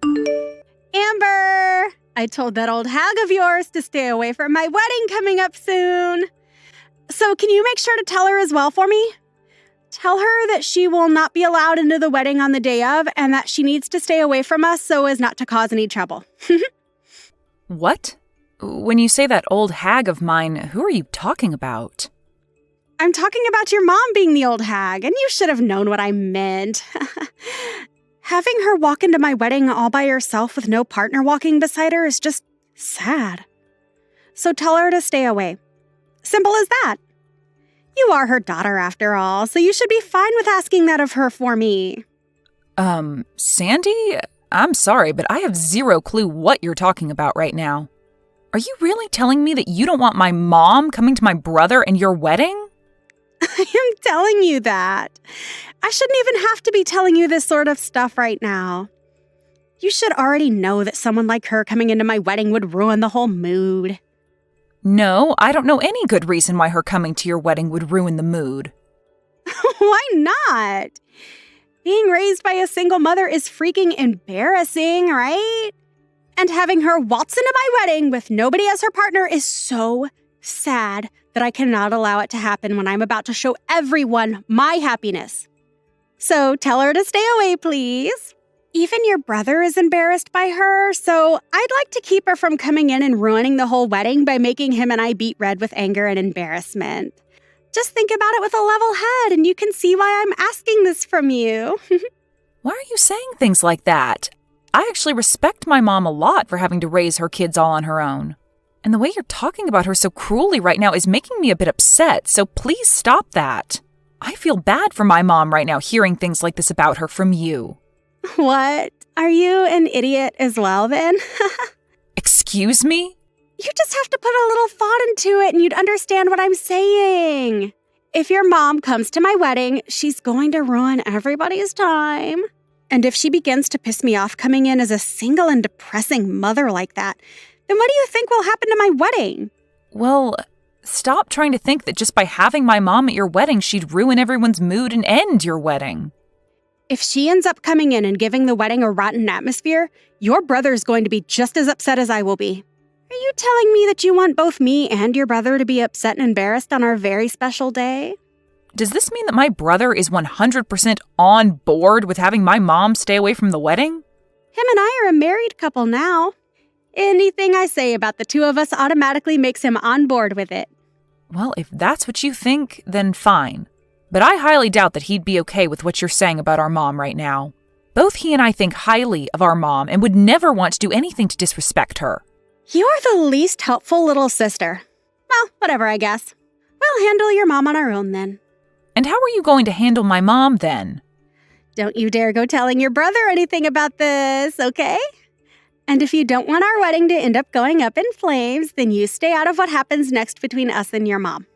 Amber! I told that old hag of yours to stay away from my wedding coming up soon. So can you make sure to tell her as well for me? Tell her that she will not be allowed into the wedding on the day of and that she needs to stay away from us so as not to cause any trouble. What? When you say that old hag of mine, who are you talking about? I'm talking about your mom being the old hag, and you should have known what I meant. Having her walk into my wedding all by herself with no partner walking beside her is just sad. So tell her to stay away. Simple as that. You are her daughter after all, so you should be fine with asking that of her for me. Sandy? I'm sorry, but I have zero clue what you're talking about right now. Are you really telling me that you don't want my mom coming to my brother and your wedding? I am telling you that. I shouldn't even have to be telling you this sort of stuff right now. You should already know that someone like her coming into my wedding would ruin the whole mood. No, I don't know any good reason why her coming to your wedding would ruin the mood. Why not? Being raised by a single mother is freaking embarrassing, right? And having her waltz into my wedding with nobody as her partner is so sad that I cannot allow it to happen when I'm about to show everyone my happiness. So tell her to stay away, please. Even your brother is embarrassed by her, so I'd like to keep her from coming in and ruining the whole wedding by making him and I beat red with anger and embarrassment. Just think about it with a level head and you can see why I'm asking this from you. Why are you saying things like that? I actually respect my mom a lot for having to raise her kids all on her own. And the way you're talking about her so cruelly right now is making me a bit upset, so please stop that. I feel bad for my mom right now hearing things like this about her from you. What? Are you an idiot as well then? Excuse me? You just have to put a little thought into it and you'd understand what I'm saying. If your mom comes to my wedding, she's going to ruin everybody's time. And if she begins to piss me off coming in as a single and depressing mother like that, then what do you think will happen to my wedding? Well, stop trying to think that just by having my mom at your wedding, she'd ruin everyone's mood and end your wedding. If she ends up coming in and giving the wedding a rotten atmosphere, your brother's going to be just as upset as I will be. Are you telling me that you want both me and your brother to be upset and embarrassed on our very special day? Does this mean that my brother is 100% on board with having my mom stay away from the wedding? Him and I are a married couple now. Anything I say about the two of us automatically makes him on board with it. Well, if that's what you think, then fine. But I highly doubt that he'd be okay with what you're saying about our mom right now. Both he and I think highly of our mom and would never want to do anything to disrespect her. You're the least helpful little sister. Well, whatever, I guess. We'll handle your mom on our own then. And how are you going to handle my mom then? Don't you dare go telling your brother anything about this, okay? And if you don't want our wedding to end up going up in flames, then you stay out of what happens next between us and your mom.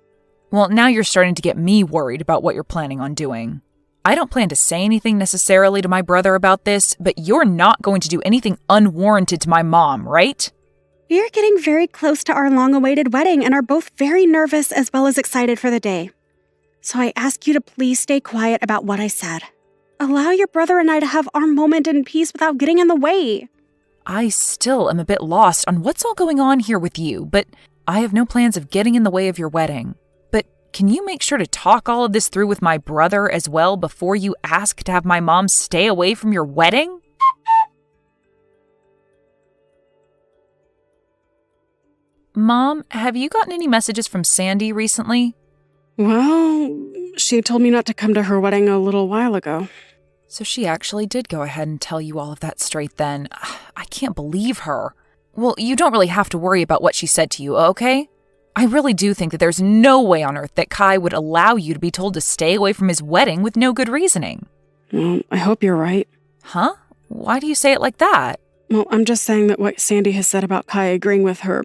Well, now you're starting to get me worried about what you're planning on doing. I don't plan to say anything necessarily to my brother about this, but you're not going to do anything unwarranted to my mom, right? We are getting very close to our long-awaited wedding and are both very nervous as well as excited for the day. So I ask you to please stay quiet about what I said. Allow your brother and I to have our moment in peace without getting in the way. I still am a bit lost on what's all going on here with you, but I have no plans of getting in the way of your wedding. But can you make sure to talk all of this through with my brother as well before you ask to have my mom stay away from your wedding? Mom, have you gotten any messages from Sandy recently? Well, she told me not to come to her wedding a little while ago. So she actually did go ahead and tell you all of that straight then. I can't believe her. Well, you don't really have to worry about what she said to you, okay? I really do think that there's no way on earth that Kai would allow you to be told to stay away from his wedding with no good reasoning. Well, I hope you're right. Huh? Why do you say it like that? Well, I'm just saying that what Sandy has said about Kai agreeing with her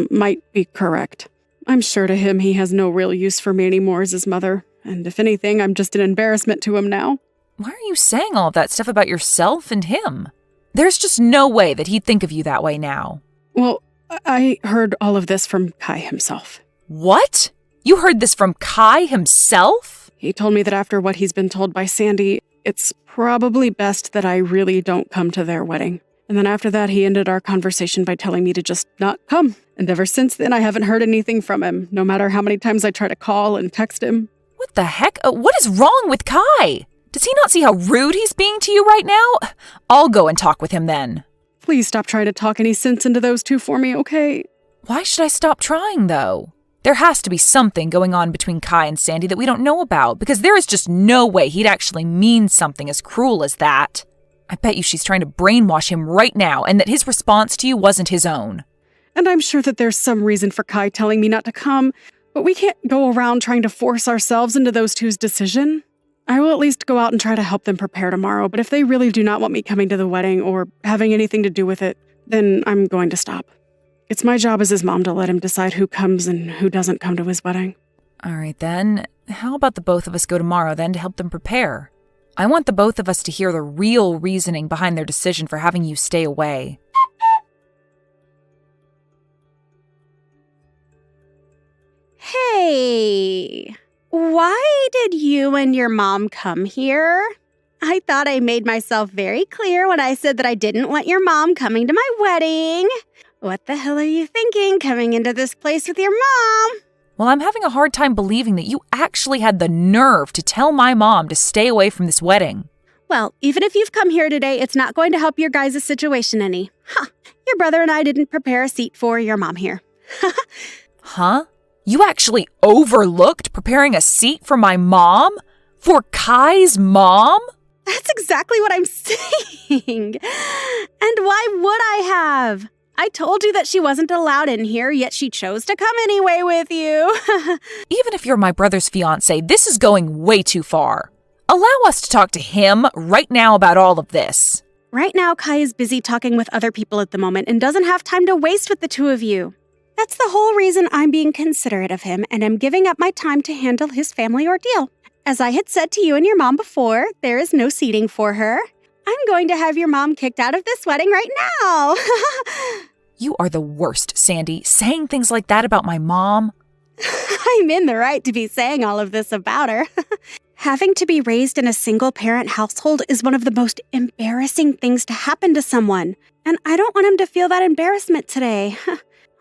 might be correct. I'm sure to him he has no real use for me anymore as his mother, and if anything, I'm just an embarrassment to him now. Why are you saying all of that stuff about yourself and him? There's just no way that he'd think of you that way now. Well, I heard all of this from Kai himself. What? You heard this from Kai himself? He told me that after what he's been told by Sandy, it's probably best that I really don't come to their wedding. And then after that, he ended our conversation by telling me to just not come. And ever since then, I haven't heard anything from him, no matter how many times I try to call and text him. What the heck? What is wrong with Kai? Does he not see how rude he's being to you right now? I'll go and talk with him then. Please stop trying to talk any sense into those two for me, okay? Why should I stop trying, though? There has to be something going on between Kai and Sandy that we don't know about, because there is just no way he'd actually mean something as cruel as that. I bet you she's trying to brainwash him right now, and that his response to you wasn't his own. And I'm sure that there's some reason for Kai telling me not to come, but we can't go around trying to force ourselves into those two's decision. I will at least go out and try to help them prepare tomorrow, but if they really do not want me coming to the wedding or having anything to do with it, then I'm going to stop. It's my job as his mom to let him decide who comes and who doesn't come to his wedding. All right, then. How about the both of us go tomorrow, then, to help them prepare? I want the both of us to hear the real reasoning behind their decision for having you stay away. Hey, why did you and your mom come here? I thought I made myself very clear when I said that I didn't want your mom coming to my wedding. What the hell are you thinking coming into this place with your mom? Well, I'm having a hard time believing that you actually had the nerve to tell my mom to stay away from this wedding. Well, even if you've come here today, it's not going to help your guys' situation any. Your brother and I didn't prepare a seat for your mom here. Huh? You actually overlooked preparing a seat for my mom? For Kai's mom? That's exactly what I'm saying. And why would I have? I told you that she wasn't allowed in here, yet she chose to come anyway with you. Even if you're my brother's fiancé, this is going way too far. Allow us to talk to him right now about all of this. Right now, Kai is busy talking with other people at the moment and doesn't have time to waste with the two of you. That's the whole reason I'm being considerate of him and am giving up my time to handle his family ordeal. As I had said to you and your mom before, there is no seating for her. I'm going to have your mom kicked out of this wedding right now. You are the worst, Sandy, saying things like that about my mom. I'm in the right to be saying all of this about her. Having to be raised in a single-parent household is one of the most embarrassing things to happen to someone, and I don't want him to feel that embarrassment today.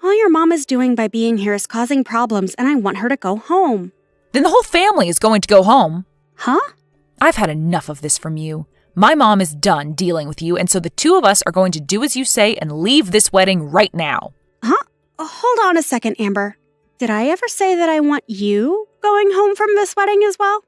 All your mom is doing by being here is causing problems, and I want her to go home. Then the whole family is going to go home. Huh? I've had enough of this from you. My mom is done dealing with you, and so the two of us are going to do as you say and leave this wedding right now. Huh? Hold on a second, Amber. Did I ever say that I want you going home from this wedding as well?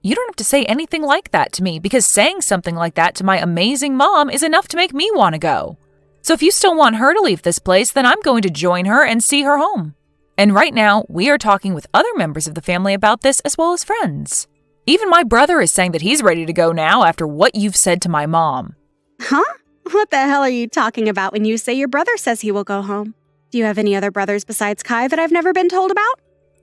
You don't have to say anything like that to me, because saying something like that to my amazing mom is enough to make me want to go. So if you still want her to leave this place, then I'm going to join her and see her home. And right now, we are talking with other members of the family about this as well as friends. Even my brother is saying that he's ready to go now after what you've said to my mom. Huh? What the hell are you talking about when you say your brother says he will go home? Do you have any other brothers besides Kai that I've never been told about?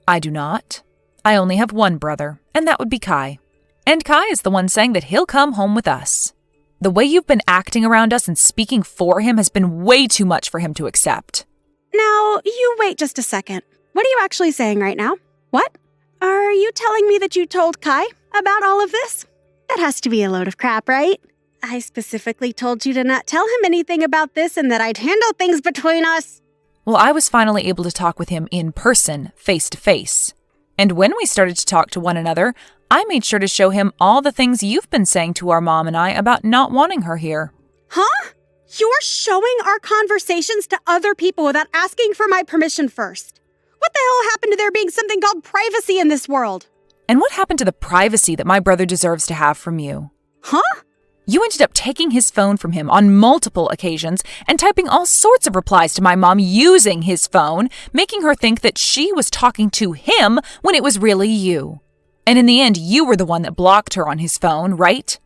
I do not. I only have one brother, and that would be Kai. And Kai is the one saying that he'll come home with us. The way you've been acting around us and speaking for him has been way too much for him to accept. Now, you wait just a second. What are you actually saying right now? What? Are you telling me that you told Kai about all of this? That has to be a load of crap, right? I specifically told you to not tell him anything about this and that I'd handle things between us. Well, I was finally able to talk with him in person, face to face. And when we started to talk to one another, I made sure to show him all the things you've been saying to our mom and I about not wanting her here. Huh? You're showing our conversations to other people without asking for my permission first. What the hell happened to there being something called privacy in this world? And what happened to the privacy that my brother deserves to have from you? Huh? You ended up taking his phone from him on multiple occasions and typing all sorts of replies to my mom using his phone, making her think that she was talking to him when it was really you. And in the end, you were the one that blocked her on his phone, right?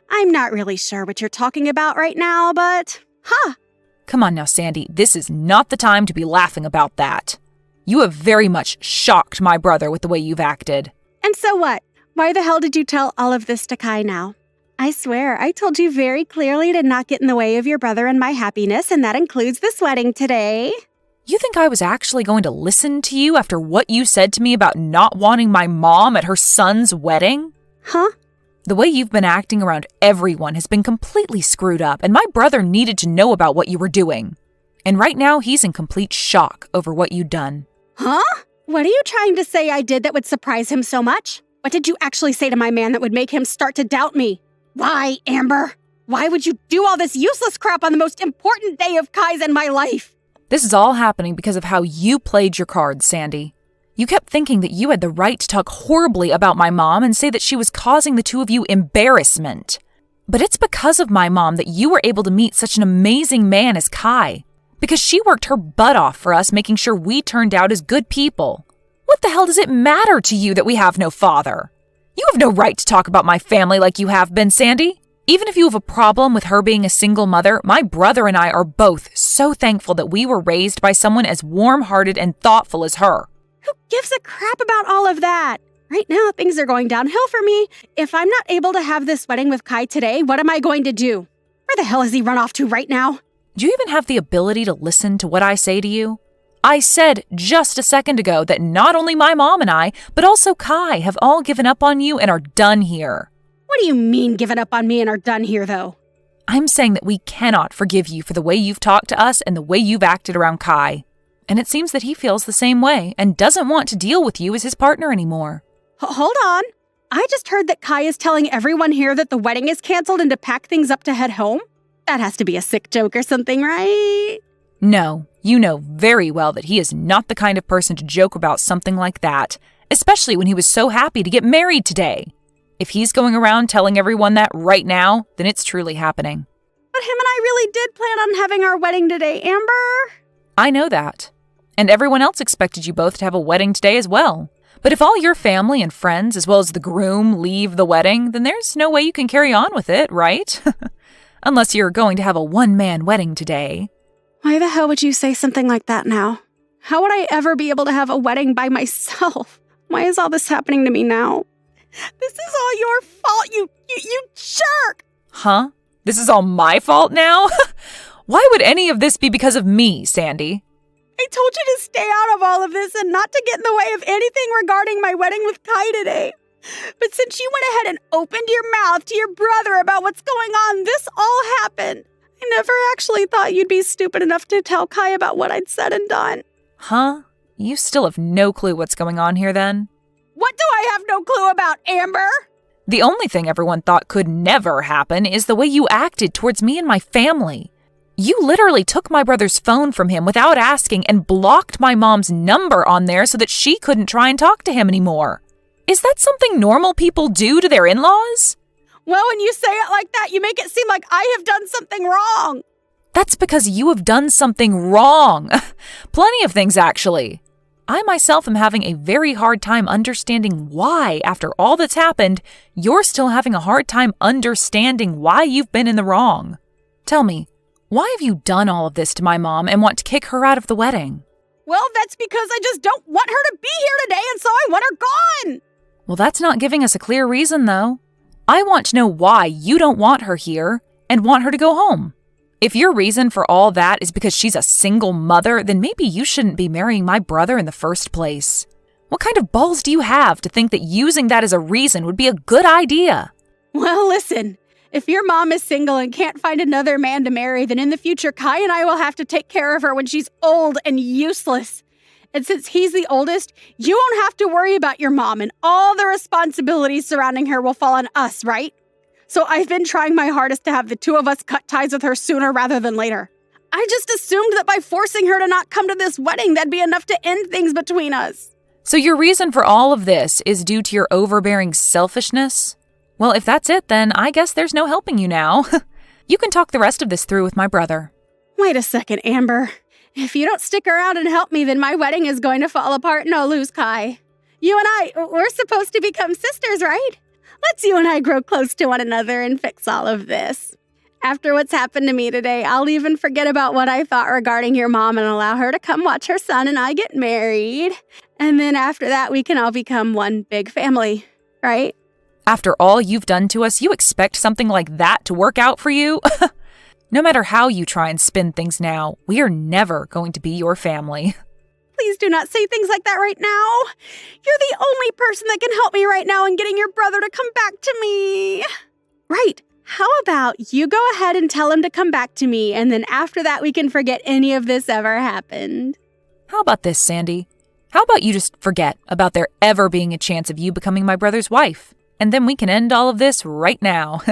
I'm not really sure what you're talking about right now, but... Come on now, Sandy. This is not the time to be laughing about that. You have very much shocked my brother with the way you've acted. And so what? Why the hell did you tell all of this to Kai now? I swear, I told you very clearly to not get in the way of your brother and my happiness, and that includes this wedding today. You think I was actually going to listen to you after what you said to me about not wanting my mom at her son's wedding? Huh? The way you've been acting around everyone has been completely screwed up, and my brother needed to know about what you were doing. And right now, he's in complete shock over what you'd done. Huh? What are you trying to say I did that would surprise him so much? What did you actually say to my man that would make him start to doubt me? Why, Amber? Why would you do all this useless crap on the most important day of Kai's in my life? This is all happening because of how you played your cards, Sandy. You kept thinking that you had the right to talk horribly about my mom and say that she was causing the two of you embarrassment. But it's because of my mom that you were able to meet such an amazing man as Kai. Because she worked her butt off for us, making sure we turned out as good people. What the hell does it matter to you that we have no father? You have no right to talk about my family like you have been, Sandy. Even if you have a problem with her being a single mother, my brother and I are both so thankful that we were raised by someone as warm-hearted and thoughtful as her. Who gives a crap about all of that? Right now, things are going downhill for me. If I'm not able to have this wedding with Kai today, what am I going to do? Where the hell has he run off to right now? Do you even have the ability to listen to what I say to you? I said just a second ago that not only my mom and I, but also Kai have all given up on you and are done here. What do you mean given up on me and are done here, though? I'm saying that we cannot forgive you for the way you've talked to us and the way you've acted around Kai. And it seems that he feels the same way and doesn't want to deal with you as his partner anymore. Hold on. I just heard that Kai is telling everyone here that the wedding is canceled and to pack things up to head home. That has to be a sick joke or something, right? No, you know very well that he is not the kind of person to joke about something like that, especially when he was so happy to get married today. If he's going around telling everyone that right now, then it's truly happening. But him and I really did plan on having our wedding today, Amber. I know that. And everyone else expected you both to have a wedding today as well. But if all your family and friends, as well as the groom, leave the wedding, then there's no way you can carry on with it, right? Unless you're going to have a one-man wedding today. Why the hell would you say something like that now? How would I ever be able to have a wedding by myself? Why is all this happening to me now? This is all your fault, you jerk! Huh? This is all my fault now? Why would any of this be because of me, Sandy? I told you to stay out of all of this and not to get in the way of anything regarding my wedding with Kai today. But since you went ahead and opened your mouth to your brother about what's going on, this all happened. I never actually thought you'd be stupid enough to tell Kai about what I'd said and done. Huh? You still have no clue what's going on here then? What do I have no clue about, Amber? The only thing everyone thought could never happen is the way you acted towards me and my family. You literally took my brother's phone from him without asking and blocked my mom's number on there so that she couldn't try and talk to him anymore. Is that something normal people do to their in-laws? Well, when you say it like that, you make it seem like I have done something wrong. That's because you have done something wrong. Plenty of things, actually. I myself am having a very hard time understanding why, after all that's happened, you're still having a hard time understanding why you've been in the wrong. Tell me, why have you done all of this to my mom and want to kick her out of the wedding? Well, that's because I just don't want her to be here today, and so I want her gone. Well, that's not giving us a clear reason, though. I want to know why you don't want her here and want her to go home. If your reason for all that is because she's a single mother, then maybe you shouldn't be marrying my brother in the first place. What kind of balls do you have to think that using that as a reason would be a good idea? Well, listen. If your mom is single and can't find another man to marry, then in the future, Kai and I will have to take care of her when she's old and useless. And since he's the oldest, you won't have to worry about your mom, and all the responsibilities surrounding her will fall on us, right? So I've been trying my hardest to have the two of us cut ties with her sooner rather than later. I just assumed that by forcing her to not come to this wedding, that'd be enough to end things between us. So your reason for all of this is due to your overbearing selfishness? Well, if that's it, then I guess there's no helping you now. You can talk the rest of this through with my brother. Wait a second, Amber. If you don't stick around and help me, then my wedding is going to fall apart and I'll lose Kai. You and we're supposed to become sisters, right? Let's you and I grow close to one another and fix all of this. After what's happened to me today, I'll even forget about what I thought regarding your mom and allow her to come watch her son and I get married. And then after that, we can all become one big family, right? After all you've done to us, you expect something like that to work out for you? No matter how you try and spin things now, we are never going to be your family. Please do not say things like that right now. You're the only person that can help me right now in getting your brother to come back to me. Right. How about you go ahead and tell him to come back to me, and then after that we can forget any of this ever happened. How about this, Sandy? How about you just forget about there ever being a chance of you becoming my brother's wife? And then we can end all of this right now.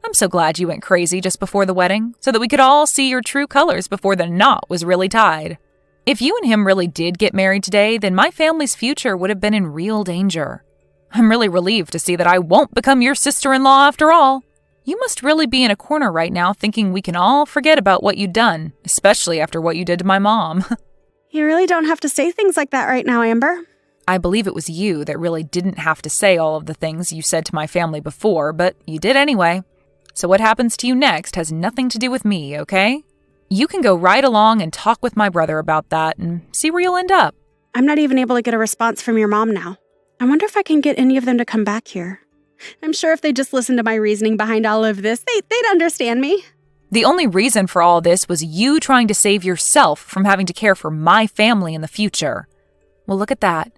I'm so glad you went crazy just before the wedding, so that we could all see your true colors before the knot was really tied. If you and him really did get married today, then my family's future would have been in real danger. I'm really relieved to see that I won't become your sister-in-law after all. You must really be in a corner right now thinking we can all forget about what you'd done, especially after what you did to my mom. You really don't have to say things like that right now, Amber. I believe it was you that really didn't have to say all of the things you said to my family before, but you did anyway. So what happens to you next has nothing to do with me, okay? You can go right along and talk with my brother about that and see where you'll end up. I'm not even able to get a response from your mom now. I wonder if I can get any of them to come back here. I'm sure if they just listened to my reasoning behind all of this, they'd understand me. The only reason for all this was you trying to save yourself from having to care for my family in the future. Well, look at that.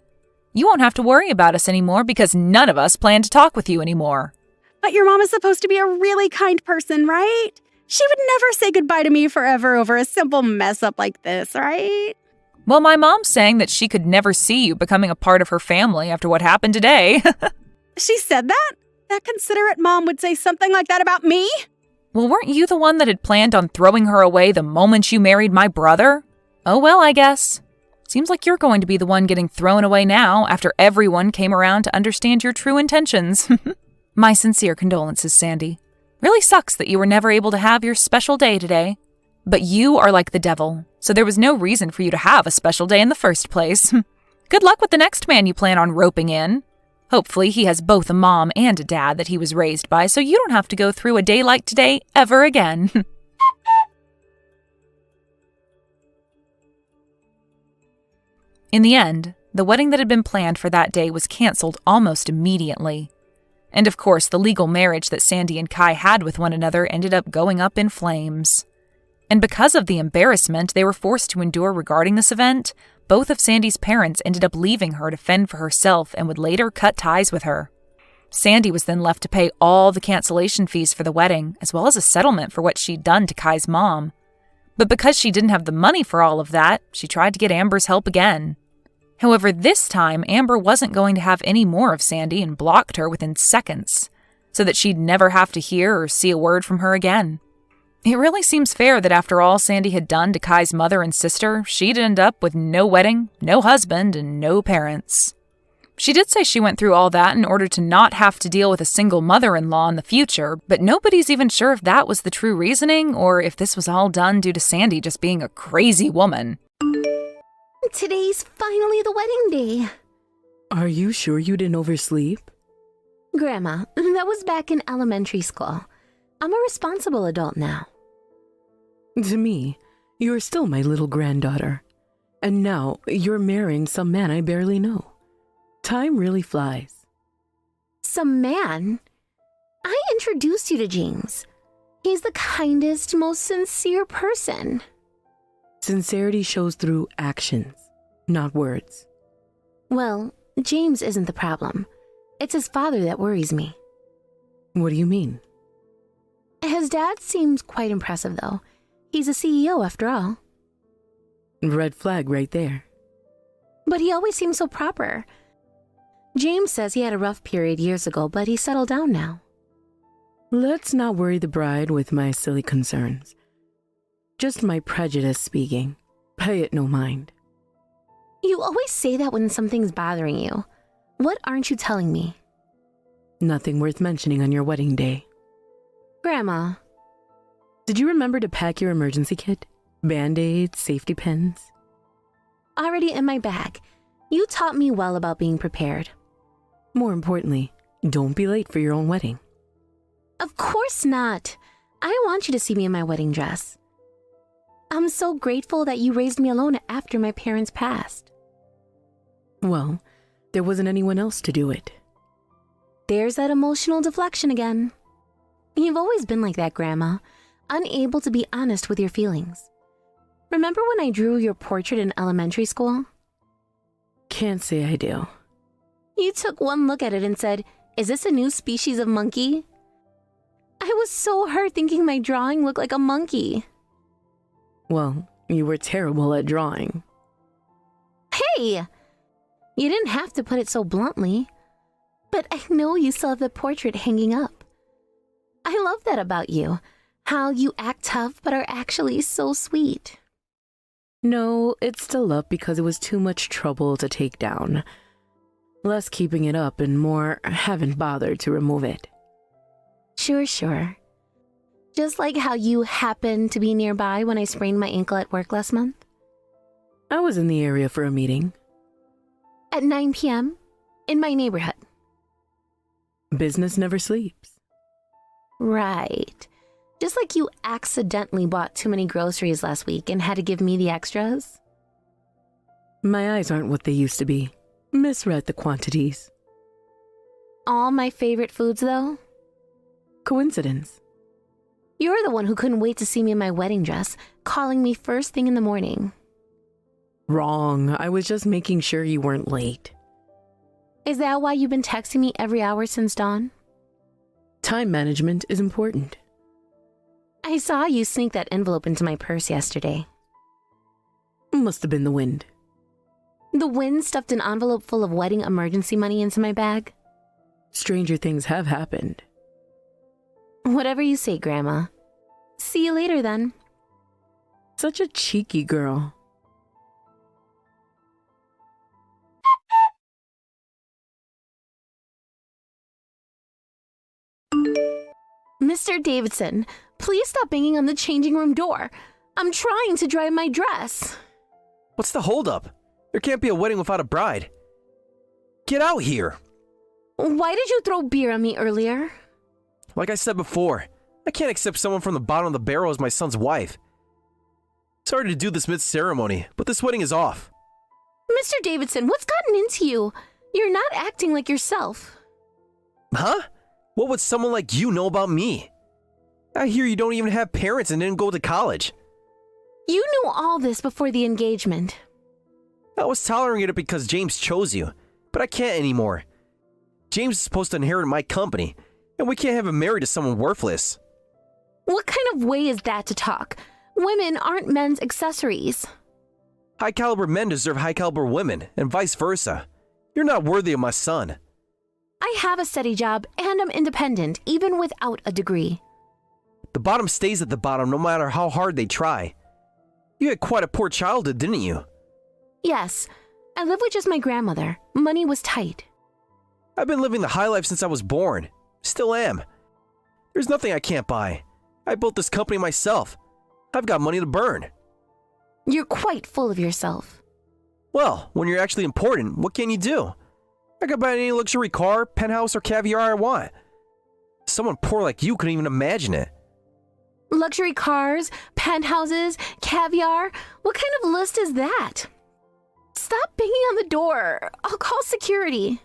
You won't have to worry about us anymore because none of us plan to talk with you anymore. But your mom is supposed to be a really kind person, right? She would never say goodbye to me forever over a simple mess up like this, right? Well, my mom's saying that she could never see you becoming a part of her family after what happened today. She said that? That considerate mom would say something like that about me? Well, weren't you the one that had planned on throwing her away the moment you married my brother? Oh well, I guess. Seems like you're going to be the one getting thrown away now after everyone came around to understand your true intentions. My sincere condolences, Sandy. Really sucks that you were never able to have your special day today. But you are like the devil, so there was no reason for you to have a special day in the first place. Good luck with the next man you plan on roping in. Hopefully he has both a mom and a dad that he was raised by, so you don't have to go through a day like today ever again. In the end, the wedding that had been planned for that day was canceled almost immediately. And of course, the legal marriage that Sandy and Kai had with one another ended up going up in flames. And because of the embarrassment they were forced to endure regarding this event, both of Sandy's parents ended up leaving her to fend for herself and would later cut ties with her. Sandy was then left to pay all the cancellation fees for the wedding, as well as a settlement for what she'd done to Kai's mom. But because she didn't have the money for all of that, she tried to get Amber's help again. However, this time, Amber wasn't going to have any more of Sandy and blocked her within seconds, so that she'd never have to hear or see a word from her again. It really seems fair that after all Sandy had done to Kai's mother and sister, she'd end up with no wedding, no husband, and no parents. She did say she went through all that in order to not have to deal with a single mother-in-law in the future, but nobody's even sure if that was the true reasoning or if this was all done due to Sandy just being a crazy woman. Today's finally the wedding day. Are you sure you didn't oversleep? Grandma, that was back in elementary school. I'm a responsible adult now. To me, you're still my little granddaughter. And now you're marrying some man I barely know. Time really flies. Some man? I introduced you to James. He's the kindest, most sincere person. Sincerity shows through actions, not words. Well, James isn't the problem. It's his father that worries me. What do you mean? His dad seems quite impressive, though. He's a CEO, after all. Red flag right there. But he always seems so proper. James says he had a rough period years ago, but he's settled down now. Let's not worry the bride with my silly concerns. Just my prejudice speaking. Pay it no mind. You always say that when something's bothering you. What aren't you telling me? Nothing worth mentioning on your wedding day. Grandma. Did you remember to pack your emergency kit? Band-aids, safety pins? Already in my bag. You taught me well about being prepared. More importantly, don't be late for your own wedding. Of course not. I want you to see me in my wedding dress. I'm so grateful that you raised me alone after my parents passed. Well, there wasn't anyone else to do it. There's that emotional deflection again. You've always been like that, Grandma, unable to be honest with your feelings. Remember when I drew your portrait in elementary school? Can't say I do. You took one look at it and said, "Is this a new species of monkey?" I was so hurt thinking my drawing looked like a monkey. Well, you were terrible at drawing. Hey! You didn't have to put it so bluntly. But I know you still have the portrait hanging up. I love that about you. How you act tough but are actually so sweet. No, it's still up because it was too much trouble to take down. Less keeping it up and more haven't bothered to remove it. Sure. Just like how you happened to be nearby when I sprained my ankle at work last month. I was in the area for a meeting. At 9 p.m. in my neighborhood. Business never sleeps. Right. Just like you accidentally bought too many groceries last week and had to give me the extras. My eyes aren't what they used to be. Misread the quantities. All my favorite foods, though? Coincidence. You're the one who couldn't wait to see me in my wedding dress, calling me first thing in the morning. Wrong. I was just making sure you weren't late. Is that why you've been texting me every hour since dawn? Time management is important. I saw you sneak that envelope into my purse yesterday. Must have been the wind. The wind stuffed an envelope full of wedding emergency money into my bag? Stranger things have happened. Whatever you say, Grandma. See you later, then. Such a cheeky girl. Mr. Davidson, please stop banging on the changing room door. I'm trying to dry my dress. What's the holdup? There can't be a wedding without a bride. Get out here! Why did you throw beer on me earlier? Like I said before, I can't accept someone from the bottom of the barrel as my son's wife. Sorry to do this mid-ceremony, but this wedding is off. Mr. Davidson, what's gotten into you? You're not acting like yourself. Huh? What would someone like you know about me? I hear you don't even have parents and didn't go to college. You knew all this before the engagement. I was tolerating it because James chose you, but I can't anymore. James is supposed to inherit my company, and we can't have him married to someone worthless. What kind of way is that to talk? Women aren't men's accessories. High-caliber men deserve high-caliber women, and vice versa. You're not worthy of my son. I have a steady job, and I'm independent, even without a degree. The bottom stays at the bottom no matter how hard they try. You had quite a poor childhood, didn't you? Yes, I lived with just my grandmother. Money was tight. I've been living the high life since I was born. Still am. There's nothing I can't buy. I built this company myself. I've got money to burn. You're quite full of yourself. Well, when you're actually important, what can you do? I could buy any luxury car, penthouse, or caviar I want. Someone poor like you couldn't even imagine it. Luxury cars, penthouses, caviar? What kind of list is that? Stop banging on the door. I'll call security.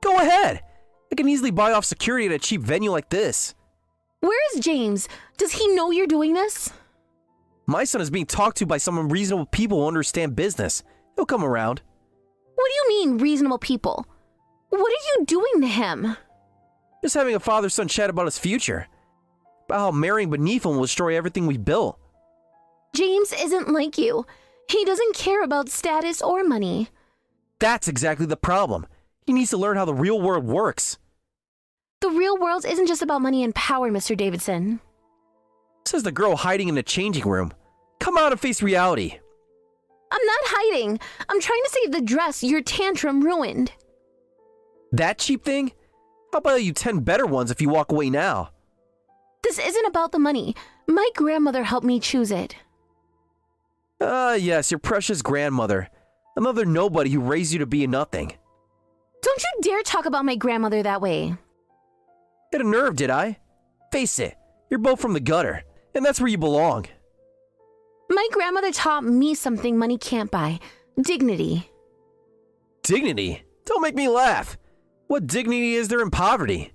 Go ahead. I can easily buy off security at a cheap venue like this. Where is James? Does he know you're doing this? My son is being talked to by some reasonable people who understand business. He'll come around. What do you mean, reasonable people? What are you doing to him? Just having a father-son chat about his future. About how marrying beneath him will destroy everything we built. James isn't like you. He doesn't care about status or money. That's exactly the problem. He needs to learn how the real world works. The real world isn't just about money and power, Mr. Davidson. Says the girl hiding in the changing room. Come out and face reality. I'm not hiding. I'm trying to save the dress your tantrum ruined. That cheap thing? I'll buy you 10 better ones if you walk away now. This isn't about the money. My grandmother helped me choose it. Yes, your precious grandmother. Another nobody who raised you to be a nothing. Don't you dare talk about my grandmother that way. Hit a nerve, did I? Face it, you're both from the gutter, and that's where you belong. My grandmother taught me something money can't buy. Dignity. Dignity? Don't make me laugh. What dignity is there in poverty?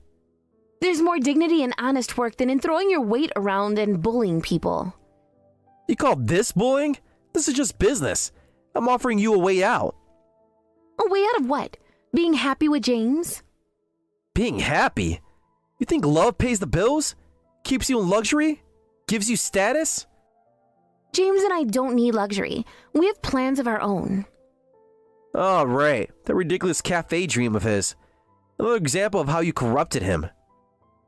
There's more dignity in honest work than in throwing your weight around and bullying people. You call this bullying? This is just business. I'm offering you a way out. A way out of what? Being happy with James? Being happy? You think love pays the bills? Keeps you in luxury? Gives you status? James and I don't need luxury. We have plans of our own. Oh, right. That ridiculous cafe dream of his. Another example of how you corrupted him.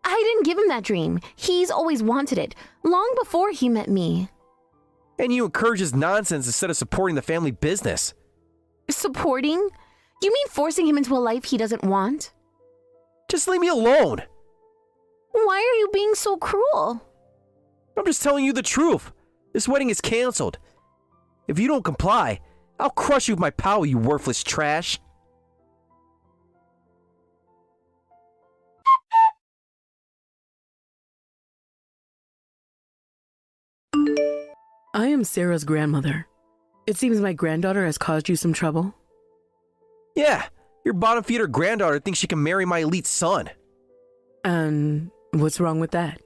I didn't give him that dream. He's always wanted it, long before he met me. And you encourage his nonsense instead of supporting the family business. Supporting? You mean forcing him into a life he doesn't want? Just leave me alone. Why are you being so cruel? I'm just telling you the truth. This wedding is canceled. If you don't comply, I'll crush you with my power, you worthless trash. I am Sarah's grandmother. It seems my granddaughter has caused you some trouble. Yeah, your bottom-feeder granddaughter thinks she can marry my elite son. And what's wrong with that?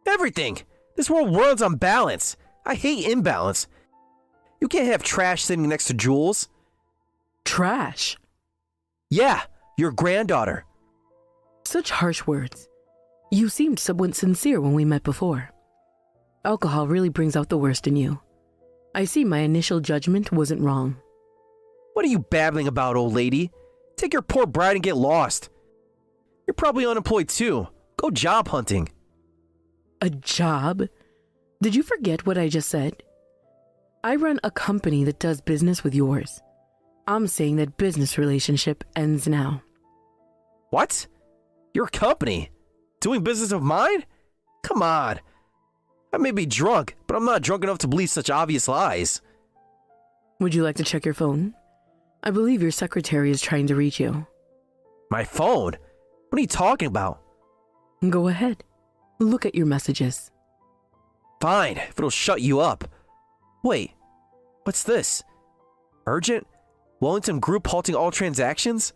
Everything! This world runs on balance. I hate imbalance. You can't have trash sitting next to Jules. Trash? Yeah, your granddaughter. Such harsh words. You seemed somewhat sincere when we met before. Alcohol really brings out the worst in you. I see my initial judgment wasn't wrong. What are you babbling about, old lady? Take your poor bride and get lost. You're probably unemployed too. Go job hunting. A job? Did you forget what I just said? I run a company that does business with yours. I'm saying that business relationship ends now. What? Your company? Doing business of mine? Come on. I may be drunk, but I'm not drunk enough to believe such obvious lies. Would you like to check your phone? I believe your secretary is trying to reach you. My phone? What are you talking about? Go ahead. Look at your messages. Fine, if it'll shut you up. Wait, what's this? Urgent? Wellington Group halting all transactions?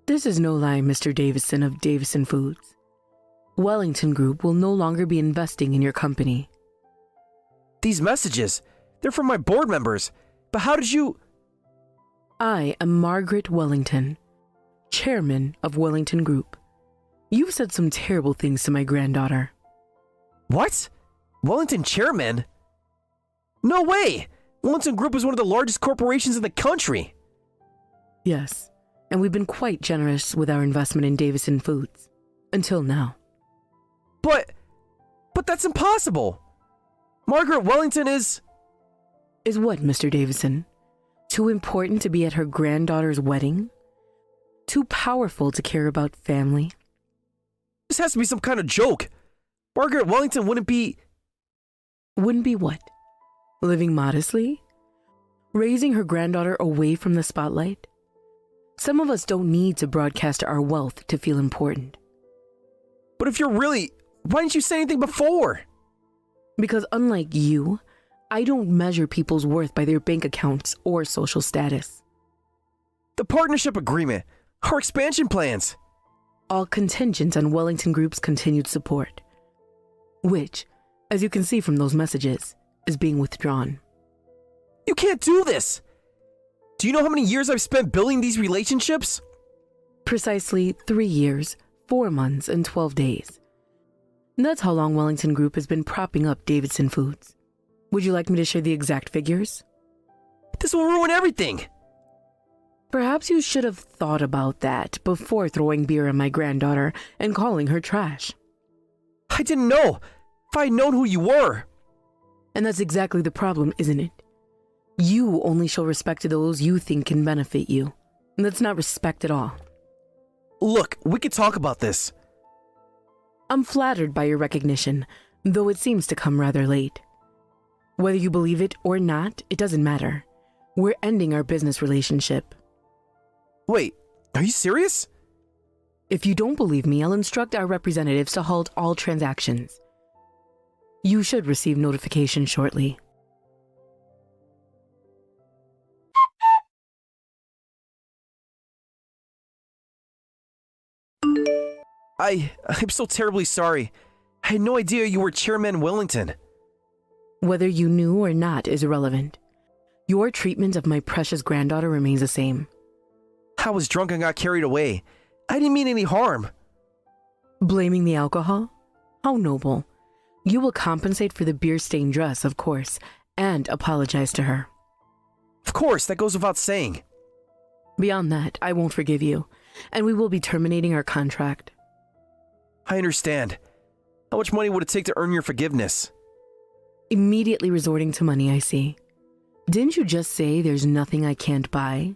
This is no lie, Mr. Davison of Davison Foods. Wellington Group will no longer be investing in your company. These messages, they're from my board members. But how did you... I am Margaret Wellington, chairman of Wellington Group. You've said some terrible things to my granddaughter. What? Wellington chairman? No way! Wellington Group is one of the largest corporations in the country. Yes, and we've been quite generous with our investment in Davison Foods. Until now. But that's impossible. Margaret Wellington is... Is what, Mr. Davison? Too important to be at her granddaughter's wedding? Too powerful to care about family? This has to be some kind of joke. Margaret Wellington wouldn't be... Wouldn't be what? Living modestly? Raising her granddaughter away from the spotlight? Some of us don't need to broadcast our wealth to feel important. But if you're really... Why didn't you say anything before? Because unlike you, I don't measure people's worth by their bank accounts or social status. The partnership agreement. Our expansion plans. All contingent on Wellington Group's continued support. Which, as you can see from those messages, is being withdrawn. You can't do this! Do you know how many years I've spent building these relationships? Precisely 3 years, 4 months, and 12 days. That's how long Wellington Group has been propping up Davidson Foods. Would you like me to share the exact figures? This will ruin everything! Perhaps you should have thought about that before throwing beer at my granddaughter and calling her trash. I didn't know. If I'd known who you were. And that's exactly the problem, isn't it? You only show respect to those you think can benefit you. And that's not respect at all. Look, we could talk about this. I'm flattered by your recognition, though it seems to come rather late. Whether you believe it or not, it doesn't matter. We're ending our business relationship. Wait, are you serious? If you don't believe me, I'll instruct our representatives to halt all transactions. You should receive notification shortly. I'm so terribly sorry. I had no idea you were Chairman Wellington. Whether you knew or not is irrelevant. Your treatment of my precious granddaughter remains the same. I was drunk and got carried away. I didn't mean any harm. Blaming the alcohol? How noble. You will compensate for the beer-stained dress, of course, and apologize to her. Of course, that goes without saying. Beyond that, I won't forgive you, and we will be terminating our contract. I understand. How much money would it take to earn your forgiveness? Immediately resorting to money, I see. Didn't you just say there's nothing I can't buy?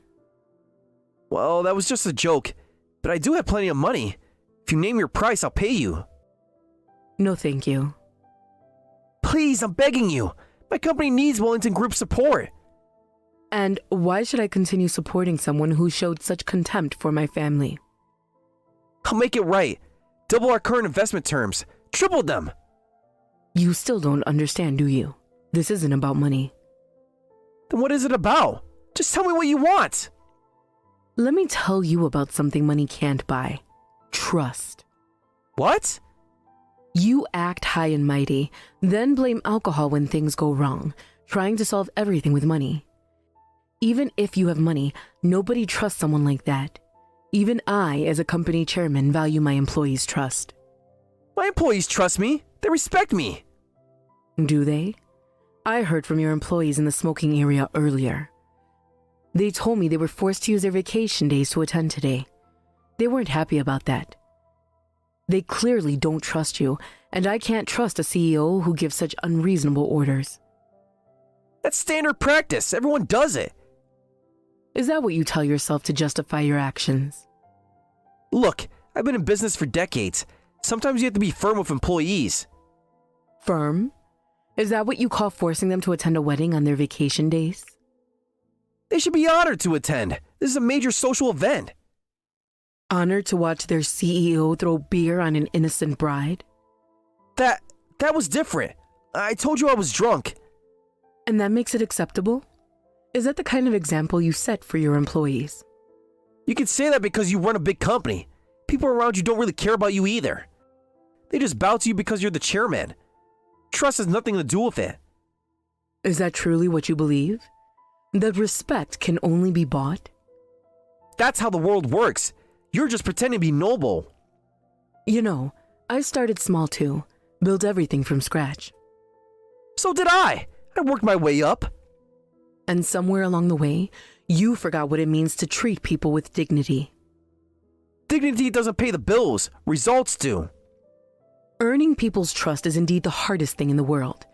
Well, that was just a joke, but I do have plenty of money. If you name your price, I'll pay you. No, thank you. Please, I'm begging you. My company needs Wellington Group support. And why should I continue supporting someone who showed such contempt for my family? I'll make it right. Double our current investment terms. Triple them. You still don't understand, do you? This isn't about money. Then what is it about? Just tell me what you want. Let me tell you about something money can't buy. Trust. What? You act high and mighty, then blame alcohol when things go wrong, trying to solve everything with money. Even if you have money, nobody trusts someone like that. Even I, as a company chairman, value my employees' trust. My employees trust me. They respect me. Do they? I heard from your employees in the smoking area earlier. They told me they were forced to use their vacation days to attend today. They weren't happy about that. They clearly don't trust you, and I can't trust a CEO who gives such unreasonable orders. That's standard practice. Everyone does it. Is that what you tell yourself to justify your actions? Look, I've been in business for decades. Sometimes you have to be firm with employees. Firm? Is that what you call forcing them to attend a wedding on their vacation days? They should be honored to attend. This is a major social event. Honored to watch their CEO throw beer on an innocent bride? That was different. I told you I was drunk. And that makes it acceptable? Is that the kind of example you set for your employees? You can say that because you run a big company. People around you don't really care about you either. They just bow to you because you're the chairman. Trust has nothing to do with it. Is that truly what you believe? That respect can only be bought? That's how the world works. You're just pretending to be noble. You know, I started small too. Built everything from scratch. So did I. I worked my way up. And somewhere along the way, you forgot what it means to treat people with dignity. Dignity doesn't pay the bills. Results do. Earning people's trust is indeed the hardest thing in the world.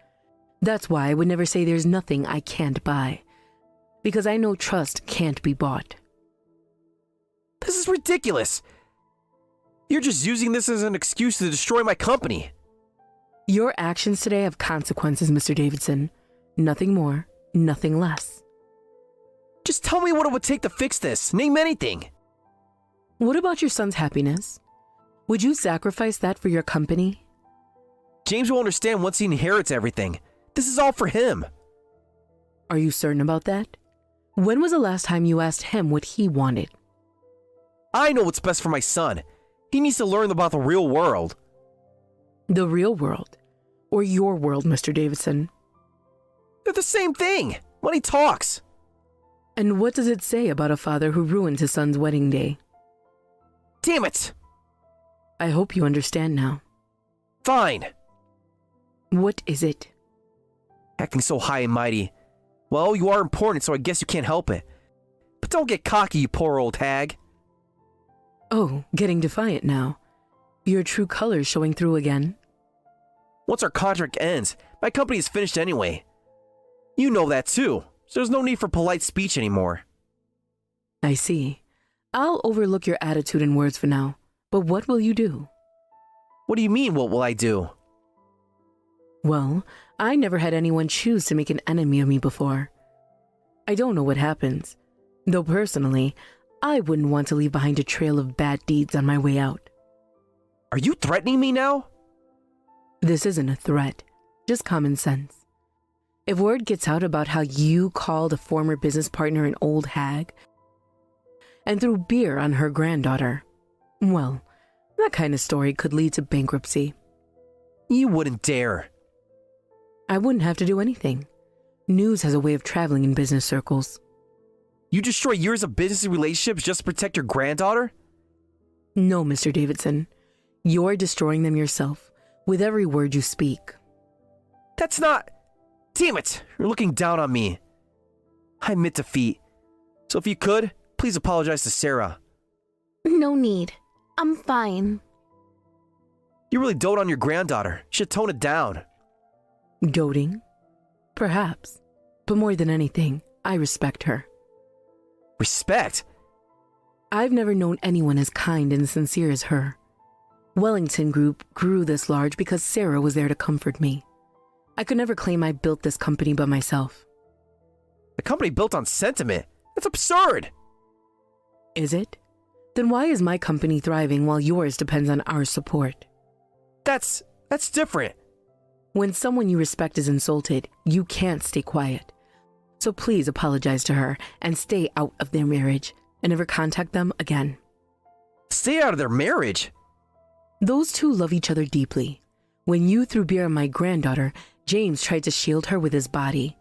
That's why I would never say there's nothing I can't buy. Because I know trust can't be bought. This is ridiculous. You're just using this as an excuse to destroy my company. Your actions today have consequences, Mr. Davidson. Nothing more, nothing less. Just tell me what it would take to fix this. Name anything. What about your son's happiness? Would you sacrifice that for your company? James will understand once he inherits everything. This is all for him. Are you certain about that? When was the last time you asked him what he wanted? I know what's best for my son. He needs to learn about the real world. The real world? Or your world, Mr. Davidson? They're the same thing. Money talks. And what does it say about a father who ruined his son's wedding day? Damn it! I hope you understand now. Fine. What is it? Acting so high and mighty. Well, you are important, so I guess you can't help it. But don't get cocky, you poor old hag. Oh, getting defiant now. Your true colors showing through again. Once our contract ends, my company is finished anyway. You know that too, so there's no need for polite speech anymore. I see. I'll overlook your attitude and words for now, but what will you do? What do you mean, what will I do? Well, I never had anyone choose to make an enemy of me before. I don't know what happens, though personally, I wouldn't want to leave behind a trail of bad deeds on my way out. Are you threatening me now? This isn't a threat, just common sense. If word gets out about how you called a former business partner an old hag and threw beer on her granddaughter, well, that kind of story could lead to bankruptcy. You wouldn't dare. I wouldn't have to do anything. News has a way of traveling in business circles. You destroy years of business relationships just to protect your granddaughter? No, Mr. Davidson. You're destroying them yourself with every word you speak. That's not... Damn it! You're looking down on me. I admit defeat. So if you could, please apologize to Sarah. No need. I'm fine. You really dote on your granddaughter. You should tone it down. Doting? Perhaps. But more than anything, I respect her. Respect? I've never known anyone as kind and sincere as her. Wellington Group grew this large because Sarah was there to comfort me. I could never claim I built this company by myself. A company built on sentiment? That's absurd! Is it? Then why is my company thriving while yours depends on our support? That's different. When someone you respect is insulted, you can't stay quiet. So please apologize to her and stay out of their marriage and never contact them again. Stay out of their marriage? Those two love each other deeply. When you threw beer on my granddaughter, James tried to shield her with his body.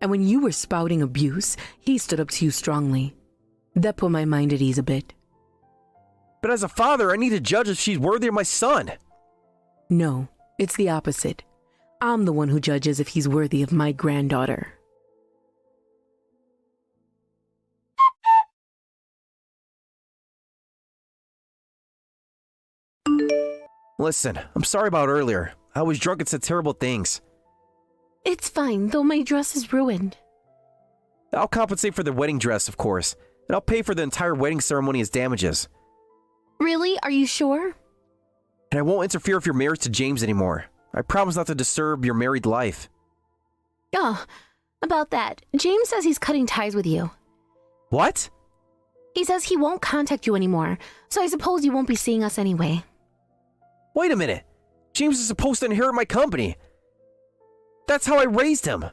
And when you were spouting abuse, he stood up to you strongly. That put my mind at ease a bit. But as a father, I need to judge if she's worthy of my son. No, it's the opposite. I'm the one who judges if he's worthy of my granddaughter. Listen, I'm sorry about earlier. I was drunk and said terrible things. It's fine, though my dress is ruined. I'll compensate for the wedding dress, of course, and I'll pay for the entire wedding ceremony as damages. Really? Are you sure? And I won't interfere with your marriage to James anymore. I promise not to disturb your married life. Oh, about that. James says he's cutting ties with you. What? He says he won't contact you anymore, so I suppose you won't be seeing us anyway. Wait a minute. James is supposed to inherit my company. That's how I raised him.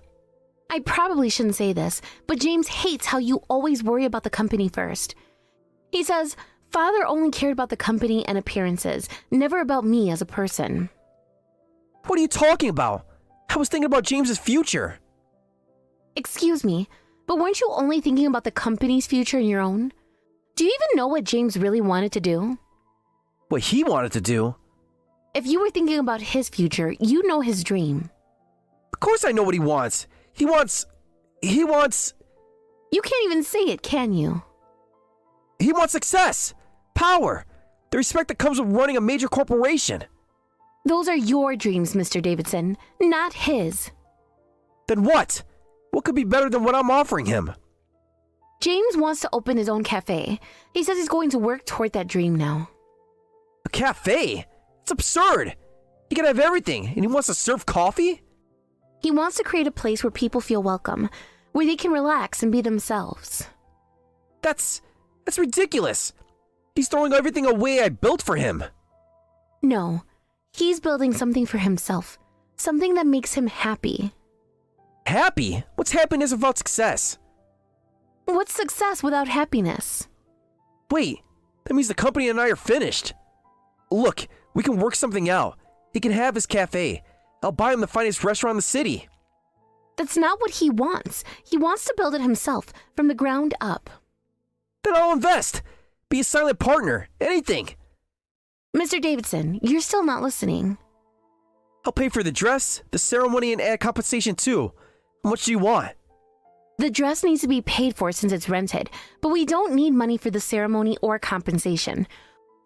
I probably shouldn't say this, but James hates how you always worry about the company first. He says, Father only cared about the company and appearances, never about me as a person. What are you talking about? I was thinking about James's future. Excuse me, but weren't you only thinking about the company's future and your own? Do you even know what James really wanted to do? What he wanted to do? If you were thinking about his future, you know his dream. Of course I know what he wants. He wants... You can't even say it, can you? He wants success, power, the respect that comes with running a major corporation. Those are your dreams, Mr. Davidson, not his. Then what? What could be better than what I'm offering him? James wants to open his own cafe. He says he's going to work toward that dream now. A cafe? It's absurd. He can have everything, and he wants to serve coffee? He wants to create a place where people feel welcome, where they can relax and be themselves. That's ridiculous. He's throwing everything away I built for him. No, he's building something for himself, something that makes him happy. Happy? What's happiness without success? What's success without happiness? Wait, that means the company and I are finished. Look, we can work something out. He can have his cafe. I'll buy him the finest restaurant in the city. That's not what he wants. He wants to build it himself, from the ground up. Then I'll invest. Be a silent partner. Anything. Mr. Davidson, you're still not listening. I'll pay for the dress, the ceremony, and add compensation too. How much do you want? The dress needs to be paid for since it's rented, but we don't need money for the ceremony or compensation.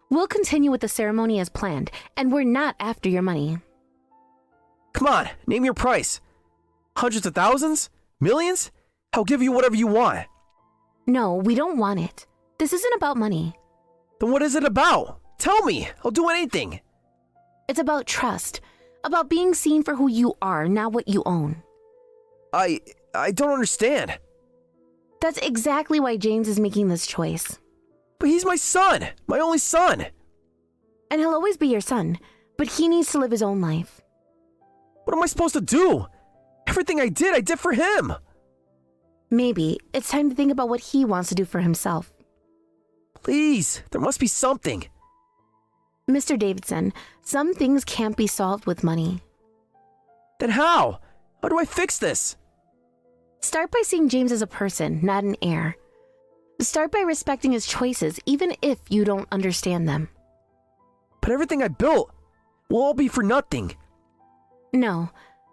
We'll continue with the ceremony as planned, and we're not after your money. Come on, name your price. Hundreds of thousands? Millions? I'll give you whatever you want. No, we don't want it. This isn't about money. Then what is it about? Tell me. I'll do anything. It's about trust, about being seen for who you are, not what you own. I don't understand. That's exactly why James is making this choice. But he's my son, my only son. And he'll always be your son, but he needs to live his own life. What am I supposed to do? Everything I did for him. Maybe it's time to think about what he wants to do for himself. Please, there must be something. Mr. Davidson, some things can't be solved with money. Then how? How do I fix this? Start by seeing James as a person, not an heir. Start by respecting his choices, even if you don't understand them. But everything I built will all be for nothing. No,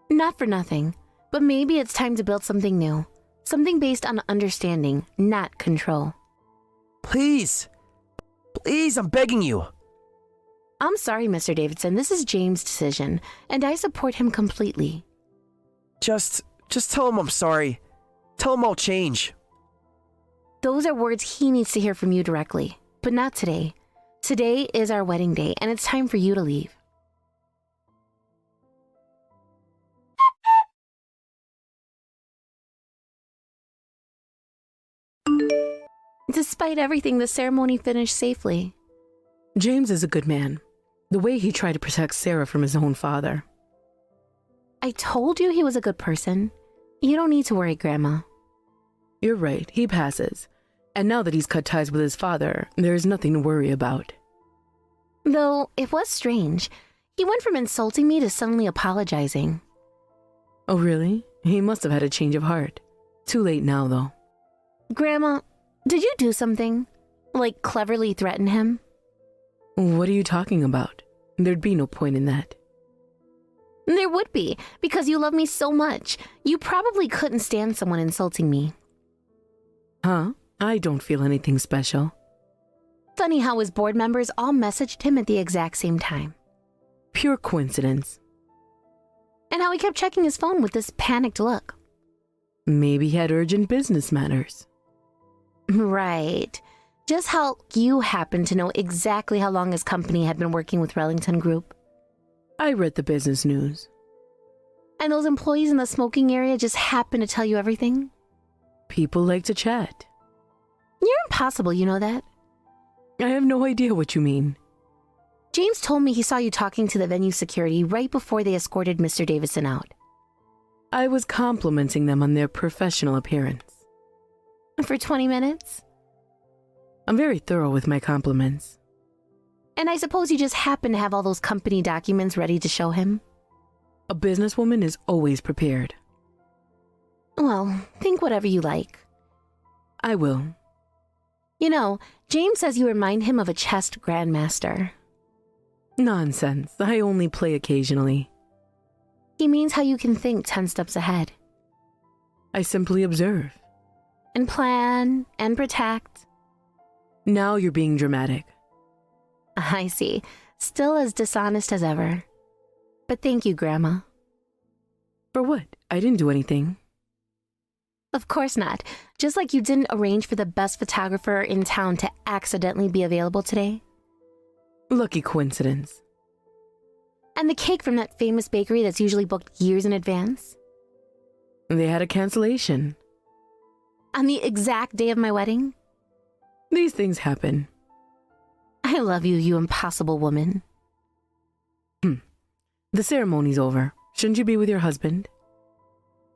not for nothing. But maybe it's time to build something new. Something based on understanding, not control. Please. Please, I'm begging you. I'm sorry, Mr. Davidson. This is James' decision, and I support him completely. Just tell him I'm sorry. Tell him I'll change. Those are words he needs to hear from you directly, but not today. Today is our wedding day, and it's time for you to leave. Despite everything, the ceremony finished safely. James is a good man. The way he tried to protect Sarah from his own father. I told you he was a good person. You don't need to worry, Grandma. You're right, he passes. And now that he's cut ties with his father, there is nothing to worry about. Though it was strange. He went from insulting me to suddenly apologizing. Oh, really? He must have had a change of heart. Too late now, though. Grandma, did you do something? Like cleverly threaten him? What are you talking about? There'd be no point in that. There would be, because you love me so much. You probably couldn't stand someone insulting me. Huh? I don't feel anything special. Funny how his board members all messaged him at the exact same time. Pure coincidence. And how he kept checking his phone with this panicked look. Maybe he had urgent business matters. Right. Just how you happen to know exactly how long his company had been working with Rellington Group. I read the business news. And those employees in the smoking area just happen to tell you everything? People like to chat. You're impossible, you know that? I have no idea what you mean. James told me he saw you talking to the venue security right before they escorted Mr. Davidson out. I was complimenting them on their professional appearance. For 20 minutes? I'm very thorough with my compliments. And I suppose you just happen to have all those company documents ready to show him? A businesswoman is always prepared. Well, think whatever you like. I will. You know, James says you remind him of a chess grandmaster. Nonsense. I only play occasionally. He means how you can think 10 steps ahead. I simply observe. And plan, and protect. Now you're being dramatic. I see. Still as dishonest as ever. But thank you, Grandma. For what? I didn't do anything. Of course not. Just like you didn't arrange for the best photographer in town to accidentally be available today. Lucky coincidence. And the cake from that famous bakery that's usually booked years in advance. They had a cancellation. On the exact day of my wedding. These things happen. I love you, you impossible woman. The ceremony's over. Shouldn't you be with your husband?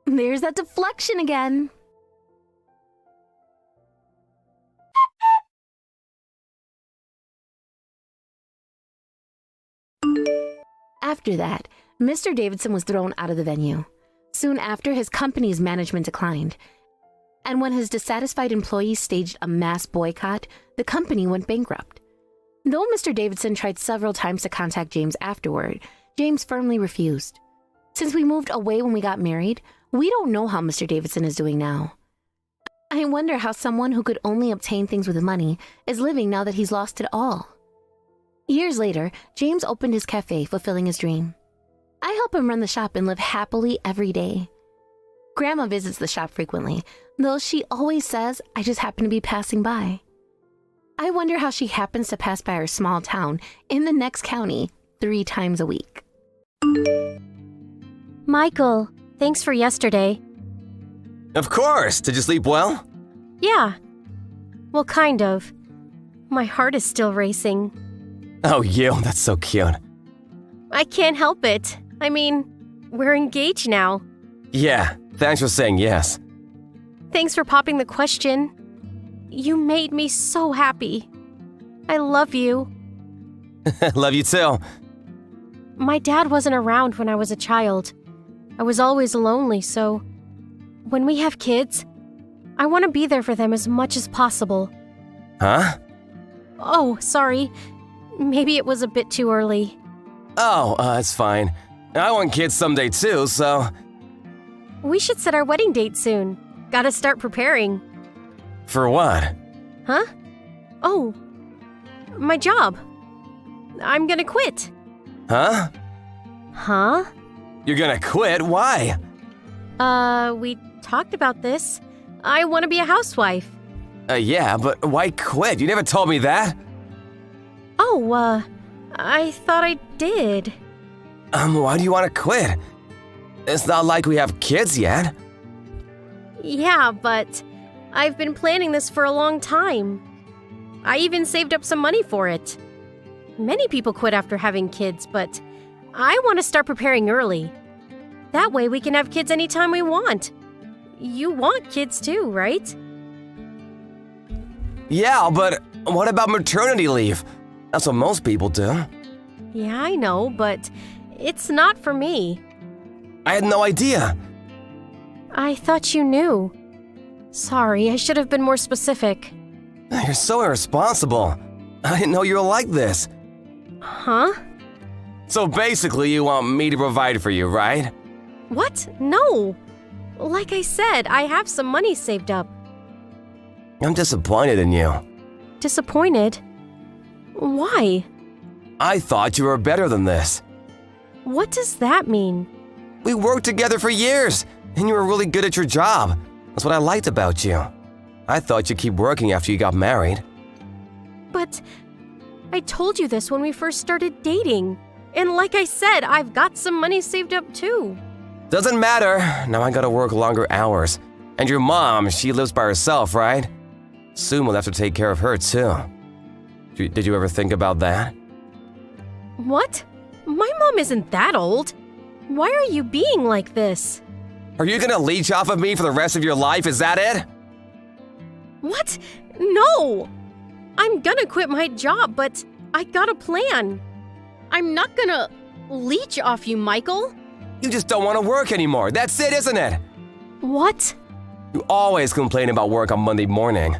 There's that deflection again. After that, Mr. Davidson was thrown out of the venue. Soon after, his company's management declined. And when his dissatisfied employees staged a mass boycott, the company went bankrupt. Though Mr. Davidson tried several times to contact James afterward, James firmly refused. Since we moved away when we got married, we don't know how Mr. Davidson is doing now. I wonder how someone who could only obtain things with money is living now that he's lost it all. Years later, James opened his cafe, fulfilling his dream. I help him run the shop and live happily every day. Grandma visits the shop frequently, though she always says I just happen to be passing by. I wonder how she happens to pass by our small town in the next county 3 times a week. Michael, thanks for yesterday. Of course. Did you sleep well? Yeah. Well, kind of. My heart is still racing. Oh, you. That's so cute. I can't help it. I mean, we're engaged now. Yeah. Thanks for saying yes. Thanks for popping the question. You made me so happy. I love you. Love you too. My dad wasn't around when I was a child. I was always lonely, so when we have kids, I want to be there for them as much as possible. Huh? Oh, sorry. Maybe it was a bit too early. Oh, it's fine. I want kids someday too, so... We should set our wedding date soon. Gotta start preparing. For what? Huh? Oh, my job. I'm gonna quit. Huh? Huh? You're gonna quit? Why? We talked about this. I want to be a housewife. Yeah, but why quit? You never told me that. Oh, I thought I did. Why do you want to quit? It's not like we have kids yet. Yeah, but I've been planning this for a long time. I even saved up some money for it. Many people quit after having kids, but I want to start preparing early. That way we can have kids anytime we want. You want kids too, right? Yeah, but what about maternity leave? That's what most people do. Yeah, I know, but it's not for me. I had no idea. I thought you knew. Sorry, I should have been more specific. You're so irresponsible. I didn't know you were like this. Huh? So basically, you want me to provide for you, right? What? No. Like I said, I have some money saved up. I'm disappointed in you. Disappointed? Why? I thought you were better than this. What does that mean? We worked together for years, and you were really good at your job. That's what I liked about you. I thought you'd keep working after you got married. But I told you this when we first started dating. And like I said, I've got some money saved up too. Doesn't matter. Now I gotta work longer hours. And your mom, she lives by herself, right? Soon we'll have to take care of her too. Did you ever think about that? What? My mom isn't that old. Why are you being like this? Are you gonna leech off of me for the rest of your life? Is that it? What? No! I'm gonna quit my job, but I got a plan. I'm not gonna leech off you, Michael. You just don't want to work anymore. That's it, isn't it? What? You always complain about work on Monday morning.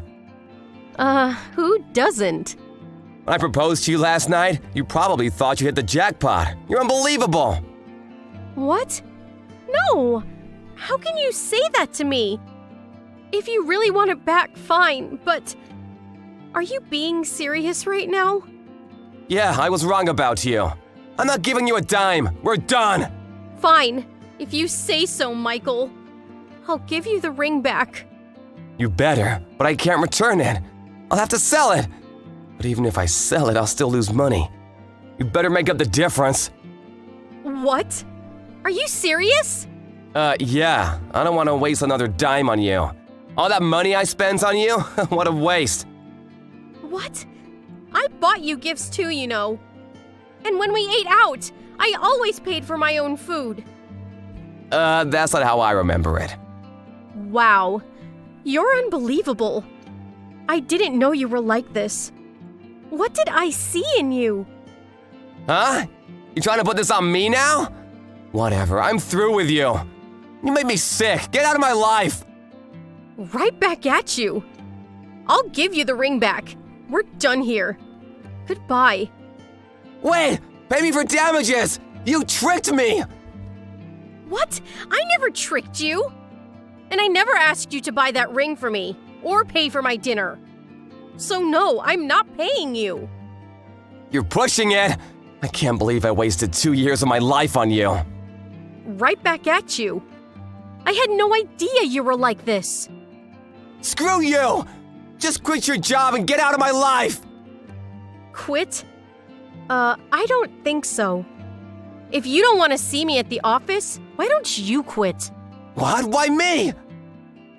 Who doesn't? When I proposed to you last night, you probably thought you hit the jackpot. You're unbelievable. What? No! How can you say that to me? If you really want it back, fine, but are you being serious right now? Yeah, I was wrong about you. I'm not giving you a dime. We're done. Fine, if you say so, Michael. I'll give you the ring back. You better, but I can't return it. I'll have to sell it. But even if I sell it, I'll still lose money. You better make up the difference. What? Are you serious? Yeah. I don't want to waste another dime on you. All that money I spent on you? What a waste. What? I bought you gifts too, you know. And when we ate out, I always paid for my own food. That's not how I remember it. Wow. You're unbelievable. I didn't know you were like this. What did I see in you? Huh? You trying to put this on me now? Whatever, I'm through with you. You make me sick. Get out of my life. Right back at you. I'll give you the ring back. We're done here. Goodbye. Wait! Pay me for damages! You tricked me! What? I never tricked you. And I never asked you to buy that ring for me or pay for my dinner. So no, I'm not paying you. You're pushing it! I can't believe I wasted 2 years of my life on you. Right back at you. I had no idea you were like this. Screw you! Just quit your job and get out of my life! Quit? I don't think so. If you don't want to see me at the office, why don't you quit? What? Why me?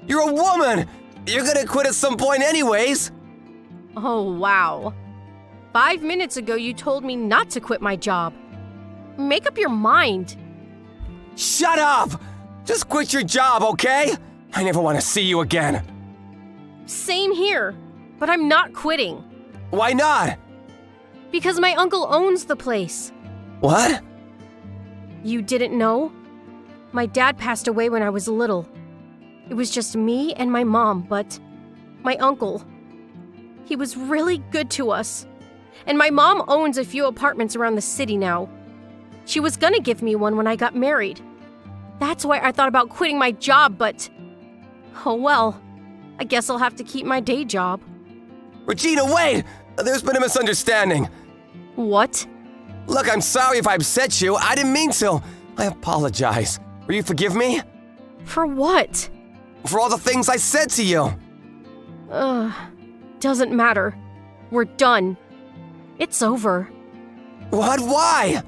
You're a woman! You're gonna quit at some point anyways! Oh, wow. 5 minutes ago, you told me not to quit my job. Make up your mind. Shut up! Just quit your job, okay? I never want to see you again. Same here, but I'm not quitting. Why not? Because my uncle owns the place. What? You didn't know? My dad passed away when I was little. It was just me and my mom, but my uncle, he was really good to us. And my mom owns a few apartments around the city now. She was gonna give me one when I got married. That's why I thought about quitting my job, but oh well, I guess I'll have to keep my day job. Regina, wait! There's been a misunderstanding. What? Look, I'm sorry if I upset you. I didn't mean to. I apologize. Will you forgive me? For what? For all the things I said to you. Doesn't matter. We're done. It's over. What? Why?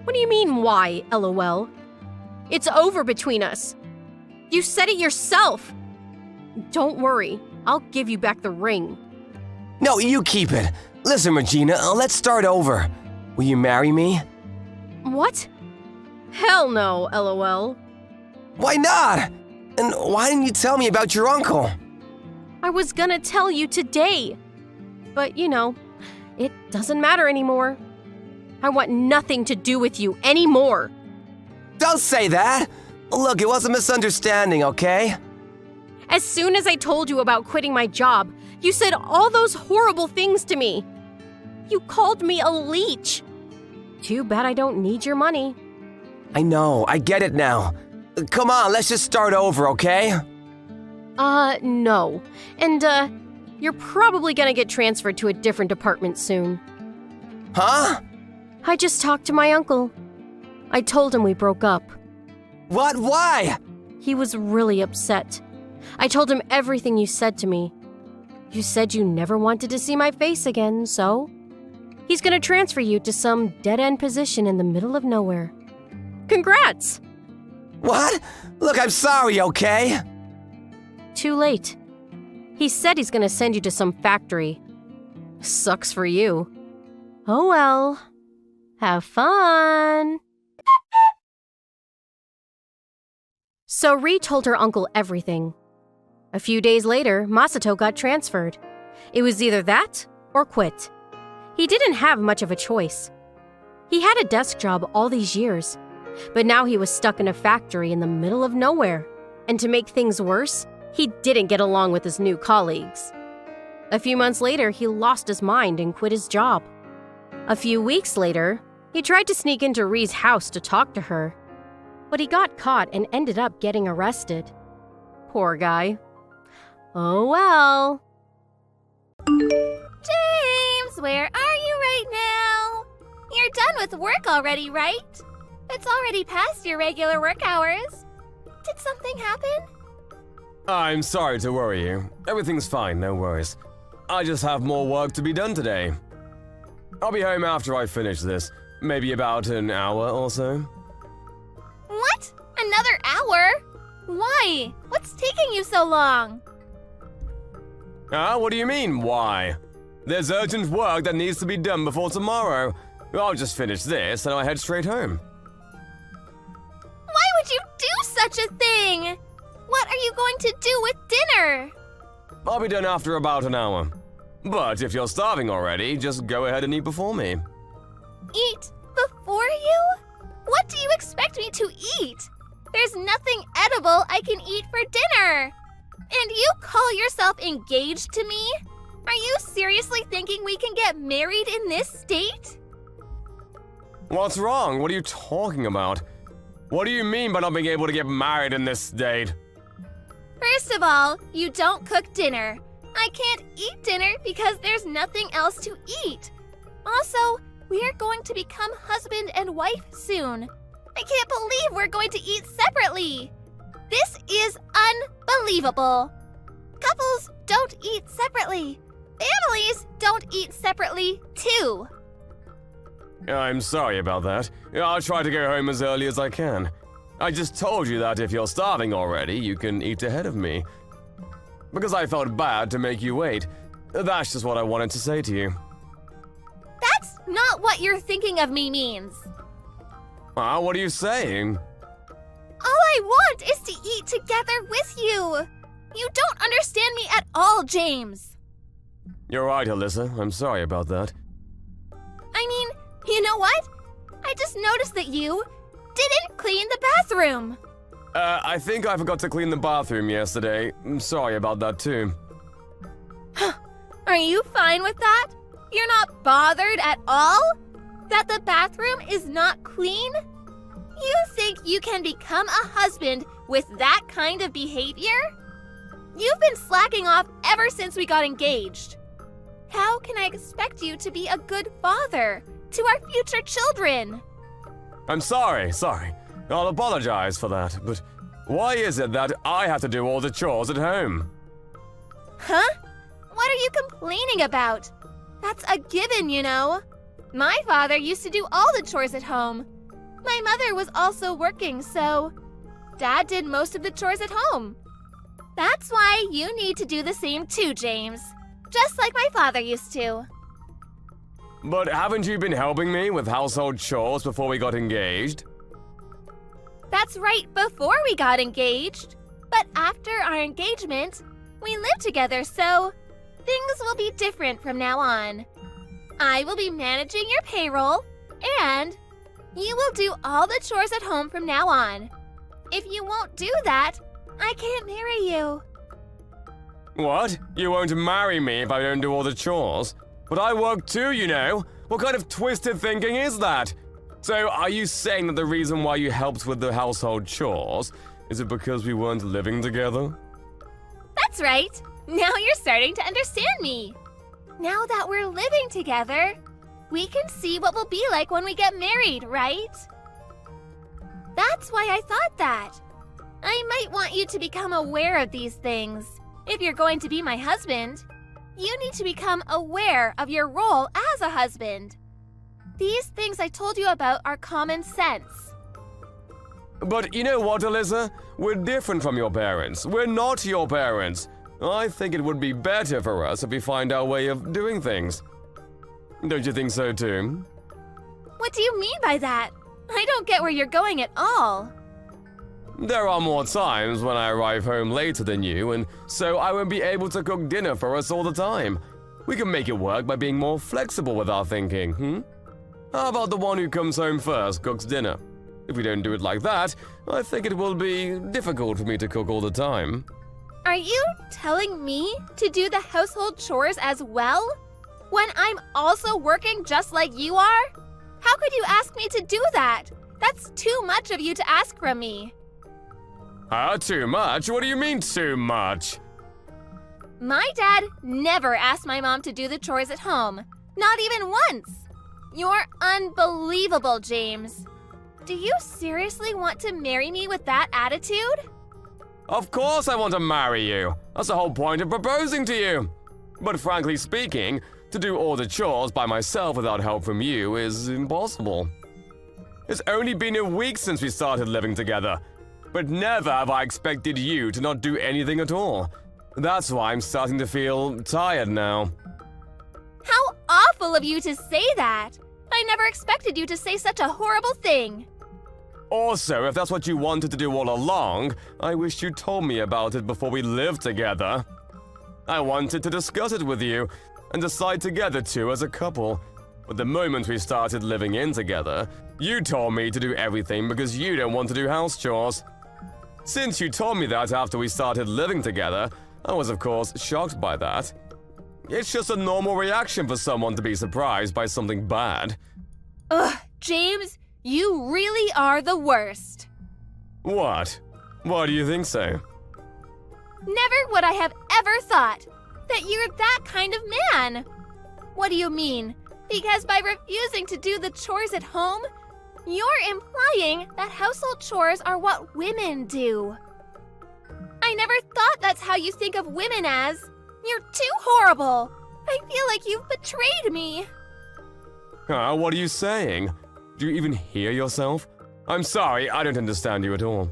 What do you mean, why, LOL? It's over between us. You said it yourself. Don't worry, I'll give you back the ring. No, you keep it. Listen, Regina, let's start over. Will you marry me? What? Hell no, LOL. Why not? And why didn't you tell me about your uncle? I was gonna tell you today. But, it doesn't matter anymore. I want nothing to do with you anymore. Don't say that. Look, it was a misunderstanding, okay? As soon as I told you about quitting my job, you said all those horrible things to me. You called me a leech. Too bad I don't need your money. I know, I get it now. Come on, let's just start over, okay? No. And, you're probably gonna get transferred to a different department soon. Huh? I just talked to my uncle. I told him we broke up. What? Why? He was really upset. I told him everything you said to me. You said you never wanted to see my face again, so he's gonna transfer you to some dead-end position in the middle of nowhere. Congrats! What? Look, I'm sorry, okay? Too late. He said he's gonna send you to some factory. Sucks for you. Oh well. Have fun! So Ri told her uncle everything. A few days later, Masato got transferred. It was either that or quit. He didn't have much of a choice. He had a desk job all these years, but now he was stuck in a factory in the middle of nowhere. And to make things worse, he didn't get along with his new colleagues. A few months later, he lost his mind and quit his job. A few weeks later, he tried to sneak into Ri's house to talk to her, but he got caught and ended up getting arrested. Poor guy. Oh well. James, where are you right now? You're done with work already, right? It's already past your regular work hours. Did something happen? I'm sorry to worry you. Everything's fine, no worries. I just have more work to be done today. I'll be home after I finish this. Maybe about an hour or so. What? Another hour? Why? What's taking you so long? What do you mean, why? There's urgent work that needs to be done before tomorrow. I'll just finish this and I'll head straight home. Why would you do such a thing? What are you going to do with dinner? I'll be done after about an hour. But if you're starving already, just go ahead and eat before me. Eat before you? What do you expect me to eat? There's nothing edible I can eat for dinner. And you call yourself engaged to me? Are you seriously thinking we can get married in this state? What's wrong? What are you talking about? What do you mean by not being able to get married in this state? First of all, you don't cook dinner. I can't eat dinner because there's nothing else to eat. Also, we are going to become husband and wife soon. I can't believe we're going to eat separately. This is unbelievable. Couples don't eat separately. Families don't eat separately, too. I'm sorry about that. I'll try to go home as early as I can. I just told you that if you're starving already, you can eat ahead of me. Because I felt bad to make you wait. That's just what I wanted to say to you. That's not what you're thinking of me means. What are you saying? All I want is to eat together with you. You don't understand me at all, James. You're right, Alyssa. I'm sorry about that. I mean, you know what? I just noticed that you didn't clean the bathroom. I think I forgot to clean the bathroom yesterday. I'm sorry about that too. Are you fine with that? You're not bothered at all? That the bathroom is not clean? You think you can become a husband with that kind of behavior? You've been slacking off ever since we got engaged. How can I expect you to be a good father to our future children? I'm sorry. I'll apologize for that, but why is it that I have to do all the chores at home? Huh? What are you complaining about? That's a given, you know. My father used to do all the chores at home. My mother was also working, so Dad did most of the chores at home. That's why you need to do the same too, James. Just like my father used to. But haven't you been helping me with household chores before we got engaged? That's right, before we got engaged. But after our engagement, we lived together, so things will be different from now on. I will be managing your payroll, and you will do all the chores at home from now on. If you won't do that, I can't marry you. What? You won't marry me if I don't do all the chores? But I work too, you know. What kind of twisted thinking is that? So, are you saying that the reason why you helped with the household chores is it because we weren't living together? That's right. Now you're starting to understand me. Now that we're living together, we can see what we'll be like when we get married, right? That's why I thought that. I might want you to become aware of these things. If you're going to be my husband, you need to become aware of your role as a husband. These things I told you about are common sense. But you know what, Alyssa? We're different from your parents. We're not your parents. I think it would be better for us if we find our way of doing things. Don't you think so too? What do you mean by that? I don't get where you're going at all. There are more times when I arrive home later than you, and so I won't be able to cook dinner for us all the time. We can make it work by being more flexible with our thinking, How about the one who comes home first cooks dinner? If we don't do it like that, I think it will be difficult for me to cook all the time. Are you telling me to do the household chores as well? When I'm also working just like you are? How could you ask me to do that? That's too much of you to ask from me. Too much? What do you mean too much? My dad never asked my mom to do the chores at home. Not even once. You're unbelievable, James. Do you seriously want to marry me with that attitude? Of course I want to marry you. That's the whole point of proposing to you. But frankly speaking, to do all the chores by myself without help from you is impossible. It's only been a week since we started living together, but never have I expected you to not do anything at all. That's why I'm starting to feel tired now. How awful of you to say that! I never expected you to say such a horrible thing. Also, if that's what you wanted to do all along, I wish you told me about it before we lived together. I wanted to discuss it with you and decide together too as a couple. But the moment we started living in together, you told me to do everything because you don't want to do house chores. Since you told me that after we started living together, I was of course shocked by that. It's just a normal reaction for someone to be surprised by something bad. Ugh, James, you really are the worst. What? Why do you think so? Never would I have ever thought that you're that kind of man. What do you mean? Because by refusing to do the chores at home, you're implying that household chores are what women do. I never thought that's how you think of women as. You're too horrible. I feel like you've betrayed me. What are you saying? Do you even hear yourself? I'm sorry, I don't understand you at all.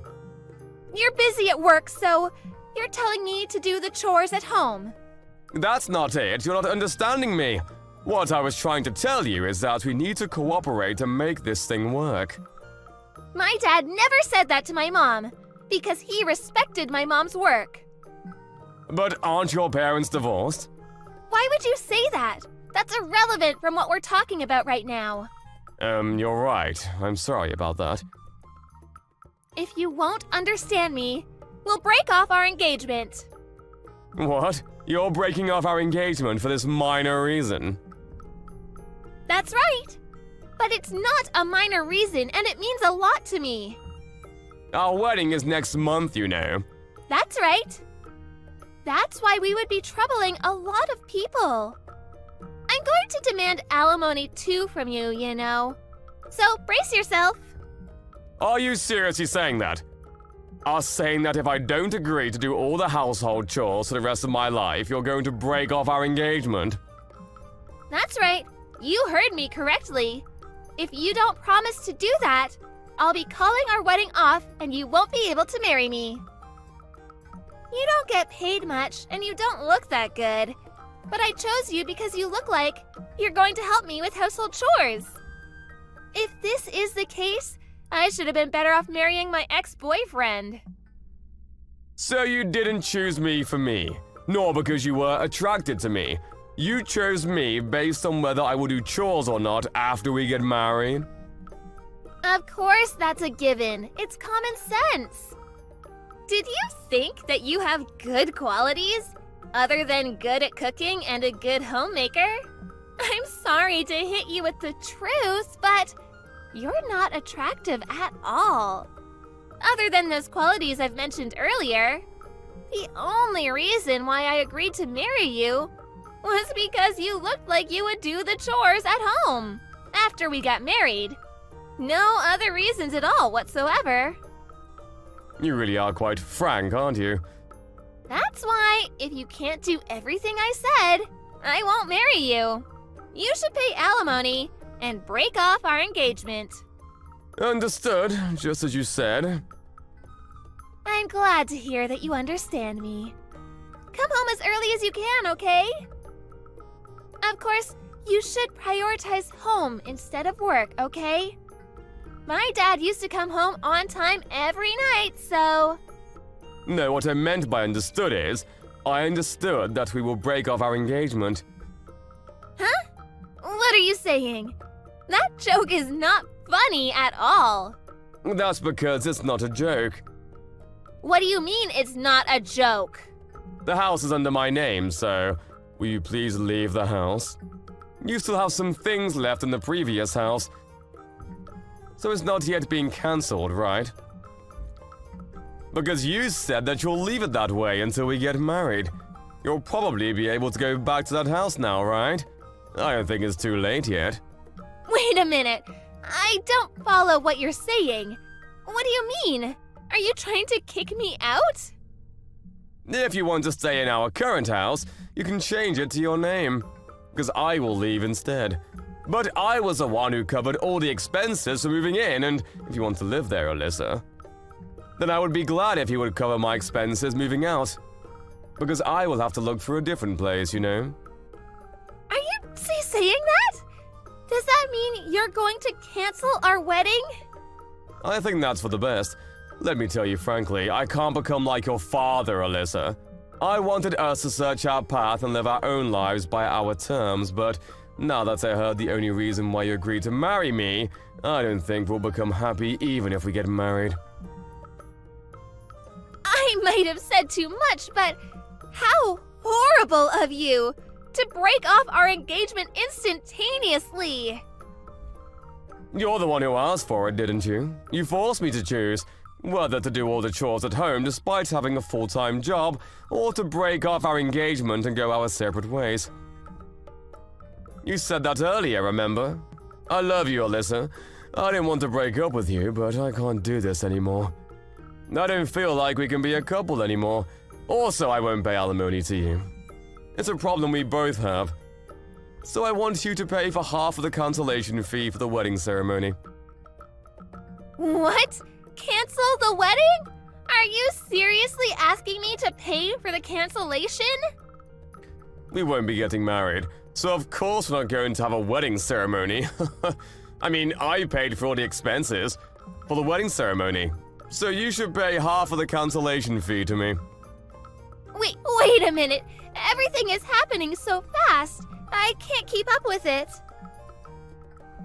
You're busy at work, so you're telling me to do the chores at home. That's not it. You're not understanding me. What I was trying to tell you is that we need to cooperate to make this thing work. My dad never said that to my mom because he respected my mom's work. But aren't your parents divorced? Why would you say that? That's irrelevant from what we're talking about right now. You're right. I'm sorry about that. if you won't understand me, we'll break off our engagement. What? You're breaking off our engagement for this minor reason? That's right. But it's not a minor reason, and it means a lot to me. Our wedding is next month, you know. That's right. That's why we would be troubling a lot of people. I'm going to demand alimony too from you, you know. So brace yourself. Are you seriously saying that? Are saying that if I don't agree to do all the household chores for the rest of my life, you're going to break off our engagement? That's right. You heard me correctly. If you don't promise to do that, I'll be calling our wedding off and you won't be able to marry me. You don't get paid much and you don't look that good. But I chose you because you look like you're going to help me with household chores. If this is the case, I should have been better off marrying my ex-boyfriend. So you didn't choose me for me, nor because you were attracted to me. You chose me based on whether I will do chores or not after we get married? Of course that's a given. It's common sense. Did you think that you have good qualities, other than good at cooking and a good homemaker? I'm sorry to hit you with the truth, but you're not attractive at all. Other than those qualities I've mentioned earlier, the only reason why I agreed to marry you was because you looked like you would do the chores at home after we got married. No other reasons at all whatsoever. You really are quite frank, aren't you? That's why, if you can't do everything I said, I won't marry you. You should pay alimony and break off our engagement. Understood, just as you said. I'm glad to hear that you understand me. Come home as early as you can, okay? Of course, you should prioritize home instead of work, okay? My dad used to come home on time every night, so... No, what I meant by understood is, I understood that we will break off our engagement. Huh? What are you saying? That joke is not funny at all. That's because it's not a joke. What do you mean it's not a joke? The house is under my name, so will you please leave the house? You still have some things left in the previous house, so it's not yet being cancelled, right? Because you said that you'll leave it that way until we get married. You'll probably be able to go back to that house now, right? I don't think it's too late yet. Wait a minute. I don't follow what you're saying. What do you mean? Are you trying to kick me out? If you want to stay in our current house, you can change it to your name. Because I will leave instead. But I was the one who covered all the expenses for moving in, and if you want to live there, Alyssa, then I would be glad if you would cover my expenses moving out. Because I will have to look for a different place, you know? Are you saying that? Does that mean you're going to cancel our wedding? I think that's for the best. Let me tell you frankly, I can't become like your father, Alyssa. I wanted us to search our path and live our own lives by our terms, but now that I heard the only reason why you agreed to marry me, I don't think we'll become happy even if we get married. I might have said too much, but how horrible of you to break off our engagement instantaneously. You're the one who asked for it, didn't you? You forced me to choose whether to do all the chores at home despite having a full-time job, or to break off our engagement and go our separate ways. You said that earlier, remember? I love you, Alyssa. I didn't want to break up with you, but I can't do this anymore. I don't feel like we can be a couple anymore. Also, I won't pay alimony to you. It's a problem we both have. So I want you to pay for half of the cancellation fee for the wedding ceremony. What? Cancel the wedding? Are you seriously asking me to pay for the cancellation? We won't be getting married, so of course we're not going to have a wedding ceremony. I mean, I paid for all the expenses for the wedding ceremony, so you should pay half of the cancellation fee to me. Wait a minute. Everything is happening so fast. I can't keep up with it.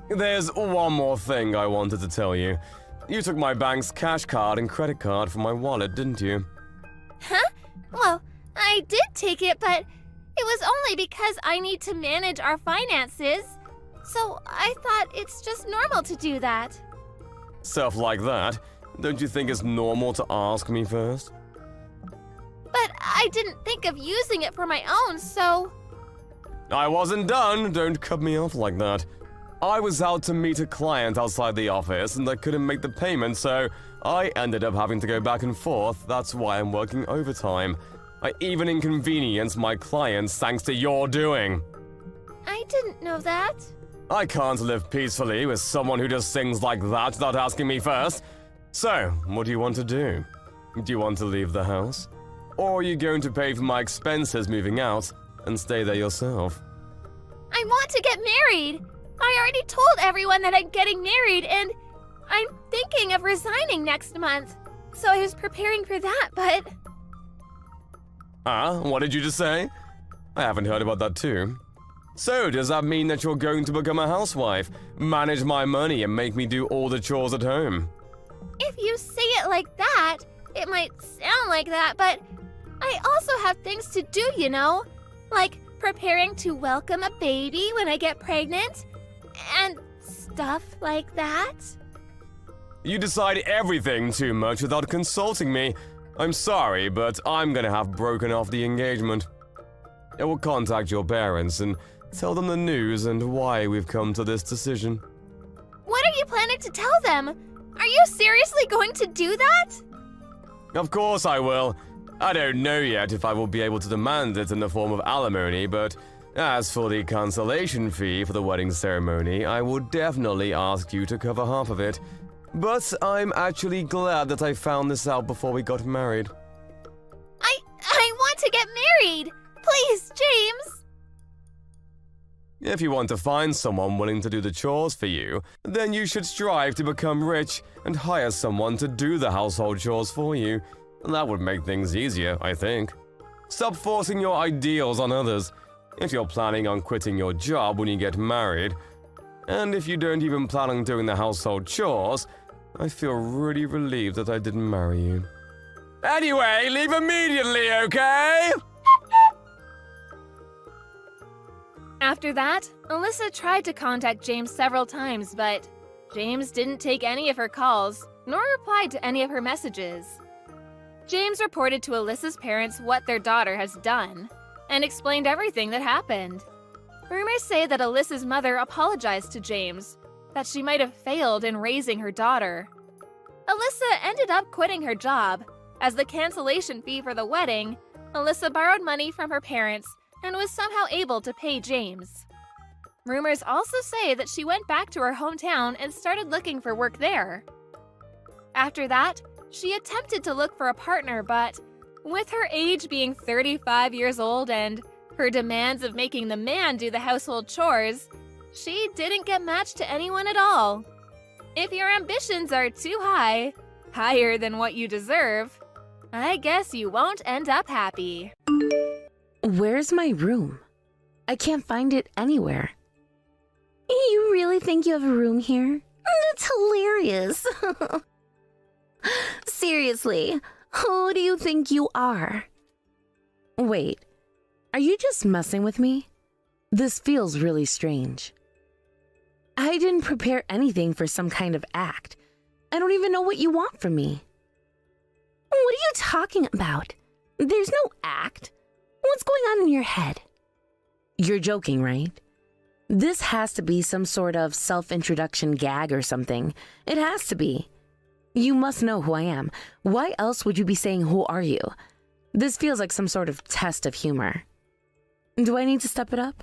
There's one more thing I wanted to tell you. You took my bank's cash card and credit card from my wallet, didn't you? Huh? Well, I did take it, but it was only because I need to manage our finances. So I thought it's just normal to do that. Stuff like that. Don't you think it's normal to ask me first? But I didn't think of using it for my own, so... I wasn't done. Don't cut me off like that. I was out to meet a client outside the office and I couldn't make the payment, so I ended up having to go back and forth. That's why I'm working overtime. I even inconvenienced my clients thanks to your doing. I didn't know that. I can't live peacefully with someone who does things like that without asking me first. So, what do you want to do? Do you want to leave the house? Or are you going to pay for my expenses moving out and stay there yourself? I want to get married. I already told everyone that I'm getting married, and I'm thinking of resigning next month. So I was preparing for that, but... What did you just say? I haven't heard about that too. So, does that mean that you're going to become a housewife, manage my money, and make me do all the chores at home? If you say it like that, it might sound like that, but I also have things to do, you know? Like preparing to welcome a baby when I get pregnant, and stuff like that. You decide everything too much without consulting me. I'm sorry, but I'm gonna have broken off the engagement. I will contact your parents and tell them the news and why we've come to this decision. What are you planning to tell them? Are you seriously going to do that? Of course I will. I don't know yet if I will be able to demand it in the form of alimony, but as for the cancellation fee for the wedding ceremony, I would definitely ask you to cover half of it. But I'm actually glad that I found this out before we got married. I want to get married! Please, James! If you want to find someone willing to do the chores for you, then you should strive to become rich and hire someone to do the household chores for you. That would make things easier, I think. Stop forcing your ideals on others. If you're planning on quitting your job when you get married, and if you don't even plan on doing the household chores, I feel really relieved that I didn't marry you. Anyway, leave immediately, okay? After that, Alyssa tried to contact James several times, but James didn't take any of her calls, nor replied to any of her messages. James reported to Alyssa's parents what their daughter has done, and explained everything that happened. Rumors say that Alyssa's mother apologized to James, that she might have failed in raising her daughter. Alyssa ended up quitting her job. As the cancellation fee for the wedding, Alyssa borrowed money from her parents and was somehow able to pay James. Rumors also say that she went back to her hometown and started looking for work there. After that, she attempted to look for a partner, but with her age being 35 years old and her demands of making the man do the household chores, she didn't get matched to anyone at all. If your ambitions are too high, higher than what you deserve, I guess you won't end up happy. Where's my room? I can't find it anywhere. You really think you have a room here? That's hilarious. Seriously, who do you think you are? Wait, are you just messing with me? This feels really strange. I didn't prepare anything for some kind of act. I don't even know what you want from me. What are you talking about? There's no act. What's going on in your head? You're joking, right? This has to be some sort of self-introduction gag or something. It has to be. You must know who I am. Why else would you be saying, "Who are you?" This feels like some sort of test of humor. Do I need to step it up?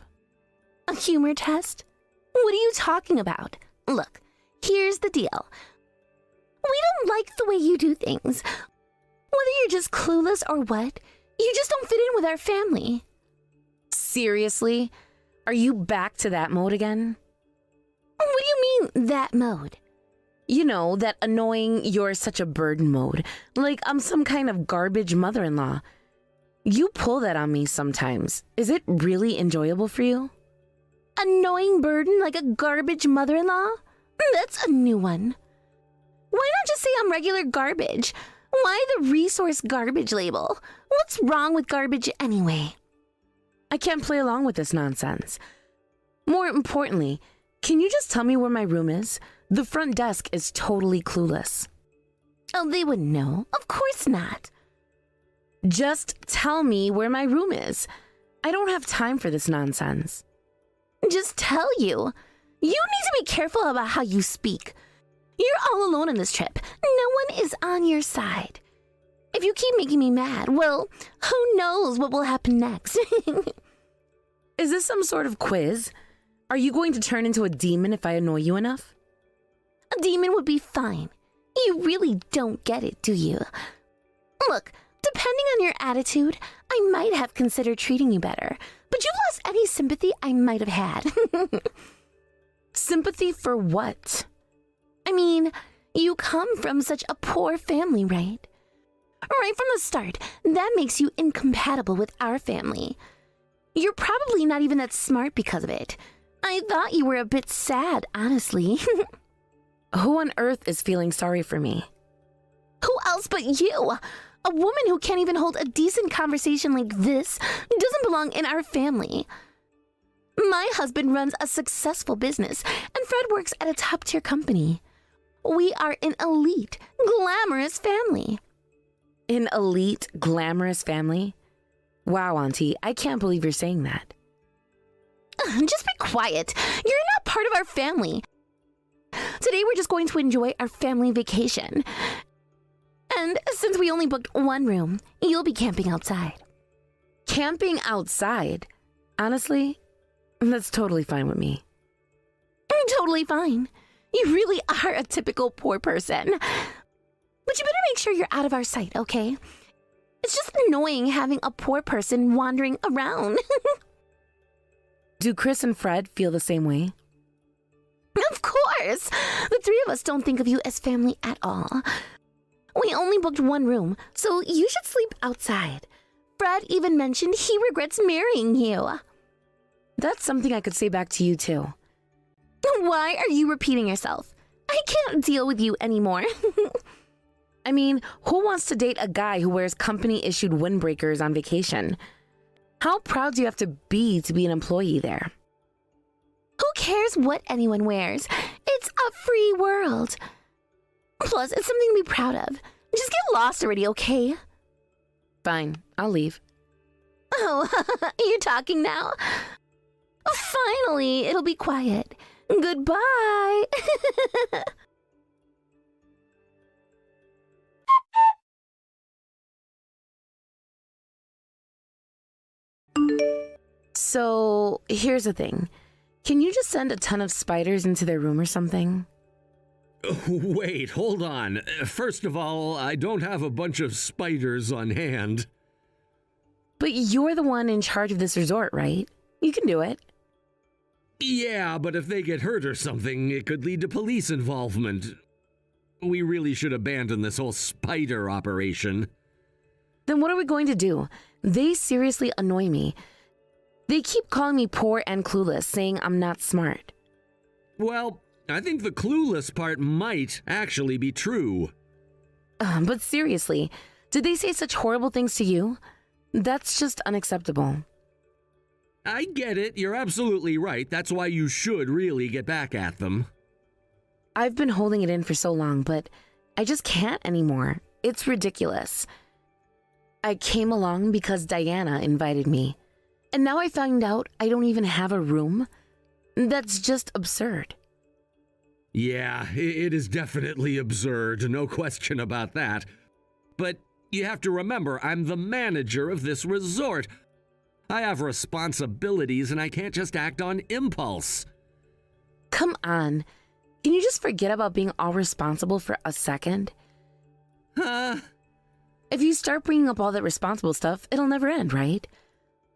A humor test? What are you talking about? Look, here's the deal. We don't like the way you do things. Whether you're just clueless or what, you just don't fit in with our family. Seriously? Are you back to that mode again? What do you mean, that mode? You know, that annoying "you're such a burden" mode. Like I'm some kind of garbage mother-in-law. You pull that on me sometimes. Is it really enjoyable for you? Annoying burden like a garbage mother-in-law? That's a new one. Why not just say I'm regular garbage? Why the resource garbage label? What's wrong with garbage anyway? I can't play along with this nonsense. More importantly, can you just tell me where my room is? The front desk is totally clueless. Oh, they would know. Of course not. Just tell me where my room is. I don't have time for this nonsense. Just tell you. You need to be careful about how you speak. You're all alone on this trip. No one is on your side. If you keep making me mad, well, who knows what will happen next? Is this some sort of quiz? Are you going to turn into a demon if I annoy you enough? A demon would be fine. You really don't get it, do you? Look, depending on your attitude, I might have considered treating you better, but you've lost any sympathy I might have had. Sympathy for what? I mean, you come from such a poor family, right? Right from the start, that makes you incompatible with our family. You're probably not even that smart because of it. I thought you were a bit sad, honestly. Who on earth is feeling sorry for me? Who else but you? A woman who can't even hold a decent conversation like this doesn't belong in our family. My husband runs a successful business, and Fred works at a top-tier company. We are an elite, glamorous family. An elite, glamorous family? Wow, Auntie, I can't believe you're saying that. Just be quiet. You're not part of our family. Today we're just going to enjoy our family vacation. And since we only booked one room, you'll be camping outside. Camping outside? Honestly, that's totally fine with me. Totally fine. You really are a typical poor person. But you better make sure you're out of our sight, okay? It's just annoying having a poor person wandering around. Do Chris and Fred feel the same way? Of course! The three of us don't think of you as family at all. We only booked one room, so you should sleep outside. Fred even mentioned he regrets marrying you. That's something I could say back to you too. Why are you repeating yourself? I can't deal with you anymore. I mean, who wants to date a guy who wears company-issued windbreakers on vacation? How proud do you have to be an employee there? Who cares what anyone wears? It's a free world. Plus, it's something to be proud of. Just get lost already, okay? Fine, I'll leave. Oh, you're talking now? Finally, it'll be quiet. Goodbye. So, here's the thing. Can you just send a ton of spiders into their room or something? Wait, hold on. First of all, I don't have a bunch of spiders on hand. But you're the one in charge of this resort, right? You can do it. Yeah, but if they get hurt or something, it could lead to police involvement. We really should abandon this whole spider operation. Then what are we going to do? They seriously annoy me. They keep calling me poor and clueless, saying I'm not smart. Well, I think the clueless part might actually be true. But seriously, did they say such horrible things to you? That's just unacceptable. I get it. You're absolutely right. That's why you should really get back at them. I've been holding it in for so long, but I just can't anymore. It's ridiculous. I came along because Diana invited me. And now I found out I don't even have a room? That's just absurd. Yeah, it is definitely absurd, no question about that. But you have to remember, I'm the manager of this resort. I have responsibilities and I can't just act on impulse. Come on. Can you just forget about being all responsible for a second? Huh? If you start bringing up all that responsible stuff, it'll never end, right?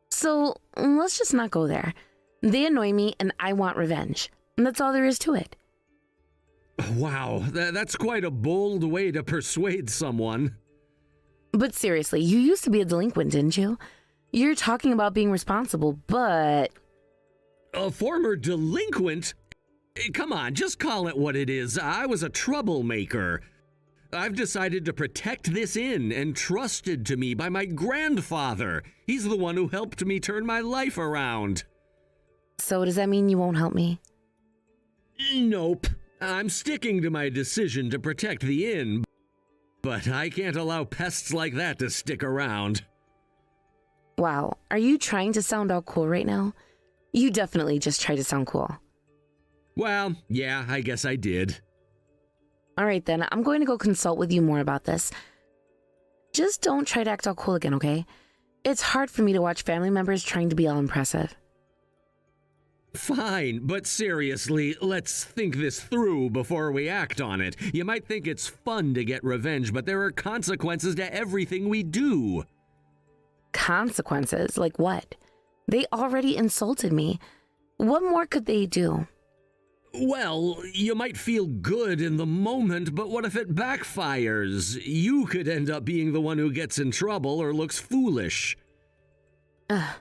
So let's just not go there. They annoy me and I want revenge. And that's all there is to it. Wow, that's quite a bold way to persuade someone. But seriously, you used to be a delinquent, didn't you? You're talking about being responsible, but... A former delinquent? Come on, just call it what it is. I was a troublemaker. I've decided to protect this inn, entrusted to me by my grandfather. He's the one who helped me turn my life around. So does that mean you won't help me? Nope. I'm sticking to my decision to protect the inn, but I can't allow pests like that to stick around. Wow, are you trying to sound all cool right now? You definitely just tried to sound cool. Well, yeah, I guess I did. All right then, I'm going to go consult with you more about this. Just don't try to act all cool again, okay? It's hard for me to watch family members trying to be all impressive. Fine, but seriously, let's think this through before we act on it. You might think it's fun to get revenge, but there are consequences to everything we do. Consequences? Like what? They already insulted me. What more could they do? Well, you might feel good in the moment, but what if it backfires? You could end up being the one who gets in trouble or looks foolish. Why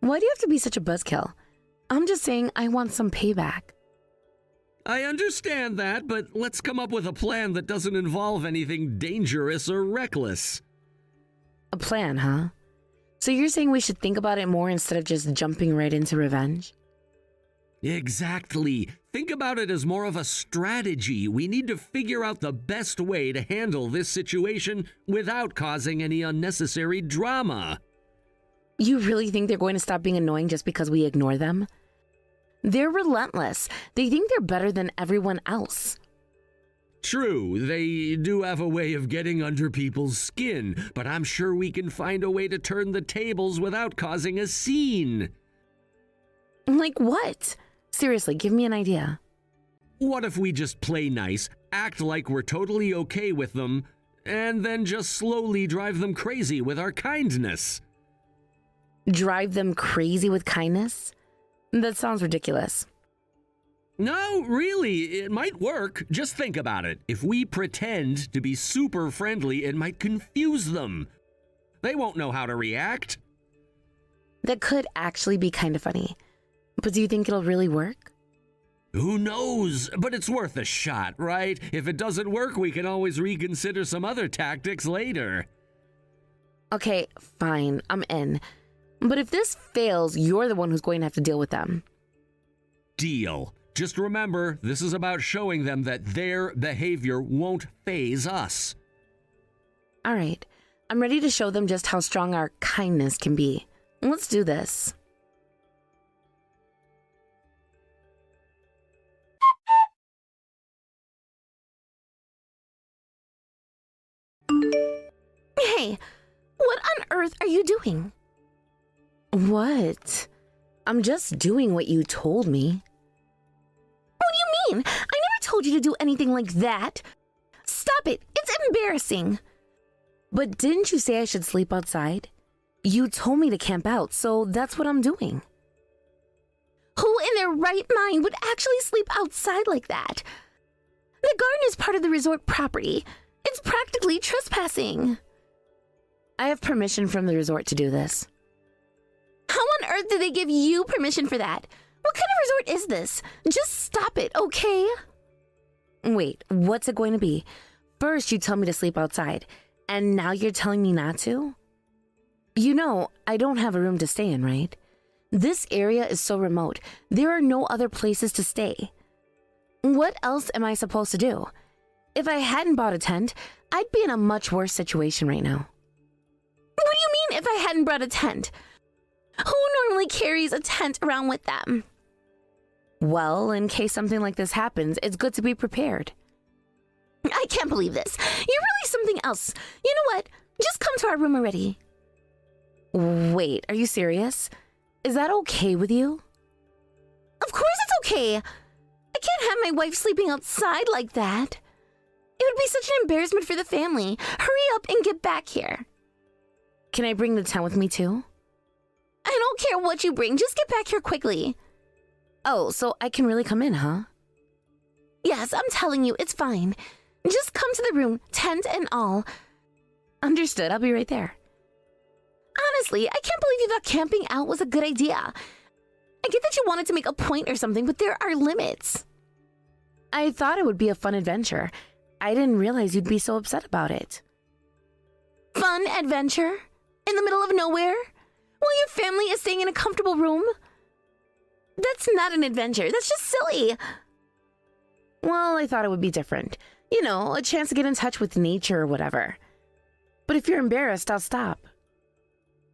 do you have to be such a buzzkill? I'm just saying I want some payback. I understand that, but let's come up with a plan that doesn't involve anything dangerous or reckless. A plan, huh? So you're saying we should think about it more instead of just jumping right into revenge? Exactly. Think about it as more of a strategy. We need to figure out the best way to handle this situation without causing any unnecessary drama. You really think they're going to stop being annoying just because we ignore them? They're relentless. They think they're better than everyone else. True, they do have a way of getting under people's skin, but I'm sure we can find a way to turn the tables without causing a scene. Like what? Seriously, give me an idea. What if we just play nice, act like we're totally okay with them, and then just slowly drive them crazy with our kindness? Drive them crazy with kindness? That sounds ridiculous. No, really, it might work. Just think about it. If we pretend to be super friendly, it might confuse them. They won't know how to react. That could actually be kind of funny. But do you think it'll really work? Who knows? But it's worth a shot, right? If it doesn't work, we can always reconsider some other tactics later. Okay, fine, I'm in. But if this fails, you're the one who's going to have to deal with them. Deal. Just remember, this is about showing them that their behavior won't faze us. All right, I'm ready to show them just how strong our kindness can be. Let's do this. Hey, what on earth are you doing? What? I'm just doing what you told me. What do you mean? I never told you to do anything like that. Stop it. It's embarrassing. But didn't you say I should sleep outside? You told me to camp out, so that's what I'm doing. Who in their right mind would actually sleep outside like that? The garden is part of the resort property. It's practically trespassing. I have permission from the resort to do this. How on earth did they give you permission for that? What kind of resort is this? Just stop it, okay? Wait, what's it going to be? First, you tell me to sleep outside, and now you're telling me not to? You know, I don't have a room to stay in, right? This area is so remote. There are no other places to stay. What else am I supposed to do? If I hadn't bought a tent, I'd be in a much worse situation right now. What do you mean if I hadn't brought a tent? Who normally carries a tent around with them? Well, in case something like this happens, it's good to be prepared. I can't believe this. You're really something else. You know what? Just come to our room already. Wait, are you serious? Is that okay with you? Of course it's okay. I can't have my wife sleeping outside like that. It would be such an embarrassment for the family. Hurry up and get back here. Can I bring the tent with me too? I don't care what you bring. Just get back here quickly. Oh, so I can really come in, huh? Yes, I'm telling you, it's fine. Just come to the room, tent and all. Understood, I'll be right there. Honestly, I can't believe you thought camping out was a good idea. I get that you wanted to make a point or something, but there are limits. I thought it would be a fun adventure. I didn't realize you'd be so upset about it. Fun adventure? In the middle of nowhere? While your family is staying in a comfortable room? That's not an adventure. That's just silly. Well, I thought it would be different. You know, a chance to get in touch with nature or whatever. But if you're embarrassed, I'll stop.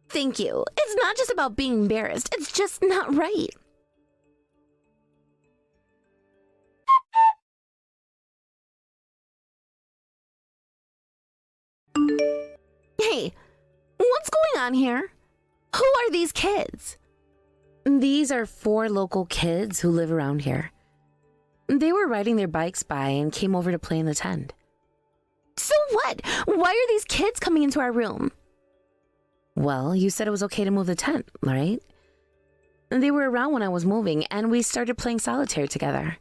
Thank you. It's not just about being embarrassed. It's just not right. Hey, what's going on here? Who are these kids? These are 4 local kids who live around here. They were riding their bikes by and came over to play in the tent. So what? Why are these kids coming into our room? Well, you said it was okay to move the tent, right? They were around when I was moving, and we started playing solitaire together.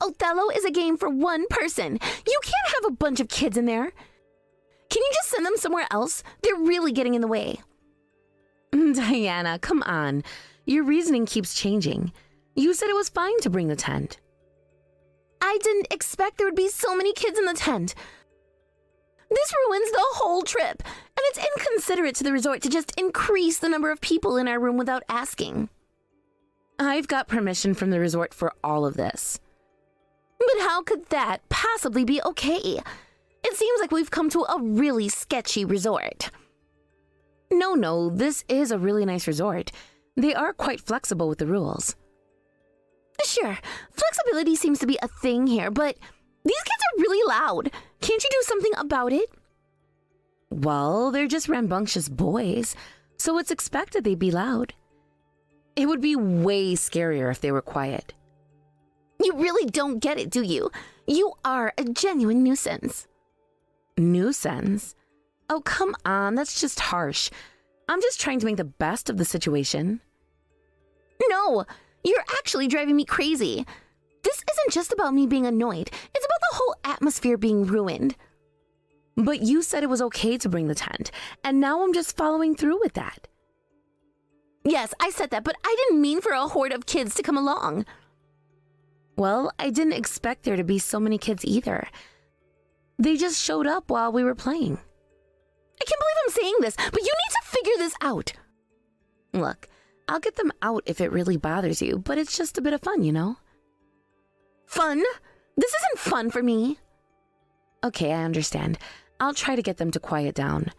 Othello is a game for one person. You can't have a bunch of kids in there. Can you just send them somewhere else? They're really getting in the way. Diana, come on. Your reasoning keeps changing. You said it was fine to bring the tent. I didn't expect there would be so many kids in the tent. This ruins the whole trip, and it's inconsiderate to the resort to just increase the number of people in our room without asking. I've got permission from the resort for all of this. But how could that possibly be okay? It seems like we've come to a really sketchy resort. No, this is a really nice resort. They are quite flexible with the rules. Sure, flexibility seems to be a thing here, but these kids are really loud. Can't you do something about it? Well, they're just rambunctious boys, so it's expected they'd be loud. It would be way scarier if they were quiet. You really don't get it, do you? You are a genuine nuisance. Nuisance? Oh, come on, that's just harsh. I'm just trying to make the best of the situation. No, you're actually driving me crazy. This isn't just about me being annoyed. It's about the whole atmosphere being ruined. But you said it was okay to bring the tent, and now I'm just following through with that. Yes, I said that, but I didn't mean for a horde of kids to come along. Well, I didn't expect there to be so many kids either. They just showed up while we were playing. I can't believe I'm saying this, but you need to figure this out. Look, I'll get them out if it really bothers you, but it's just a bit of fun, you know? Fun? This isn't fun for me. Okay, I understand. I'll try to get them to quiet down.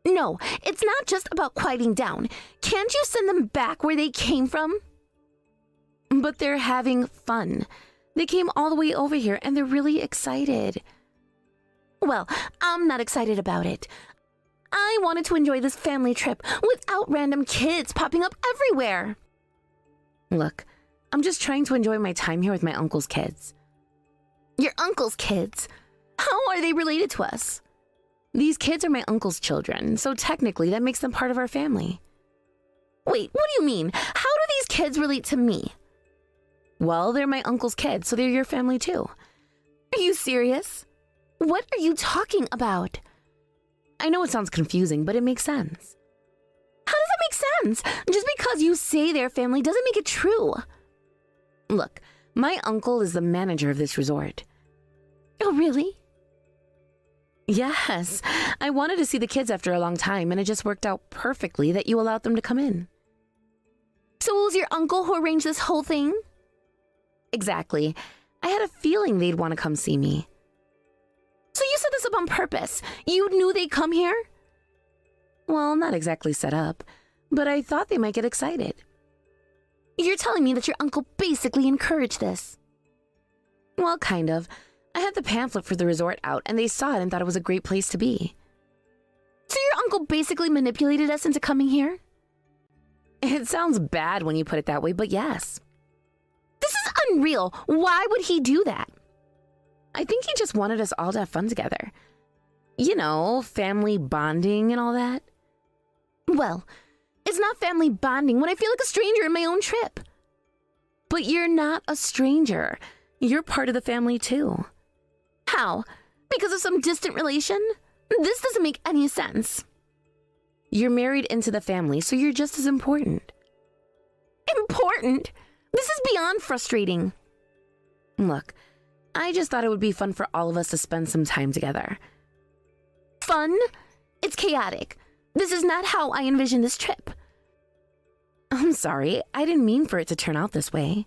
No, it's not just about quieting down. Can't you send them back where they came from? But they're having fun. They came all the way over here and they're really excited. Well, I'm not excited about it. I wanted to enjoy this family trip without random kids popping up everywhere. Look, I'm just trying to enjoy my time here with my uncle's kids. Your uncle's kids? How are they related to us? These kids are my uncle's children, so technically that makes them part of our family. Wait, what do you mean? How do these kids relate to me? Well, they're my uncle's kids, so they're your family too. Are you serious? What are you talking about? I know it sounds confusing, but it makes sense. How does that make sense? Just because you say they're family doesn't make it true. Look, my uncle is the manager of this resort. Oh, really? Yes. I wanted to see the kids after a long time, and it just worked out perfectly that you allowed them to come in. So it was your uncle who arranged this whole thing? Exactly. I had a feeling they'd want to come see me. So you set this up on purpose? You knew they'd come here? Well, not exactly set up, but I thought they might get excited. You're telling me that your uncle basically encouraged this? Well, kind of. I had the pamphlet for the resort out, and they saw it and thought it was a great place to be. So your uncle basically manipulated us into coming here? It sounds bad when you put it that way, but yes. This is unreal. Why would he do that? I think he just wanted us all to have fun together. You know, family bonding and all that. Well, it's not family bonding when I feel like a stranger in my own trip. But you're not a stranger. You're part of the family too. How? Because of some distant relation? This doesn't make any sense. You're married into the family, so you're just as important. Important? This is beyond frustrating. Look, I just thought it would be fun for all of us to spend some time together. Fun? It's chaotic. This is not how I envisioned this trip. I'm sorry, I didn't mean for it to turn out this way.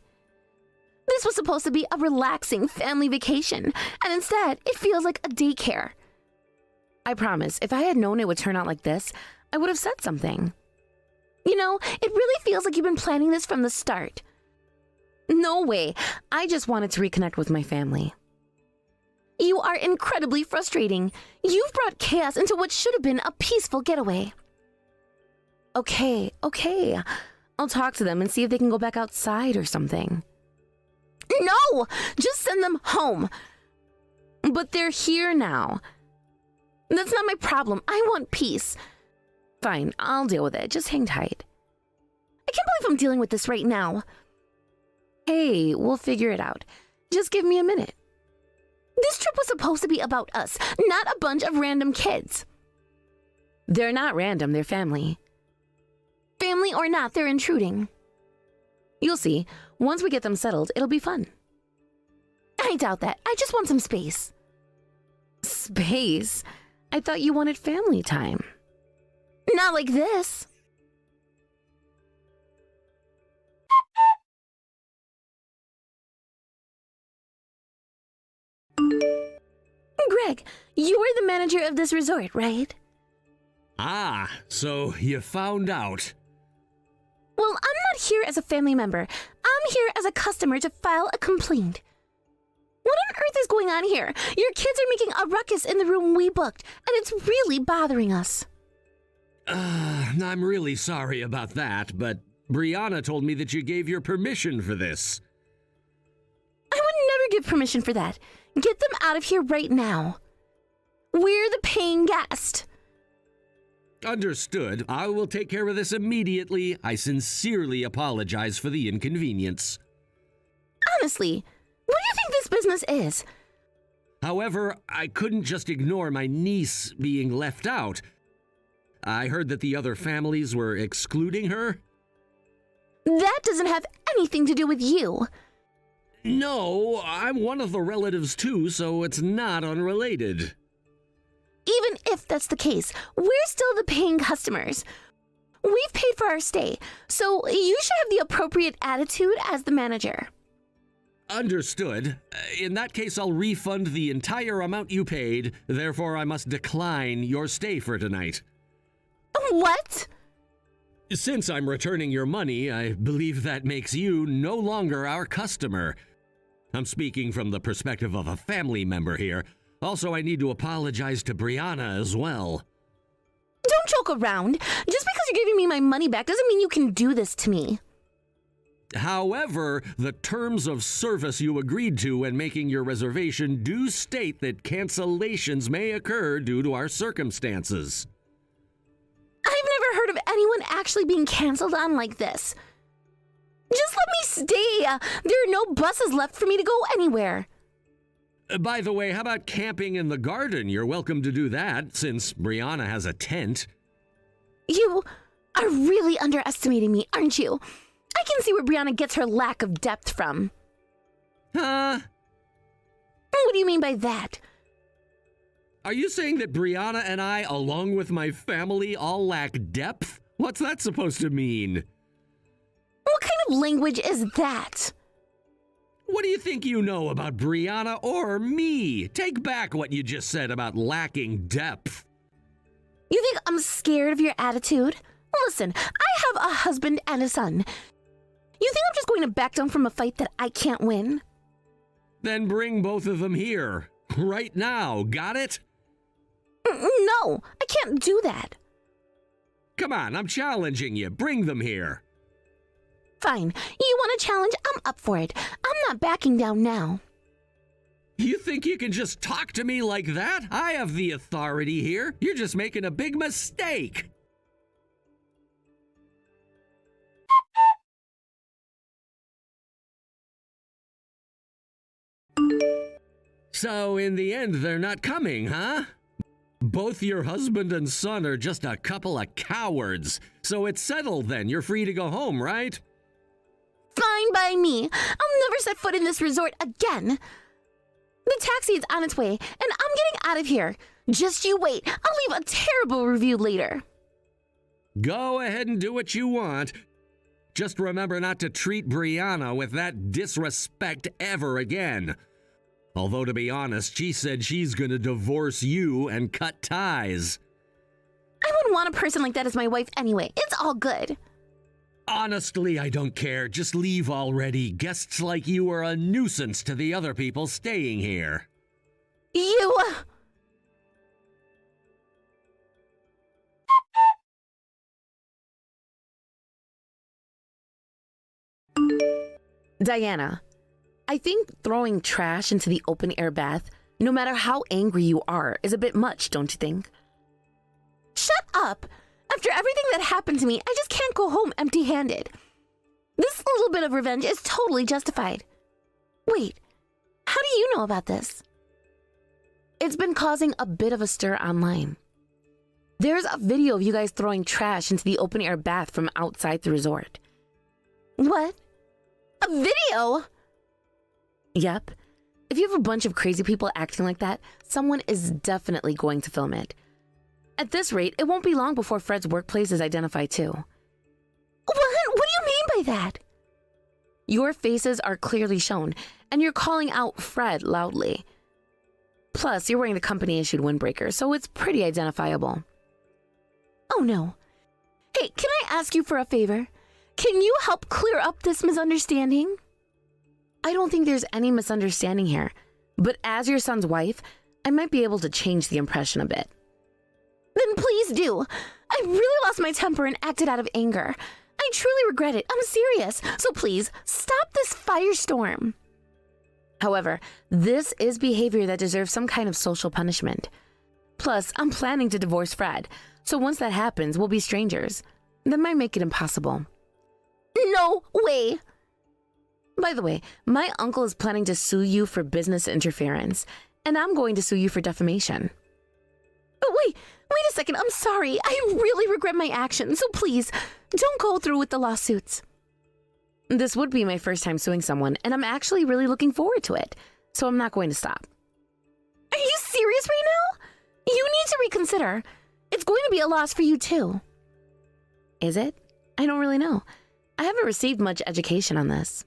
This was supposed to be a relaxing family vacation, and instead, it feels like a daycare. I promise, if I had known it would turn out like this, I would have said something. You know, it really feels like you've been planning this from the start. No way, I just wanted to reconnect with my family. You are incredibly frustrating. You've brought chaos into what should have been a peaceful getaway. Okay. I'll talk to them and see if they can go back outside or something. No! Just send them home. But they're here now. That's not my problem. I want peace. Fine, I'll deal with it. Just hang tight. I can't believe I'm dealing with this right now. Hey, we'll figure it out. Just give me a minute. This trip was supposed to be about us, not a bunch of random kids. They're not random, they're family. Family or not, they're intruding. You'll see. Once we get them settled, it'll be fun. I doubt that. I just want some space. Space? I thought you wanted family time. Not like this. Greg, you are the manager of this resort, right? Ah, so you found out. Well, I'm not here as a family member. I'm here as a customer to file a complaint. What on earth is going on here? Your kids are making a ruckus in the room we booked, and it's really bothering us. I'm really sorry about that, but Brianna told me that you gave your permission for this. I would never give permission for that. Get them out of here right now. We're the paying guest. Understood. I will take care of this immediately. I sincerely apologize for the inconvenience. Honestly, what do you think this business is? However, I couldn't just ignore my niece being left out. I heard that the other families were excluding her. That doesn't have anything to do with you. No, I'm one of the relatives too, so it's not unrelated. Even if that's the case, we're still the paying customers. We've paid for our stay, so you should have the appropriate attitude as the manager. Understood. In that case, I'll refund the entire amount you paid, therefore I must decline your stay for tonight. What? Since I'm returning your money, I believe that makes you no longer our customer. I'm speaking from the perspective of a family member here. Also, I need to apologize to Brianna as well. Don't joke around. Just because you're giving me my money back doesn't mean you can do this to me. However, the terms of service you agreed to when making your reservation do state that cancellations may occur due to our circumstances. I've never heard of anyone actually being canceled on like this. Just let me stay. There are no buses left for me to go anywhere. By the way, how about camping in the garden? You're welcome to do that, since Brianna has a tent. You are really underestimating me, aren't you? I can see where Brianna gets her lack of depth from. Huh? What do you mean by that? Are you saying that Brianna and I, along with my family, all lack depth? What's that supposed to mean? What kind of language is that? What do you think you know about Brianna or me? Take back what you just said about lacking depth. You think I'm scared of your attitude? Listen, I have a husband and a son. You think I'm just going to back down from a fight that I can't win? Then bring both of them here. Right now, got it? No, I can't do that. Come on, I'm challenging you. Bring them here. Fine. You want a challenge? I'm up for it. I'm not backing down now. You think you can just talk to me like that? I have the authority here. You're just making a big mistake. So, in the end, they're not coming, huh? Both your husband and son are just a couple of cowards. So it's settled then. You're free to go home, right? Fine by me. I'll never set foot in this resort again. The taxi is on its way, and I'm getting out of here. Just you wait. I'll leave a terrible review later. Go ahead and do what you want. Just remember not to treat Brianna with that disrespect ever again. Although, to be honest, she said she's gonna divorce you and cut ties. I wouldn't want a person like that as my wife anyway. It's all good. Honestly, I don't care. Just leave already. Guests like you are a nuisance to the other people staying here. You... Diana, I think throwing trash into the open-air bath, no matter how angry you are, is a bit much, don't you think? Shut up! After everything that happened to me, I just can't go home empty-handed. This little bit of revenge is totally justified. Wait, how do you know about this? It's been causing a bit of a stir online. There's a video of you guys throwing trash into the open-air bath from outside the resort. What? A video? Yep. If you have a bunch of crazy people acting like that, someone is definitely going to film it. At this rate, it won't be long before Fred's workplace is identified too. What do you mean by that? Your faces are clearly shown, and you're calling out Fred loudly. Plus, you're wearing the company-issued windbreaker, so it's pretty identifiable. Oh no. Hey, can I ask you for a favor? Can you help clear up this misunderstanding? I don't think there's any misunderstanding here, but as your son's wife, I might be able to change the impression a bit. Then please do. I really lost my temper and acted out of anger. I truly regret it. I'm serious. So please, stop this firestorm. However, this is behavior that deserves some kind of social punishment. Plus, I'm planning to divorce Fred, so once that happens, we'll be strangers. That might make it impossible. No way! By the way, my uncle is planning to sue you for business interference, and I'm going to sue you for defamation. But wait a second, I'm sorry. I really regret my actions, so please, don't go through with the lawsuits. This would be my first time suing someone, and I'm actually really looking forward to it, so I'm not going to stop. Are you serious right now? You need to reconsider. It's going to be a loss for you too. Is it? I don't really know. I haven't received much education on this.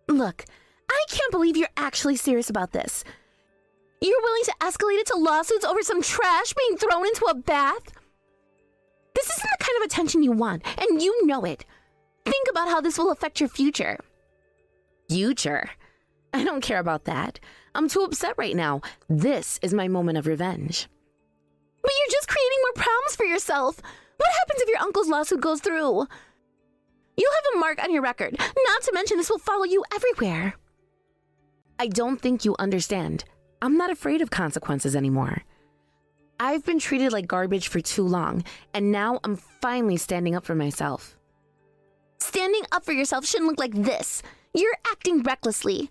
Look, I can't believe you're actually serious about this. You're willing to escalate it to lawsuits over some trash being thrown into a bath? This isn't the kind of attention you want, and you know it. Think about how this will affect your future. Future? I don't care about that. I'm too upset right now. This is my moment of revenge. But you're just creating more problems for yourself. What happens if your uncle's lawsuit goes through? You'll have a mark on your record, not to mention this will follow you everywhere. I don't think you understand. I'm not afraid of consequences anymore. I've been treated like garbage for too long, and now I'm finally standing up for myself. Standing up for yourself shouldn't look like this. You're acting recklessly.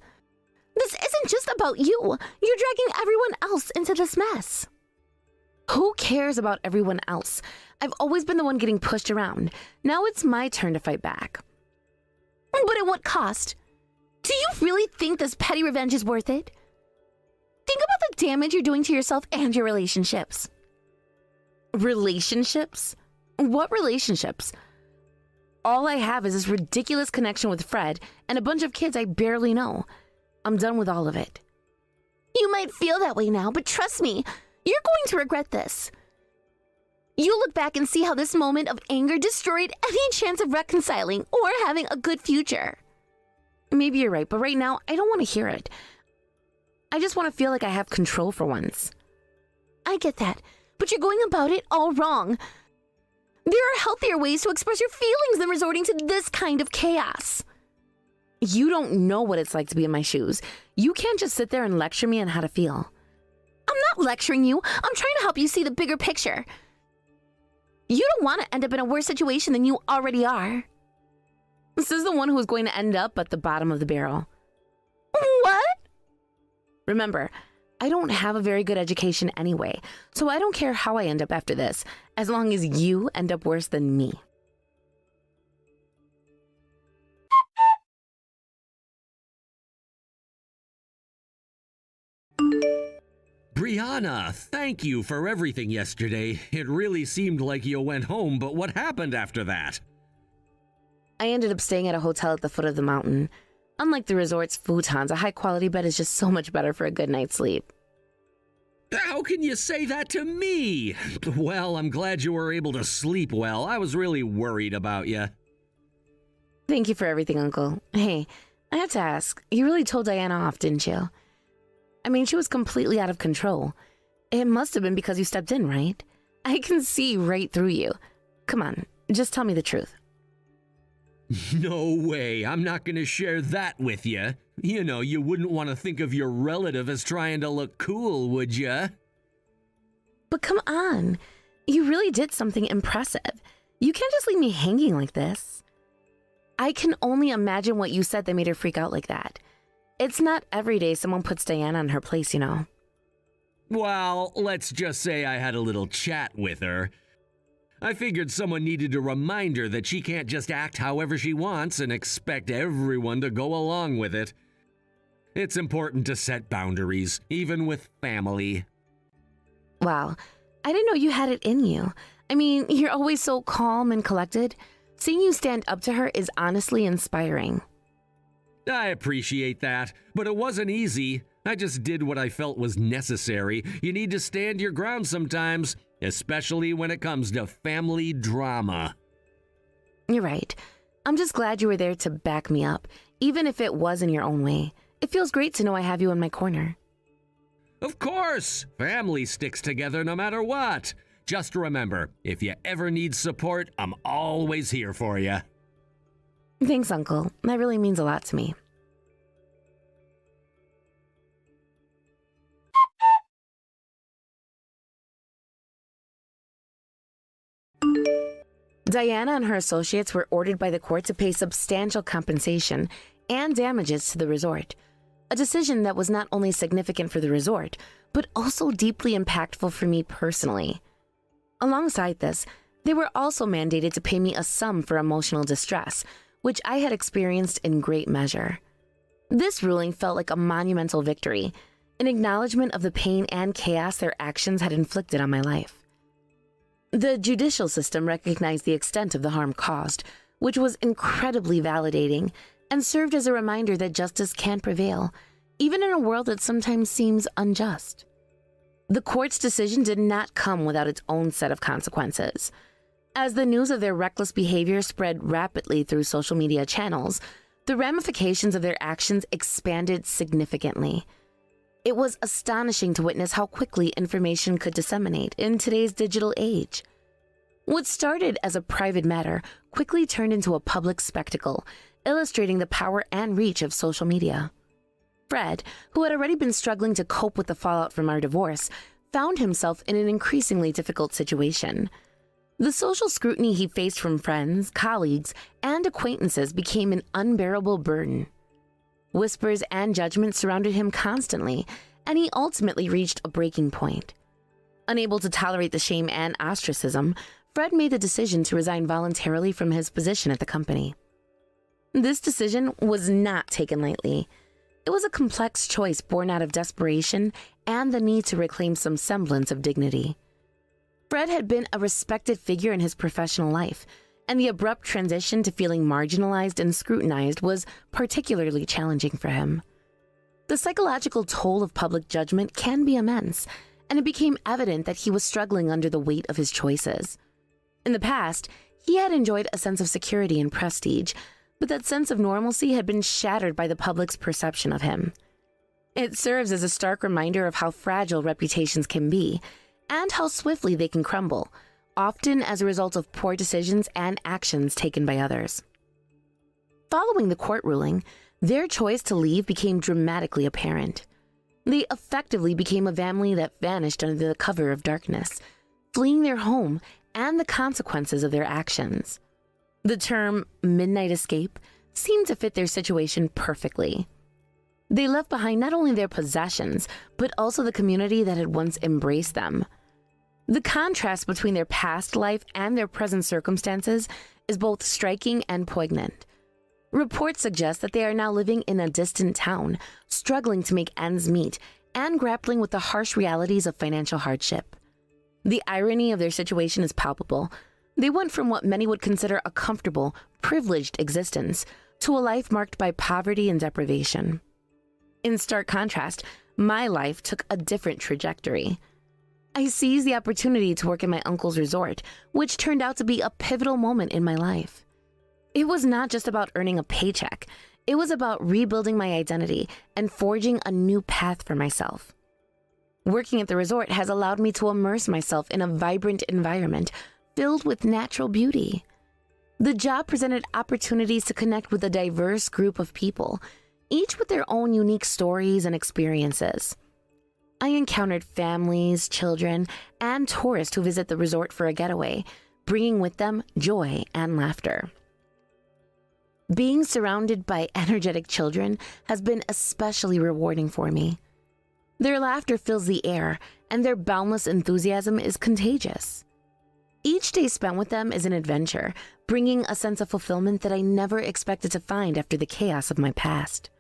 This isn't just about you. You're dragging everyone else into this mess. Who cares about everyone else? I've always been the one getting pushed around. Now it's my turn to fight back. But at what cost? Do you really think this petty revenge is worth it? Think about the damage you're doing to yourself and your relationships. Relationships? What relationships? All I have is this ridiculous connection with Fred and a bunch of kids I barely know. I'm done with all of it. You might feel that way now, but trust me, you're going to regret this. You'll look back and see how this moment of anger destroyed any chance of reconciling or having a good future. Maybe you're right, but right now, I don't want to hear it. I just want to feel like I have control for once. I get that, but you're going about it all wrong. There are healthier ways to express your feelings than resorting to this kind of chaos. You don't know what it's like to be in my shoes. You can't just sit there and lecture me on how to feel. I'm not lecturing you. I'm trying to help you see the bigger picture. You don't want to end up in a worse situation than you already are. This is the one who is going to end up at the bottom of the barrel. What? Remember, I don't have a very good education anyway, so I don't care how I end up after this, as long as you end up worse than me. Diana, thank you for everything yesterday. It really seemed like you went home, but what happened after that? I ended up staying at a hotel at the foot of the mountain. Unlike the resort's futons, a high-quality bed is just so much better for a good night's sleep. How can you say that to me? Well, I'm glad you were able to sleep well. I was really worried about you. Thank you for everything, Uncle. Hey, I have to ask, you really told Diana off, didn't you? I mean, she was completely out of control. It must have been because you stepped in, right? I can see right through you. Come on, just tell me the truth. No way, I'm not gonna share that with you. You know, you wouldn't want to think of your relative as trying to look cool, would ya? But come on, you really did something impressive. You can't just leave me hanging like this. I can only imagine what you said that made her freak out like that. It's not every day someone puts Diana in her place, you know. Well, let's just say I had a little chat with her. I figured someone needed to remind her that she can't just act however she wants and expect everyone to go along with it. It's important to set boundaries, even with family. Wow, I didn't know you had it in you. I mean, you're always so calm and collected. Seeing you stand up to her is honestly inspiring. I appreciate that, but it wasn't easy. I just did what I felt was necessary. You need to stand your ground sometimes, especially when it comes to family drama. You're right. I'm just glad you were there to back me up, even if it was in your own way. It feels great to know I have you in my corner. Of course! Family sticks together no matter what. Just remember, if you ever need support, I'm always here for you. Thanks, Uncle. That really means a lot to me. Diana and her associates were ordered by the court to pay substantial compensation and damages to the resort, a decision that was not only significant for the resort, but also deeply impactful for me personally. Alongside this, they were also mandated to pay me a sum for emotional distress, which I had experienced in great measure. This ruling felt like a monumental victory, an acknowledgement of the pain and chaos their actions had inflicted on my life. The judicial system recognized the extent of the harm caused, which was incredibly validating and served as a reminder that justice can prevail, even in a world that sometimes seems unjust. The court's decision did not come without its own set of consequences. As the news of their reckless behavior spread rapidly through social media channels, the ramifications of their actions expanded significantly. It was astonishing to witness how quickly information could disseminate in today's digital age. What started as a private matter quickly turned into a public spectacle, illustrating the power and reach of social media. Fred, who had already been struggling to cope with the fallout from our divorce, found himself in an increasingly difficult situation. The social scrutiny he faced from friends, colleagues, and acquaintances became an unbearable burden. Whispers and judgment surrounded him constantly, and he ultimately reached a breaking point. Unable to tolerate the shame and ostracism, Fred made the decision to resign voluntarily from his position at the company. This decision was not taken lightly. It was a complex choice born out of desperation and the need to reclaim some semblance of dignity. Fred had been a respected figure in his professional life, and the abrupt transition to feeling marginalized and scrutinized was particularly challenging for him. The psychological toll of public judgment can be immense, and it became evident that he was struggling under the weight of his choices. In the past, he had enjoyed a sense of security and prestige, but that sense of normalcy had been shattered by the public's perception of him. It serves as a stark reminder of how fragile reputations can be, and how swiftly they can crumble, often as a result of poor decisions and actions taken by others. Following the court ruling, their choice to leave became dramatically apparent. They effectively became a family that vanished under the cover of darkness, fleeing their home and the consequences of their actions. The term midnight escape seemed to fit their situation perfectly. They left behind not only their possessions, but also the community that had once embraced them. The contrast between their past life and their present circumstances is both striking and poignant. Reports suggest that they are now living in a distant town, struggling to make ends meet, and grappling with the harsh realities of financial hardship. The irony of their situation is palpable. They went from what many would consider a comfortable, privileged existence to a life marked by poverty and deprivation. In stark contrast, my life took a different trajectory. I seized the opportunity to work at my uncle's resort, which turned out to be a pivotal moment in my life. It was not just about earning a paycheck. It was about rebuilding my identity and forging a new path for myself. Working at the resort has allowed me to immerse myself in a vibrant environment filled with natural beauty. The job presented opportunities to connect with a diverse group of people, each with their own unique stories and experiences. I encountered families, children, and tourists who visit the resort for a getaway, bringing with them joy and laughter. Being surrounded by energetic children has been especially rewarding for me. Their laughter fills the air, and their boundless enthusiasm is contagious. Each day spent with them is an adventure, bringing a sense of fulfillment that I never expected to find after the chaos of my past.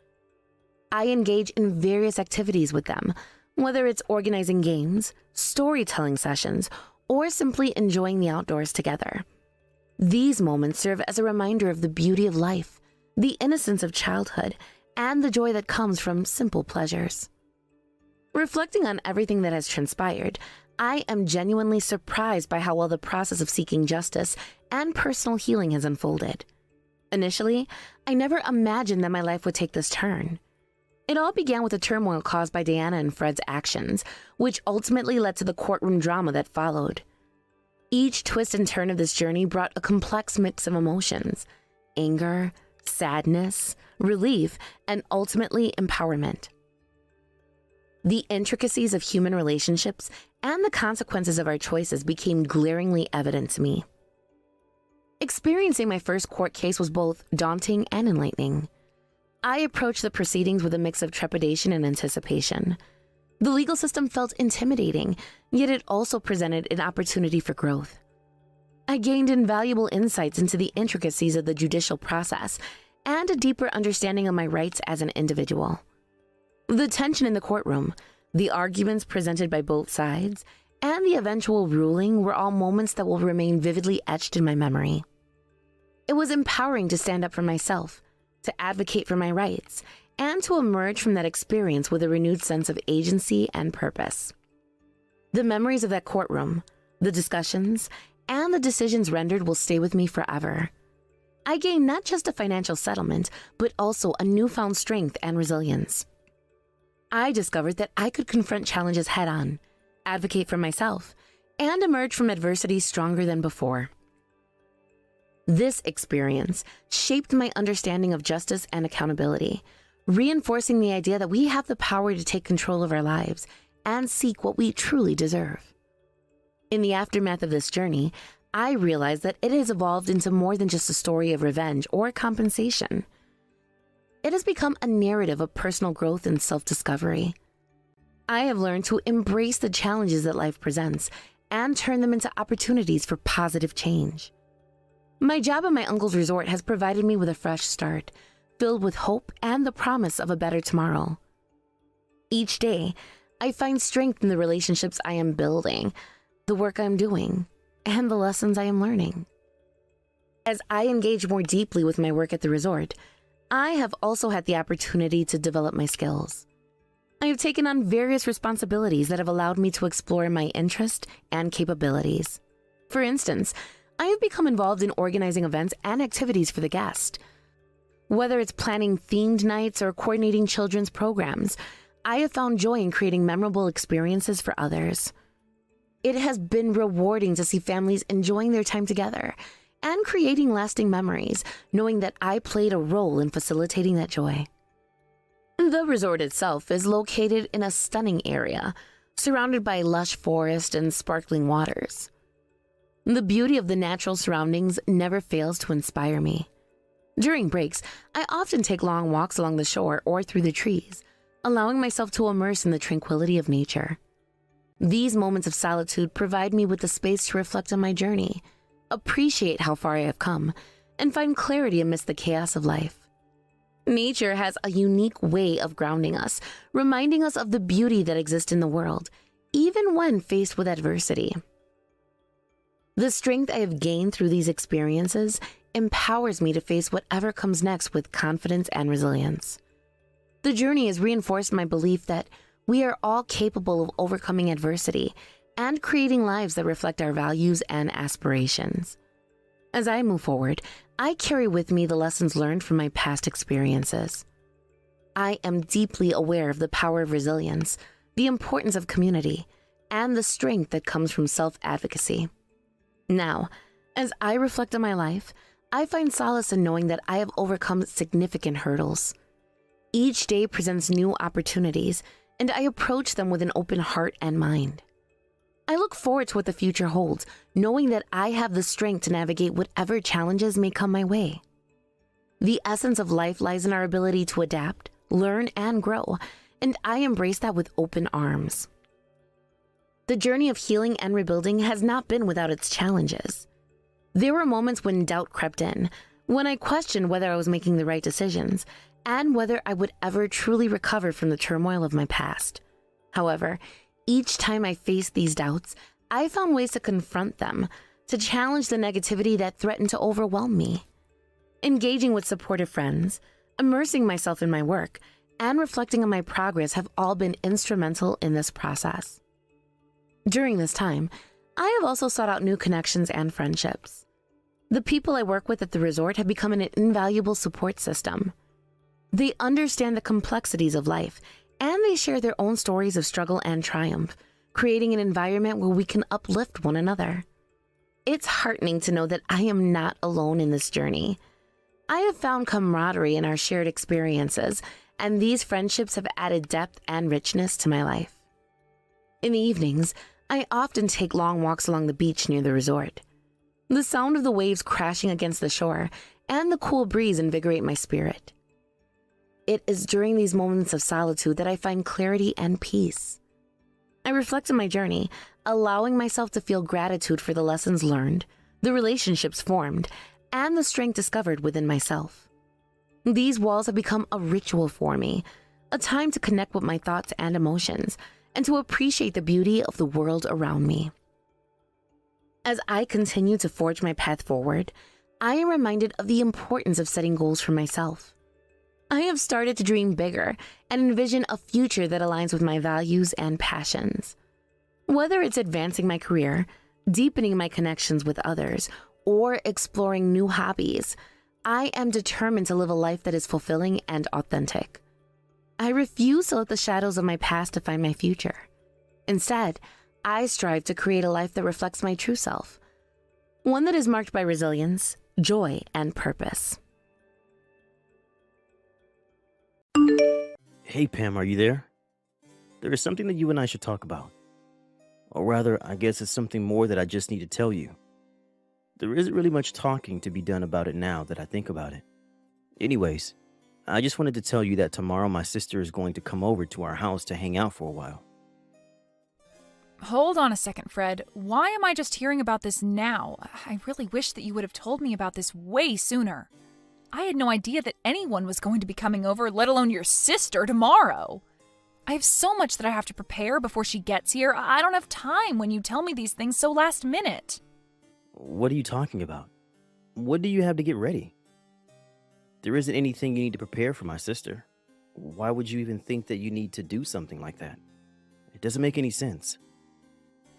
I engage in various activities with them, whether it's organizing games, storytelling sessions, or simply enjoying the outdoors together. These moments serve as a reminder of the beauty of life, the innocence of childhood, and the joy that comes from simple pleasures. Reflecting on everything that has transpired, I am genuinely surprised by how well the process of seeking justice and personal healing has unfolded. Initially, I never imagined that my life would take this turn. It all began with the turmoil caused by Diana and Fred's actions, which ultimately led to the courtroom drama that followed. Each twist and turn of this journey brought a complex mix of emotions: anger, sadness, relief, and ultimately empowerment. The intricacies of human relationships and the consequences of our choices became glaringly evident to me. Experiencing my first court case was both daunting and enlightening. I approached the proceedings with a mix of trepidation and anticipation. The legal system felt intimidating, yet it also presented an opportunity for growth. I gained invaluable insights into the intricacies of the judicial process and a deeper understanding of my rights as an individual. The tension in the courtroom, the arguments presented by both sides, and the eventual ruling were all moments that will remain vividly etched in my memory. It was empowering to stand up for myself, to advocate for my rights, and to emerge from that experience with a renewed sense of agency and purpose. The memories of that courtroom, the discussions, and the decisions rendered will stay with me forever. I gained not just a financial settlement, but also a newfound strength and resilience. I discovered that I could confront challenges head-on, advocate for myself, and emerge from adversity stronger than before. This experience shaped my understanding of justice and accountability, reinforcing the idea that we have the power to take control of our lives and seek what we truly deserve. In the aftermath of this journey, I realized that it has evolved into more than just a story of revenge or compensation. It has become a narrative of personal growth and self-discovery. I have learned to embrace the challenges that life presents and turn them into opportunities for positive change. My job at my uncle's resort has provided me with a fresh start, filled with hope and the promise of a better tomorrow. Each day, I find strength in the relationships I am building, the work I'm doing, and the lessons I am learning. As I engage more deeply with my work at the resort, I have also had the opportunity to develop my skills. I have taken on various responsibilities that have allowed me to explore my interest and capabilities. For instance, I have become involved in organizing events and activities for the guest. Whether it's planning themed nights or coordinating children's programs, I have found joy in creating memorable experiences for others. It has been rewarding to see families enjoying their time together and creating lasting memories, knowing that I played a role in facilitating that joy. The resort itself is located in a stunning area, surrounded by lush forest and sparkling waters. The beauty of the natural surroundings never fails to inspire me. During breaks, I often take long walks along the shore or through the trees, allowing myself to immerse in the tranquility of nature. These moments of solitude provide me with the space to reflect on my journey, appreciate how far I have come, and find clarity amidst the chaos of life. Nature has a unique way of grounding us, reminding us of the beauty that exists in the world, even when faced with adversity. The strength I have gained through these experiences empowers me to face whatever comes next with confidence and resilience. The journey has reinforced my belief that we are all capable of overcoming adversity and creating lives that reflect our values and aspirations. As I move forward, I carry with me the lessons learned from my past experiences. I am deeply aware of the power of resilience, the importance of community, and the strength that comes from self-advocacy. Now, as I reflect on my life, I find solace in knowing that I have overcome significant hurdles. Each day presents new opportunities, and I approach them with an open heart and mind. I look forward to what the future holds, knowing that I have the strength to navigate whatever challenges may come my way. The essence of life lies in our ability to adapt, learn, and grow, and I embrace that with open arms. The journey of healing and rebuilding has not been without its challenges. There were moments when doubt crept in, when I questioned whether I was making the right decisions, and whether I would ever truly recover from the turmoil of my past. However, each time I faced these doubts, I found ways to confront them, to challenge the negativity that threatened to overwhelm me. Engaging with supportive friends, immersing myself in my work, and reflecting on my progress have all been instrumental in this process. During this time, I have also sought out new connections and friendships. The people I work with at the resort have become an invaluable support system. They understand the complexities of life, and they share their own stories of struggle and triumph, creating an environment where we can uplift one another. It's heartening to know that I am not alone in this journey. I have found camaraderie in our shared experiences, and these friendships have added depth and richness to my life. In the evenings, I often take long walks along the beach near the resort. The sound of the waves crashing against the shore and the cool breeze invigorate my spirit. It is during these moments of solitude that I find clarity and peace. I reflect on my journey, allowing myself to feel gratitude for the lessons learned, the relationships formed, and the strength discovered within myself. These walls have become a ritual for me, a time to connect with my thoughts and emotions, and to appreciate the beauty of the world around me. As I continue to forge my path forward, I am reminded of the importance of setting goals for myself. I have started to dream bigger and envision a future that aligns with my values and passions. Whether it's advancing my career, deepening my connections with others, or exploring new hobbies, I am determined to live a life that is fulfilling and authentic. I refuse to let the shadows of my past define my future. Instead, I strive to create a life that reflects my true self, one that is marked by resilience, joy, and purpose. Hey Pam, are you there? There is something that you and I should talk about. Or rather, I guess it's something more that I just need to tell you. There isn't really much talking to be done about it now that I think about it. Anyways, I just wanted to tell you that tomorrow my sister is going to come over to our house to hang out for a while. Hold on a second, Fred. Why am I just hearing about this now? I really wish that you would have told me about this way sooner. I had no idea that anyone was going to be coming over, let alone your sister, tomorrow. I have so much that I have to prepare before she gets here. I don't have time when you tell me these things so last minute. What are you talking about? What do you have to get ready? There isn't anything you need to prepare for my sister. Why would you even think that you need to do something like that? It doesn't make any sense.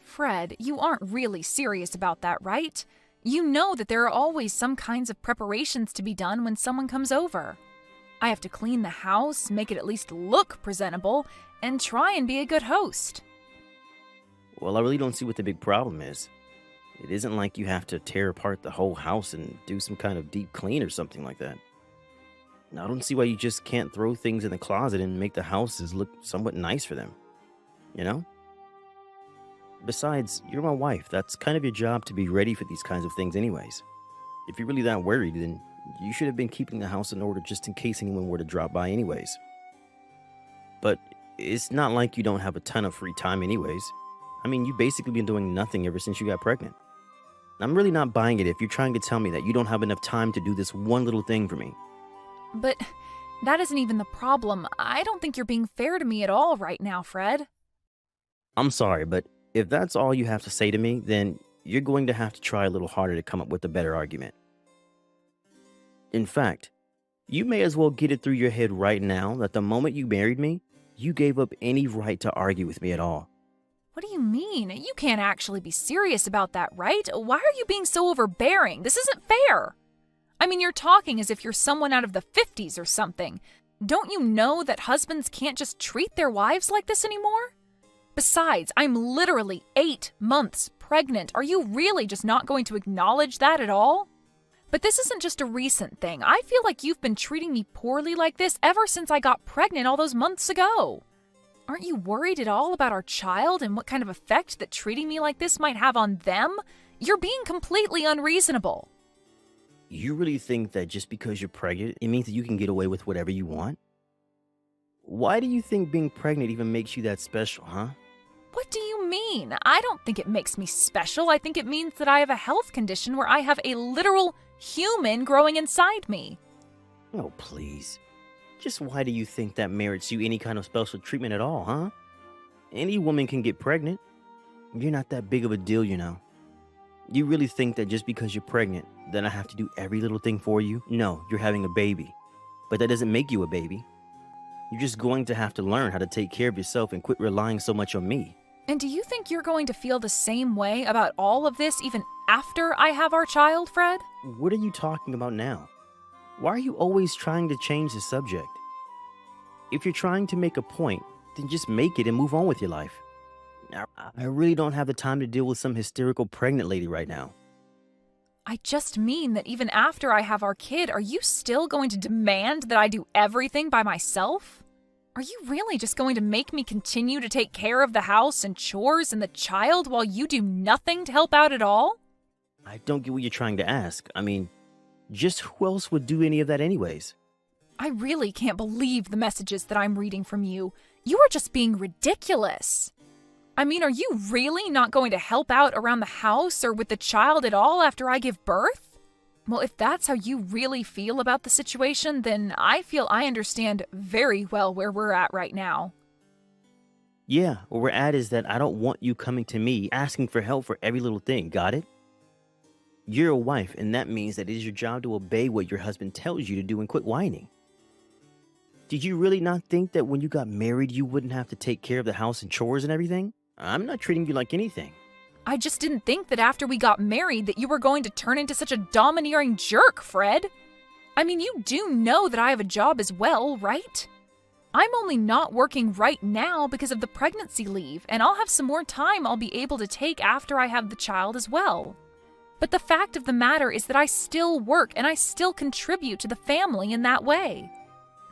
Fred, you aren't really serious about that, right? You know that there are always some kinds of preparations to be done when someone comes over. I have to clean the house, make it at least look presentable, and try and be a good host. Well, I really don't see what the big problem is. It isn't like you have to tear apart the whole house and do some kind of deep clean or something like that. I don't see why you just can't throw things in the closet and make the houses look somewhat nice for them. You know? Besides, you're my wife. That's kind of your job to be ready for these kinds of things anyways. If you're really that worried, then you should have been keeping the house in order just in case anyone were to drop by anyways. But it's not like you don't have a ton of free time anyways. I mean, you've basically been doing nothing ever since you got pregnant. I'm really not buying it if you're trying to tell me that you don't have enough time to do this one little thing for me. But That isn't even the problem. I don't think you're being fair to me at all right now, Fred. I'm sorry, but if that's all you have to say to me, then you're going to have to try a little harder to come up with a better argument. In fact, you may as well get it through your head right now that the moment you married me, you gave up any right to argue with me at all. What do you mean? You can't actually be serious about that, right? Why are you being so overbearing? This isn't fair. I mean, you're talking as if you're someone out of the 50s or something. Don't you know that husbands can't just treat their wives like this anymore? Besides, I'm literally 8 months pregnant. Are you really just not going to acknowledge that at all? But this isn't just a recent thing. I feel like you've been treating me poorly like this ever since I got pregnant all those months ago. Aren't you worried at all about our child and what kind of effect that treating me like this might have on them? You're being completely unreasonable. You really think that just because you're pregnant, it means that you can get away with whatever you want? Why do you think being pregnant even makes you that special, huh? What do you mean? I don't think it makes me special. I think it means that I have a health condition where I have a literal human growing inside me. Oh, please. Just why do you think that merits you any kind of special treatment at all, huh? Any woman can get pregnant. You're not that big of a deal, you know. You really think that just because you're pregnant, then I have to do every little thing for you? No, you're having a baby. But that doesn't make you a baby. You're just going to have to learn how to take care of yourself and quit relying so much on me. And do you think you're going to feel the same way about all of this even after I have our child, Fred? What are you talking about now? Why are you always trying to change the subject? If you're trying to make a point, then just make it and move on with your life. I really don't have the time to deal with some hysterical pregnant lady right now. I just mean that even after I have our kid, are you still going to demand that I do everything by myself? Are you really just going to make me continue to take care of the house and chores and the child while you do nothing to help out at all? I don't get what you're trying to ask. I mean, just who else would do any of that anyways? I really can't believe the messages that I'm reading from you. You are just being ridiculous. I mean, are you really not going to help out around the house or with the child at all after I give birth? Well, if that's how you really feel about the situation, then I feel I understand very well where we're at right now. Yeah, where we're at is that I don't want you coming to me asking for help for every little thing, got it? You're a wife, and that means that it is your job to obey what your husband tells you to do and quit whining. Did you really not think that when you got married, you wouldn't have to take care of the house and chores and everything? I'm not treating you like anything. I just didn't think that after we got married that you were going to turn into such a domineering jerk, Fred. I mean, you do know that I have a job as well, right? I'm only not working right now because of the pregnancy leave, and I'll have some more time I'll be able to take after I have the child as well. But the fact of the matter is that I still work and I still contribute to the family in that way.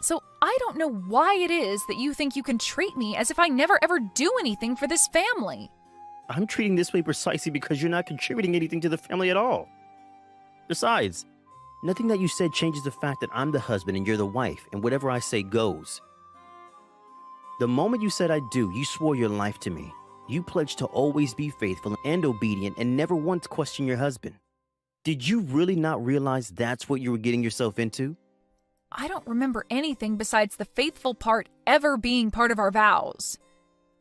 So I don't know why it is that you think you can treat me as if I never ever do anything for this family. I'm treating this way precisely because you're not contributing anything to the family at all. Besides, nothing that you said changes the fact that I'm the husband and you're the wife, and whatever I say goes. The moment you said I do, you swore your life to me. You pledged to always be faithful and obedient and never once question your husband. Did you really not realize that's what you were getting yourself into? I don't remember anything besides the faithful part ever being part of our vows.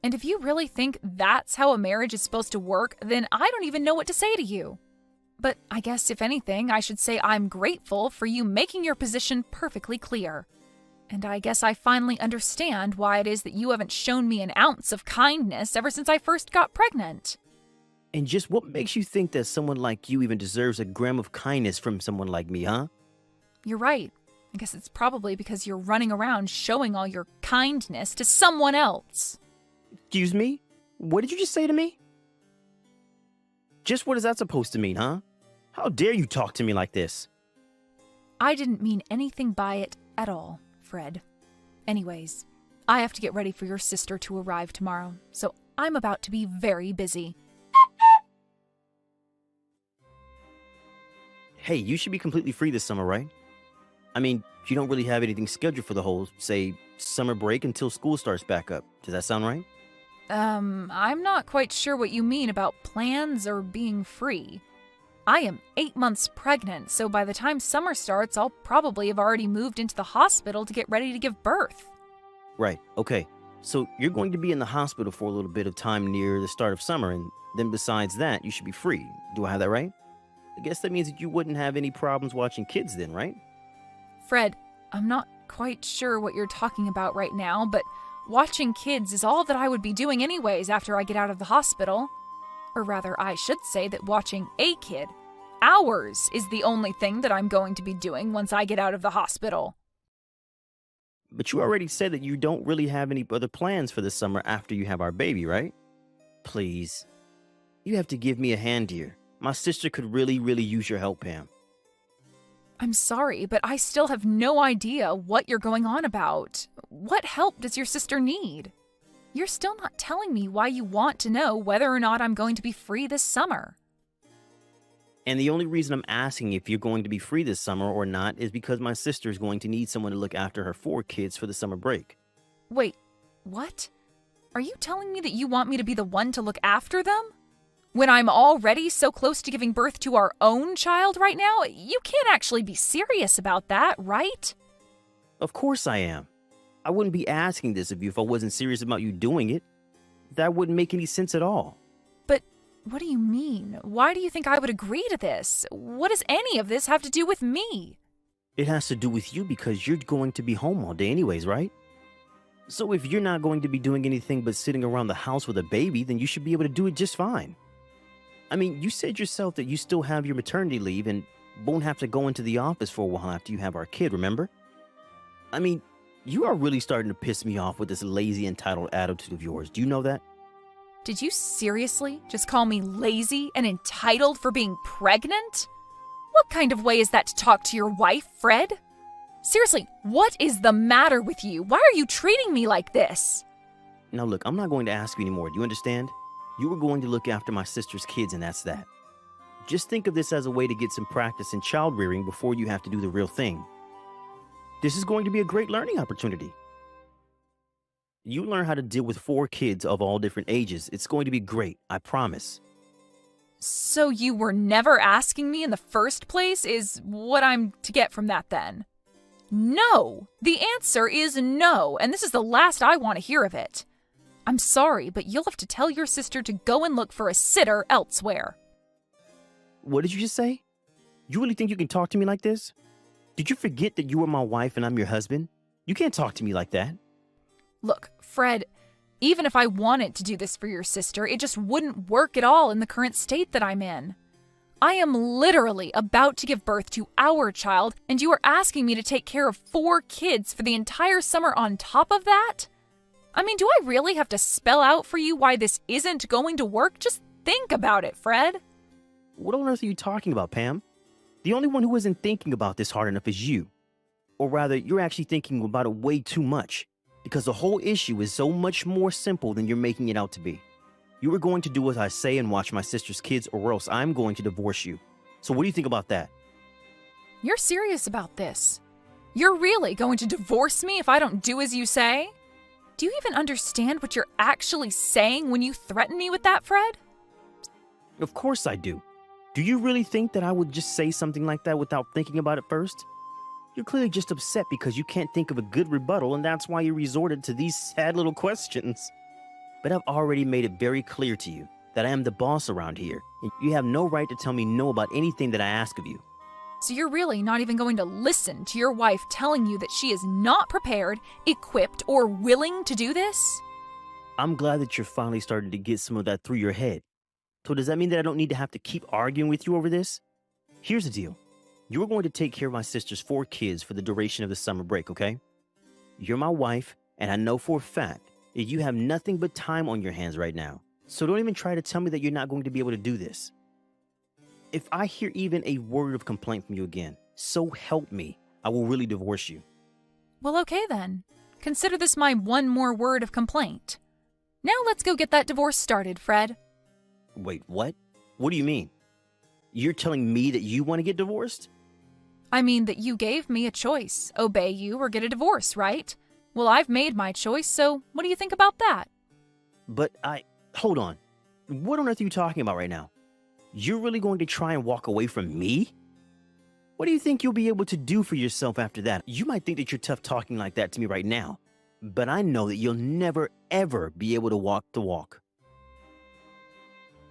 And if you really think that's how a marriage is supposed to work, then I don't even know what to say to you. But I guess if anything, I should say I'm grateful for you making your position perfectly clear. And I guess I finally understand why it is that you haven't shown me an ounce of kindness ever since I first got pregnant. And just what makes you think that someone like you even deserves a gram of kindness from someone like me, huh? You're right. I guess it's probably because you're running around showing all your kindness to someone else. Excuse me? What did you just say to me? Just what is that supposed to mean, huh? How dare you talk to me like this? I didn't mean anything by it at all, Fred. Anyways, I have to get ready for your sister to arrive tomorrow, so I'm about to be very busy. Hey, you should be completely free this summer, right? I mean, you don't really have anything scheduled for the whole, say, summer break until school starts back up. Does that sound right? I'm not quite sure what you mean about plans or being free. I am 8 months pregnant, so by the time summer starts, I'll probably have already moved into the hospital to get ready to give birth. Right, okay. So you're going to be in the hospital for a little bit of time near the start of summer, and then besides that, you should be free. Do I have that right? I guess that means that you wouldn't have any problems watching kids then, right? Fred, I'm not quite sure what you're talking about right now, but watching kids is all that I would be doing anyways after I get out of the hospital. Or rather, I should say that watching a kid, ours, is the only thing that I'm going to be doing once I get out of the hospital. But you already said that you don't really have any other plans for the summer after you have our baby, right? Please. You have to give me a hand here. My sister could really use your help, Pam. I'm sorry, but I still have no idea what you're going on about. What help does your sister need? You're still not telling me why you want to know whether or not I'm going to be free this summer. And the only reason I'm asking if you're going to be free this summer or not is because my sister is going to need someone to look after her 4 kids for the summer break. Wait, what? Are you telling me that you want me to be the one to look after them? When I'm already so close to giving birth to our own child right now? You can't actually be serious about that, right? Of course I am. I wouldn't be asking this of you if I wasn't serious about you doing it. That wouldn't make any sense at all. But what do you mean? Why do you think I would agree to this? What does any of this have to do with me? It has to do with you because you're going to be home all day anyways, right? So if you're not going to be doing anything but sitting around the house with a baby, then you should be able to do it just fine. I mean, you said yourself that you still have your maternity leave and won't have to go into the office for a while after you have our kid, remember? I mean, you are really starting to piss me off with this lazy, entitled attitude of yours. Do you know that? Did you seriously just call me lazy and entitled for being pregnant? What kind of way is that to talk to your wife, Fred? Seriously, what is the matter with you? Why are you treating me like this? Now look, I'm not going to ask you anymore. Do you understand? You were going to look after my sister's kids, and that's that. Just think of this as a way to get some practice in child rearing before you have to do the real thing. This is going to be a great learning opportunity. You learn how to deal with 4 kids of all different ages. It's going to be great, I promise. So you were never asking me in the first place is what I'm to get from that then? No! The answer is no, and this is the last I want to hear of it. I'm sorry, but you'll have to tell your sister to go and look for a sitter elsewhere. What did you just say? You really think you can talk to me like this? Did you forget that you are my wife and I'm your husband? You can't talk to me like that. Look, Fred, even if I wanted to do this for your sister, it just wouldn't work at all in the current state that I'm in. I am literally about to give birth to our child, and you are asking me to take care of 4 kids for the entire summer on top of that? I mean, do I really have to spell out for you why this isn't going to work? Just think about it, Fred. What on earth are you talking about, Pam? The only one who isn't thinking about this hard enough is you. Or rather, you're actually thinking about it way too much. Because the whole issue is so much more simple than you're making it out to be. You are going to do as I say and watch my sister's kids, or else I'm going to divorce you. So what do you think about that? You're serious about this? You're really going to divorce me if I don't do as you say? Do you even understand what you're actually saying when you threaten me with that, Fred? Of course I do. Do you really think that I would just say something like that without thinking about it first? You're clearly just upset because you can't think of a good rebuttal, and that's why you resorted to these sad little questions. But I've already made it very clear to you that I am the boss around here, and you have no right to tell me no about anything that I ask of you. So you're really not even going to listen to your wife telling you that she is not prepared, equipped, or willing to do this? I'm glad that you're finally starting to get some of that through your head. So does that mean that I don't need to have to keep arguing with you over this? Here's the deal. You're going to take care of my sister's 4 kids for the duration of the summer break, okay? You're my wife, and I know for a fact that you have nothing but time on your hands right now. So don't even try to tell me that you're not going to be able to do this. If I hear even a word of complaint from you again, so help me, I will really divorce you. Well, okay then. Consider this my one more word of complaint. Now let's go get that divorce started, Fred. Wait, what? What do you mean? You're telling me that you want to get divorced? I mean that you gave me a choice. Obey you or get a divorce, right? Well, I've made my choice, so what do you think about that? But hold on. What on earth are you talking about right now? You're really going to try and walk away from me? What do you think you'll be able to do for yourself after that? You might think that you're tough talking like that to me right now, but I know that you'll never, ever be able to walk the walk.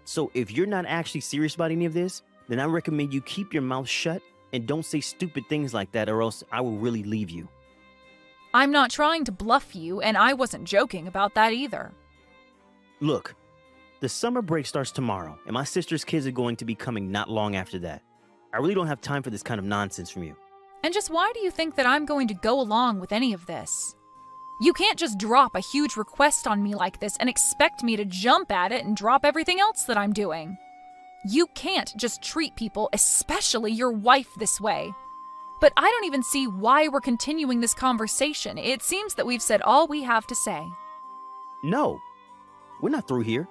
So if you're not actually serious about any of this, then I recommend you keep your mouth shut and don't say stupid things like that, or else I will really leave you. I'm not trying to bluff you, and I wasn't joking about that either. Look, the summer break starts tomorrow, and my sister's kids are going to be coming not long after that. I really don't have time for this kind of nonsense from you. And just why do you think that I'm going to go along with any of this? You can't just drop a huge request on me like this and expect me to jump at it and drop everything else that I'm doing. You can't just treat people, especially your wife, this way. But I don't even see why we're continuing this conversation. It seems that we've said all we have to say. No, we're not through here.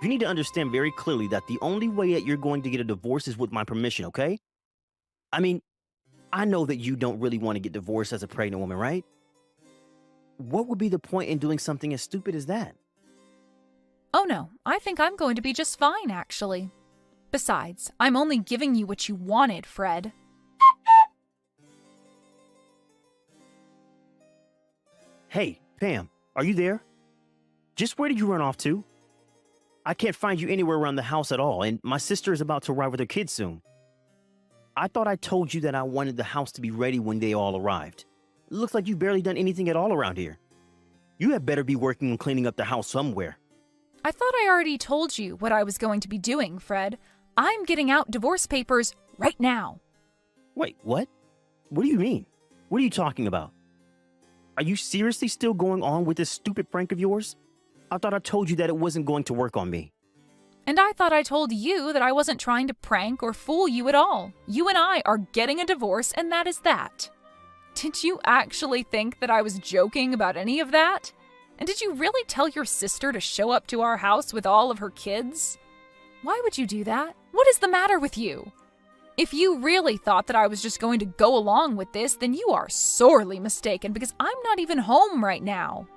You need to understand very clearly that the only way that you're going to get a divorce is with my permission, okay? I mean, I know that you don't really want to get divorced as a pregnant woman, right? What would be the point in doing something as stupid as that? Oh no, I think I'm going to be just fine, actually. Besides, I'm only giving you what you wanted, Fred. Hey, Pam, are you there? Just where did you run off to? I can't find you anywhere around the house at all, and my sister is about to arrive with her kids soon. I thought I told you that I wanted the house to be ready when they all arrived. It looks like you've barely done anything at all around here. You had better be working on cleaning up the house somewhere. I thought I already told you what I was going to be doing, Fred. I'm getting out divorce papers right now. Wait, what? What do you mean? What are you talking about? Are you seriously still going on with this stupid prank of yours? I thought I told you that it wasn't going to work on me. And I thought I told you that I wasn't trying to prank or fool you at all. You and I are getting a divorce, and that is that. Did you actually think that I was joking about any of that? And did you really tell your sister to show up to our house with all of her kids? Why would you do that? What is the matter with you? If you really thought that I was just going to go along with this, then you are sorely mistaken, because I'm not even home right now.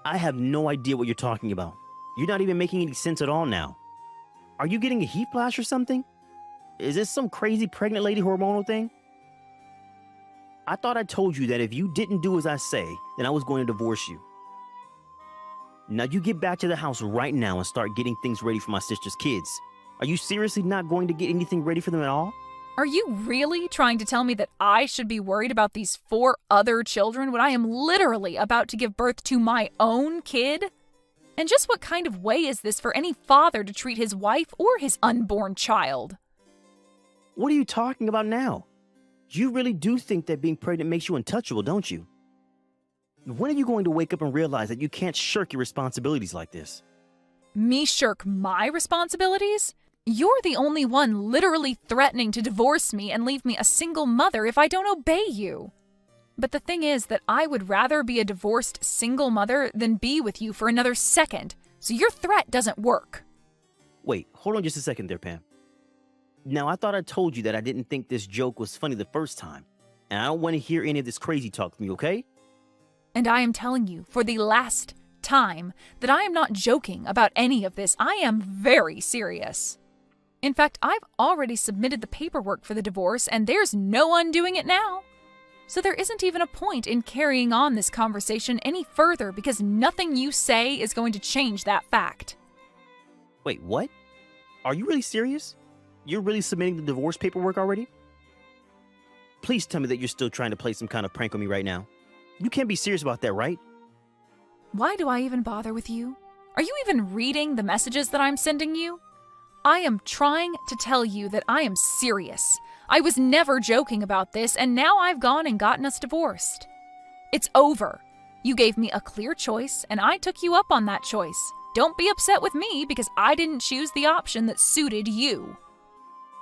I have no idea what you're talking about. You're not even making any sense at all now. Are you getting a heat flash or something? Is this some crazy pregnant lady hormonal thing? I thought I told you that if you didn't do as I say, then I was going to divorce you. Now you get back to the house right now and start getting things ready for my sister's kids. Are you seriously not going to get anything ready for them at all? Are you really trying to tell me that I should be worried about these 4 other children when I am literally about to give birth to my own kid? And just what kind of way is this for any father to treat his wife or his unborn child? What are you talking about now? You really do think that being pregnant makes you untouchable, don't you? When are you going to wake up and realize that you can't shirk your responsibilities like this? Me shirk my responsibilities? You're the only one literally threatening to divorce me and leave me a single mother if I don't obey you. But the thing is that I would rather be a divorced single mother than be with you for another second, so your threat doesn't work. Wait, hold on just a second there, Pam. Now, I thought I told you that I didn't think this joke was funny the first time, and I don't want to hear any of this crazy talk from you, okay? And I am telling you for the last time that I am not joking about any of this. I am very serious. In fact, I've already submitted the paperwork for the divorce, and there's no undoing it now. So there isn't even a point in carrying on this conversation any further, because nothing you say is going to change that fact. Wait, what? Are you really serious? You're really submitting the divorce paperwork already? Please tell me that you're still trying to play some kind of prank on me right now. You can't be serious about that, right? Why do I even bother with you? Are you even reading the messages that I'm sending you? I am trying to tell you that I am serious. I was never joking about this, and now I've gone and gotten us divorced. It's over. You gave me a clear choice, and I took you up on that choice. Don't be upset with me because I didn't choose the option that suited you.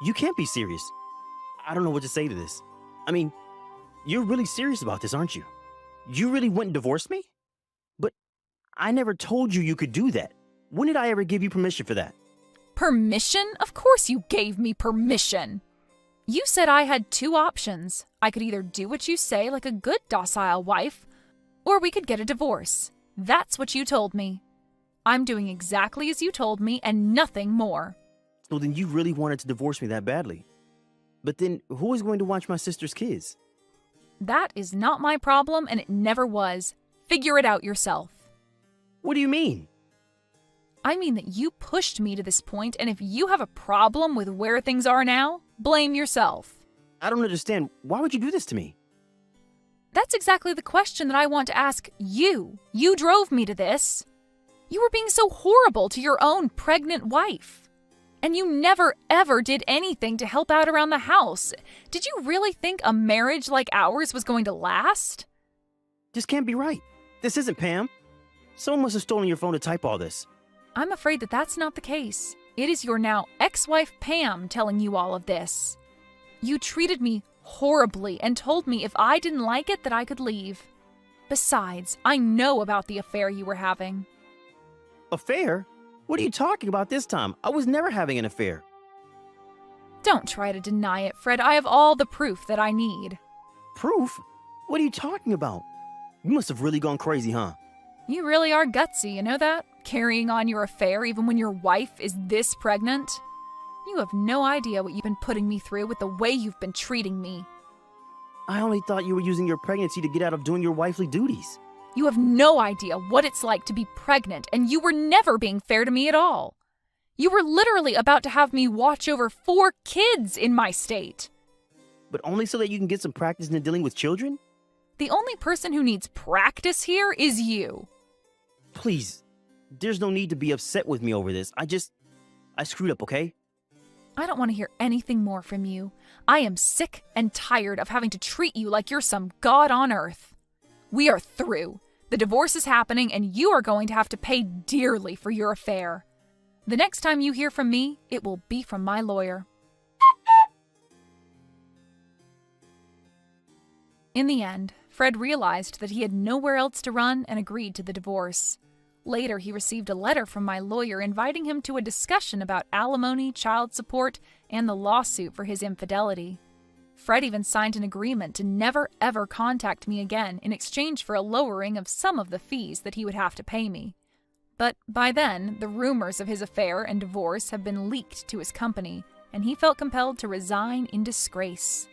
You can't be serious. I don't know what to say to this. I mean, you're really serious about this, aren't you? You really went and divorced me? But I never told you could do that. When did I ever give you permission for that? Permission? Of course you gave me permission. You said I had 2 options. I could either do what you say like a good docile wife, or we could get a divorce. That's what you told me. I'm doing exactly as you told me and nothing more. So then you really wanted to divorce me that badly. But then who is going to watch my sister's kids? That is not my problem, and it never was. Figure it out yourself. What do you mean? I mean that you pushed me to this point, and if you have a problem with where things are now, blame yourself. I don't understand. Why would you do this to me? That's exactly the question that I want to ask you. You drove me to this. You were being so horrible to your own pregnant wife. And you never ever did anything to help out around the house. Did you really think a marriage like ours was going to last? This can't be right. This isn't Pam. Someone must have stolen your phone to type all this. I'm afraid that that's not the case. It is your now ex-wife Pam telling you all of this. You treated me horribly and told me if I didn't like it that I could leave. Besides, I know about the affair you were having. Affair? What are you talking about this time? I was never having an affair. Don't try to deny it, Fred. I have all the proof that I need. Proof? What are you talking about? You must have really gone crazy, huh? You really are gutsy, you know that? Carrying on your affair even when your wife is this pregnant? You have no idea what you've been putting me through with the way you've been treating me. I only thought you were using your pregnancy to get out of doing your wifely duties. You have no idea what it's like to be pregnant, and you were never being fair to me at all. You were literally about to have me watch over 4 kids in my state. But only so that you can get some practice in dealing with children? The only person who needs practice here is you. Please, there's no need to be upset with me over this. I screwed up, okay? I don't want to hear anything more from you. I am sick and tired of having to treat you like you're some god on earth. We are through. The divorce is happening, and you are going to have to pay dearly for your affair. The next time you hear from me, it will be from my lawyer. In the end, Fred realized that he had nowhere else to run and agreed to the divorce. Later, he received a letter from my lawyer inviting him to a discussion about alimony, child support, and the lawsuit for his infidelity. Fred even signed an agreement to never ever contact me again in exchange for a lowering of some of the fees that he would have to pay me. But by then, the rumors of his affair and divorce have been leaked to his company, and he felt compelled to resign in disgrace.